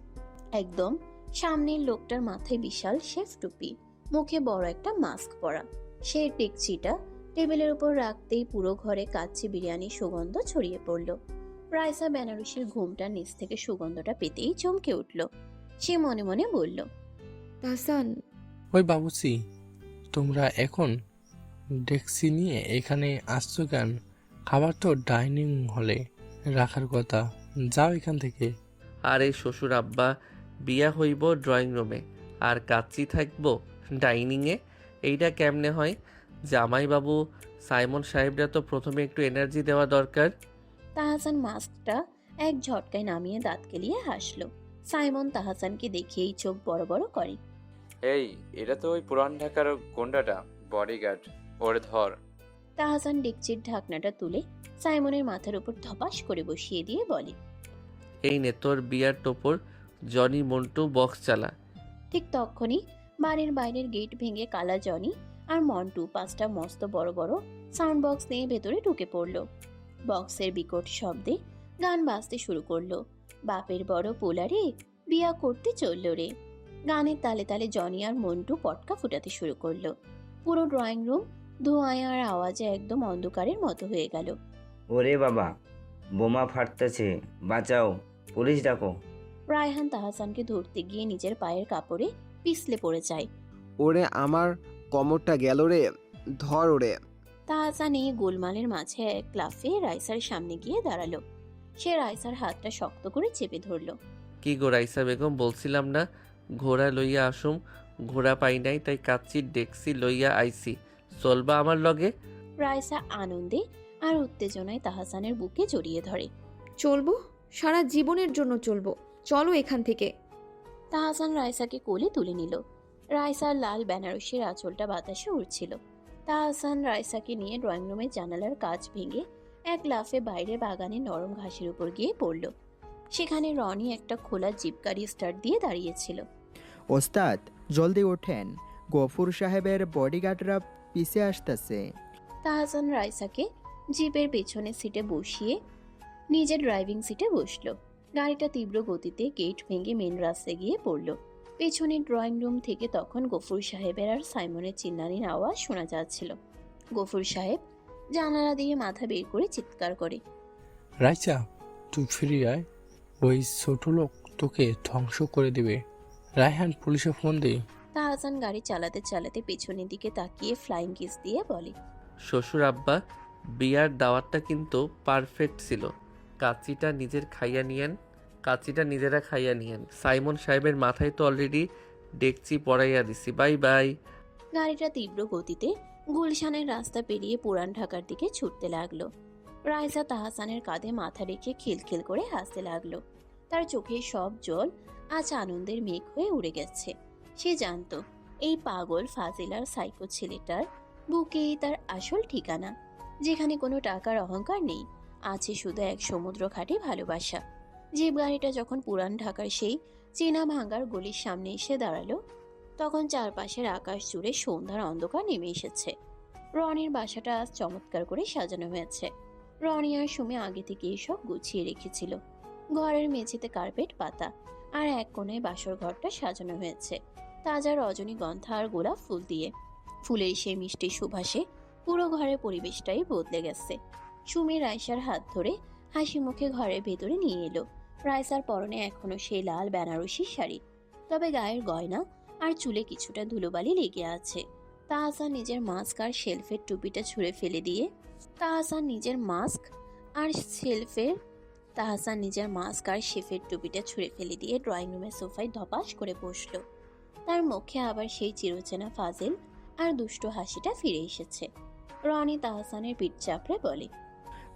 একদম সামনের লোকটার মাথায় বিশাল শেফ টুপি, মুখে বড় একটা মাস্ক পরা। সে ডেকচিটা টেবিলের উপর রাখতেই পুরো ঘরে কাচ্চি বিরিয়ানির সুগন্ধ ছড়িয়ে পড়ল। রাইসা বেনারসির ঘুমটা নিচ থেকে সুগন্ধটা পেতেই চমকে উঠল। সে মনে মনে বলল, তাহসান, ওই বাবুসি, তোমরা এখন ডেক্সি নিয়ে এখানে আসছো কেন? খাবার তো ডাইনিং হলে রাখার কথা, যাও এখান থেকে। আর এই শ্বশুর আব্বা বিয়া হইব ড্রয়িং রুমে আর কাচ্চি থাকবো ডাইনিংয়ে? এইটা কেমনে হয়? জামাইবাবু সাইমন সাহেবরা তো প্রথমে একটু এনার্জি দেওয়া দরকার। তাহসান মাস্কটা এক ঝটকায় নামিয়ে দাঁত কেলিয়ে হাসল। সাইমন তাহসানকে দেখেই চোখ বড় বড় করে। এই, এটা তো ওই পুরান ঢাকার গুন্ডাটা, বডিগার্ড। ওরে ধর। তাহসান ডেকচির ঢাকনাটা তুলে সাইমনের মাথার উপর ধপাস করে বসিয়ে দিয়ে বলে, এই নে তোর বিয়ার টোপর, জনি মন্টু বক্স চালা। ঠিক তখনই বাড়ির বাইরের গেট ভেঙে কালা জনি আর মন্টু 5টা মস্ত বড় বড় সাউন্ড বক্স নিয়ে ভেতরে ঢুকে পড়লো। বক্সের বিকট শব্দে গান বাজতে শুরু করলো। বাপের বড় পোলারে বিয়া করতে চলল রে। গানের তালে তালে জনি আর মন্টু পটকা ফুটাতে শুরু করলো। পুরো ড্রয়িং রুম ধোঁয়ায় আর আওয়াজে একদম অন্ধকারের মতো হয়ে গেল। ওরে বাবা, বোমা ফাটতেছে, বাঁচাও, পুলিশ ডাকো। রায়হান তাহসানকে ধরতে গিয়ে নিজের পায়ের কাপড়ে পিছলে পড়ে যায়। ওরে আমার কমরটা গেল রে, ধর ওরে। তাহসান এই গোলমালের মাঝে এক লাফে রাইসার সামনে গিয়ে দাঁড়ালো। সে রাইসার হাতটা শক্ত করে চেপে ধরলো। কি গো রাইসা বেগম, বলছিলাম না ঘোড়া লইয়া আসুম, ঘোড়া পাই নাই তাই কাচ্চির ডেক্সি লইয়া আইসি, চলবা আমার লগে? রাইসা আনন্দে আর উত্তেজনায় তাহসানের বুকে জড়িয়ে ধরে। চলবো, সারা জীবনের জন্য চলবো, চলো এখান থেকে। তাহসান রাইসাকে কোলে তুলে নিল। রাইসার লাল বেনারসির আঁচলটা বাতাসে উড়ছিল। তাহসান রাইসাকে নিয়ে ড্রয়িং রুমের জানালার কাঁচ ভেঙে এক লাফে বাইরে বাগানে নরম ঘাসের উপর গিয়ে পড়ল। সেখানে রনি একটা খোলা জিপ গাড়ি স্টার্ট দিয়ে দাঁড়িয়েছিল। ওস্তাদ, জলদি ওঠেন, গফুর সাহেবের বডিগার্ডরা পিছে আসতেছে। তাহসান রাইসাকে জিপের পেছনের সিটে বসিয়ে নিজের ড্রাইভিং সিটে বসলো। গাড়িটা তীব্র গতিতে গেট ভেঙে মেন রাস্তায় গিয়ে পড়ল। পেছনের ড্রয়িং রুম থেকে তখন গফুর সাহেবের আর সাইমনের চিল্লানির আওয়াজ শোনা যাচ্ছিল। গফুর সাহেব জানালা দিয়ে মাথা বের করে চিৎকার করে, রাইচা, তুই ফিরে আয়, ওই ছোট লোক তোকে ধ্বংস করে দিবে। রায়হান, পুলিশে ফোন দে। তাহসান গাড়ি চালাতে চালাতে পেছনের দিকে তাকিয়ে ফ্লাইং কিস দিয়ে বলে, শ্বশুর আব্বা, বিয়ার দাওয়াতটা কিন্তু পারফেক্ট ছিল। কাচ্চিটা নিজেরা খাইয়া নিয়েন। সাইমন সাহেবের মাথায় তো অলরেডি ডেকচি পড়াইয়া দিছি। Bye bye. গাড়িটা তীব্র গতিতে গুলশানের রাস্তা পেরিয়ে পুরান ঢাকার দিকে ছুটতে লাগলো। রাইসা তাহসানের কাঁধে মাথা রেখে খিলখিল করে হাসতে লাগলো। তার চোখে সব জল আজ আনন্দের মেঘ হয়ে উড়ে গেছে। সে জানতো এই পাগল ফাজিলার সাইকো ছেলেটার বুকেই তার আসল ঠিকানা, যেখানে কোনো টাকার অহংকার নেই, আছে শুধু এক সমুদ্র খাঁটি ভালোবাসা। জিপ গাড়িটা যখন পুরান ঢাকার সেই চীনা ভাঙ্গার গলির সামনে এসে দাঁড়ালো, তখন চারপাশের আকাশ জুড়ে সন্ধ্যার অন্ধকার নেমে এসেছে। রনির বাসাটা আজ চমৎকার করে সাজানো হয়েছে। রনি আর সুমি আগে থেকে সব গুছিয়ে রেখেছিল। ঘরের মেঝেতে কার্পেট পাতা, আর এক কোণায় বাসর ঘরটা সাজানো হয়েছে তাজা রজনীগন্ধা আর গোলাপ ফুল দিয়ে। ফুলের সেই মিষ্টি সুবাসে পুরো ঘরের পরিবেশটাই বদলে গেছে। সুমি রাইসার হাত ধরে হাসি মুখে ঘরের ভেতরে নিয়ে এলো। রাইসার পরনে এখনো সেই লাল বেনারসি শাড়ি, তবে গায়ের গয়না আর চুলে কিছুটা ধুলোবালি লেগে আছে। তাহসান নিজের মাস্ক আর শেলফের টুপিটা ছুঁড়ে ফেলে দিয়ে ড্রয়িং রুমের সোফায় ধপাস করে বসলো। তার মুখে আবার সেই চিরচেনা ফাজিল আর দুষ্টু হাসিটা ফিরে এসেছে। রনি তাহসানের পিঠ চাপড়ে বলে,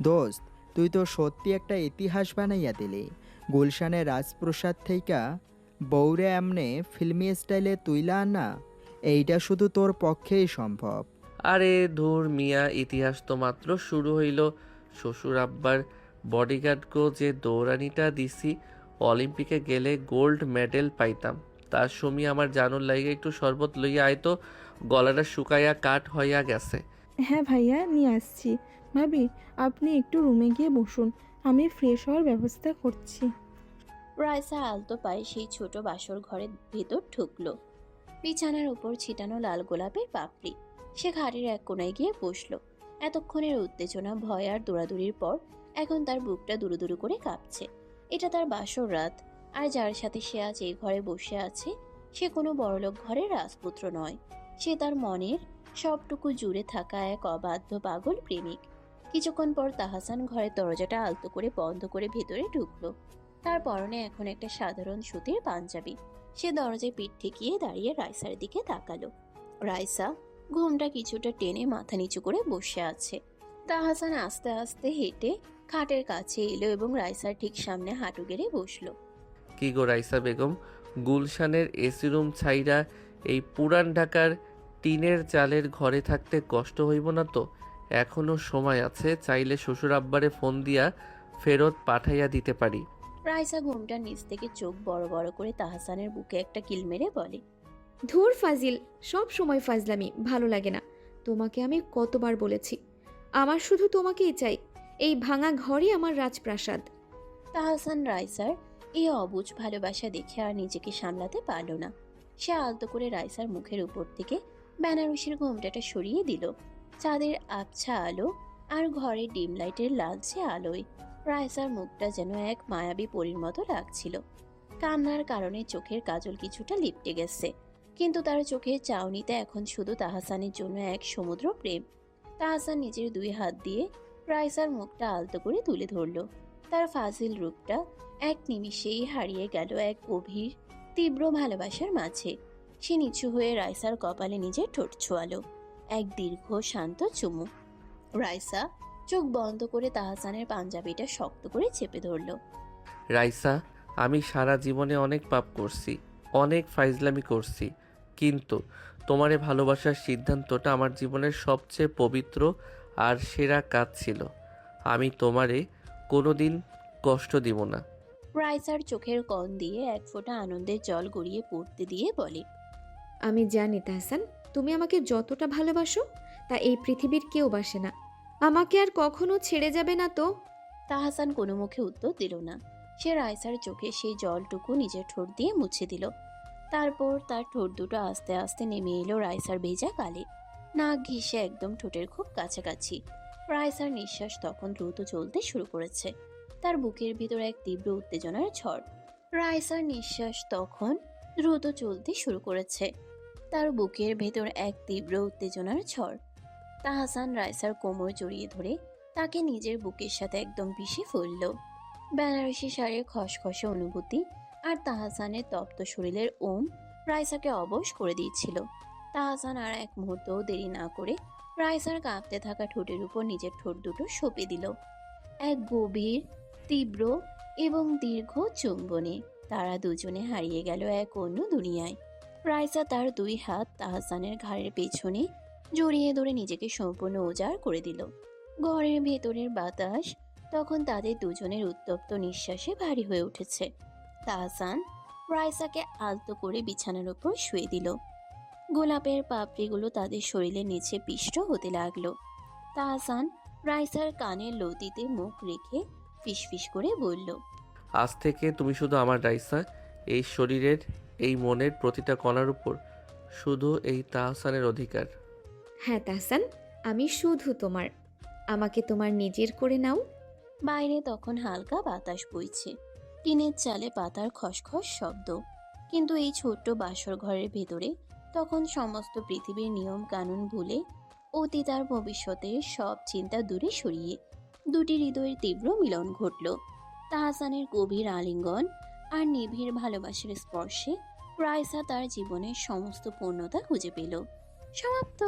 দোস্ত, তুই তো সত্যি একটা ইতিহাস বানাইয়া দিলি। গুলশানের রাজপ্রসাদ থেইকা বউরে এমনে ফিল্মি স্টাইলে তুইলা আনা, এইটা শুধু তোর পক্ষেই সম্ভব। আরে ধুর মিয়া, ইতিহাস তো মাত্র শুরু হইল। শ্বশুর আব্বার বডিগার্ডকেও যে দৌড়ানিটা দিছি, অলিম্পিকে গেলে গোল্ড মেডেল পাইতাম। তার সময় আমার জানুর লাগে একটু শরবত লইয়া আয়তো, গলাটা শুকাইয়া কাঠ হইয়া গেছে। হ্যাঁ ভাইয়া, নিয়ে আসছি। ভাবি, আপনি একটু রুমে গিয়ে বসুন, আমি ফ্রেশ হওয়ার ব্যবস্থা করছি। রাইসা আলতো পায়ে সেই ছোট বাসর ঘরের ভেতর ঢুকলো। বিছানার উপর ছিটানো লাল গোলাপের পাপড়ি। সে ঘাড়ের এক কোণায় গিয়ে বসলো। এতক্ষণের উত্তেজনা, ভয় আর দৌড়াদৌড়ির পর এখন তার বুকটা দুরু করে কাঁপছে। এটা তার বাসর রাত, আর যার সাথে সে আজ এই ঘরে বসে আছে সে কোনো বড়লোক ঘরের রাজপুত্র নয়। সে তার মনের সবটুকু জুড়ে থাকা এক অবাধ্য পাগল প্রেমিক। কিছুক্ষণ পর তাহসান ঘরের দরজাটা আলতো করে বন্ধ করে ভেতরে ঢুকলো। তার পরনে এখন একটা সাধারণ সুতির পাঞ্জাবি। সে দরজায় পিঠ ঠেকিয়ে দাঁড়িয়ে রাইসার দিকে তাকালো। রাইসা ঘুমটা কিছুটা টেনে মাথা নিচু করে বসে আছে। তাহসান আস্তে আস্তে হেঁটে খাটের কাছে এলো এবং রাইসার ঠিক সামনে হাঁটু গেড়ে বসলো। কি গো রাইসা বেগম, গুলশানের এসি রুম ছাইরা এই পুরান ঢাকার টিনের চালের ঘরে থাকতে কষ্ট হইব না তো? এখনো সময় আছে, চাইলে শ্বশুর আব্বারে ফোন দিয়া ফেরত পাঠাইয়া দিতে পারি। রাইসা ঘুমটার নিচ থেকে চোখ বড় বড় করে তাহসানের বুকে একটা কিল মেরে বলে, ধুর ফাজিল, সব সময় ফাজলামি ভালো লাগে না। তোমাকে আমি কতবার বলেছি, আমার শুধু তোমাকেই চাই। এই ভাঙা ঘরই আমার রাজপ্রাসাদ। তাহসান রাইসার এই অবুঝ ভালোবাসা দেখে আর নিজেকে সামলাতে পারল না। সে আলতো করে রাইসার মুখের উপর থেকে বেনারসির ঘোমটাটা সরিয়ে দিল। চাঁদের আবছা আলো আর ঘরের ডিম লাইটের লালচে আলোয় রাইসার মুখটা যেন এক মায়াবী পরীর মতো লাগছিল। কান্নার কারণে চোখের কাজল কিছুটা লিপটে গেছে, কিন্তু তার চোখের চাউনিতে এখন শুধু তাহসানের জন্য এক সমুদ্র প্রেম। তাহসান নিজের দুই হাত দিয়ে রাইসার মুখটা আলতো করে তুলে ধরল। তার ফাজিল রূপটা এক নিমিষেই হারিয়ে গেল এক গভীর তীব্র ভালোবাসার মাঝে। সে নিচু হয়ে রাইসার কপালে নিজের ঠোঁট ছোঁয়ালো। এক দীর্ঘ শান্ত চুমু। রাইসা চোখ বন্ধ করে তাহসানের পাঞ্জাবিটা শক্ত করে চেপে ধরল। রাইসা, আমি সারা জীবনে অনেক পাপ করছি, অনেক ফাইজলামি করছি, কিন্তু তোমারে ভালোবাসার সিদ্ধান্তটা আমার জীবনের সবচেয়ে পবিত্র আর সেরা কাজ ছিল। আমি তোমারে কোনোদিন কষ্ট দিব না। রাইসার চোখের কোণ দিয়ে এক ফোঁটা আনন্দের জল গড়িয়ে পড়তে দিয়ে বলে, আমি জানি তাহসান, তুমি আমাকে যতটা ভালোবাসো তা এই পৃথিবীর কেউ বাসে না। আমাকে আর কখনো ছেড়ে যাবে না তো? তাহসান কোনো মুখে উত্তর দিল না। সে রাইসার চোখে সেই জলটুকু নিজের ঠোঁট দিয়ে মুছে দিল। তারপর তার ঠোঁট দুটো আস্তে আস্তে নেমে এলো রাইসার ভেজা গালে। নাক ঘেঁষে একদম ঠোঁটের খুব কাছাকাছি। রাইসার নিঃশ্বাস তখন দ্রুত চলতে শুরু করেছে। তার বুকের ভিতর এক তীব্র উত্তেজনার ঝড়। রাইসার নিঃশ্বাস তখন দ্রুত চলতে শুরু করেছে। তার বুকের ভেতর এক তীব্র উত্তেজনার ঝড়। তাহসান রাইসার কোমর জড়িয়ে ধরে তাকে নিজের বুকের সাথে একদম পিষে ফেলল। বেনারসি শাড়ির খসখসে অনুভূতি আর তাহসানের তপ্ত শরীরের ওম রাইসাকে অবশ করে দিয়েছিল। তাহসান আর এক মুহূর্তও দেরি না করে রাইসার কাঁপতে থাকা ঠোঁটের উপর নিজের ঠোঁট দুটো সঁপে দিল। এক গভীর, তীব্র এবং দীর্ঘ চুম্বনে তারা দুজনে হারিয়ে গেল এক অন্য দুনিয়ায়। রাইসা তার দুই হাত তাহসানের ঘাড়ের পেছনে জড়িয়ে ধরে নিজেকে সম্পূর্ণ উজাড় করে দিল। ঘরের ভেতরের বাতাস তখন তাদের দুজনের উত্তপ্ত নিঃশ্বাসে ভারী হয়ে উঠেছে। তাহসান রাইসাকে আলতো করে বিছানার উপর শুয়ে দিল। গোলাপের পাপড়িগুলো তাদের শরীরের নিচে পিষ্ট হতে লাগলো। তাহসান রাইসার কানের লতিতে মুখ রেখে ফিসফিস করে বলল, আজ থেকে তুমি শুধু আমার রাইসা। এই শরীরের, এই মনের প্রতিটা কণার উপর শুধু এই তাহসানের অধিকার। হ্যাঁ তাহসান, আমি শুধু তোমার। আমাকে তোমার নিজের করে নাও। বাইরে তখন হালকা বাতাস বইছে, টিনের চালে পাতার খসখস শব্দ। কিন্তু এই ছোট্ট বাসর ঘরের ভেতরে তখন সমস্ত পৃথিবীর নিয়ম কানুন ভুলে অতীত আর ভবিষ্যতের সব চিন্তা দূরে সরিয়ে দুটি হৃদয়ের তীব্র মিলন ঘটল। তাহসানের গভীর আলিঙ্গন আর নিবিড় ভালোবাসার স্পর্শে রাইসা তার জীবনের সমস্ত পূর্ণতা খুঁজে পেল। সমাপ্ত।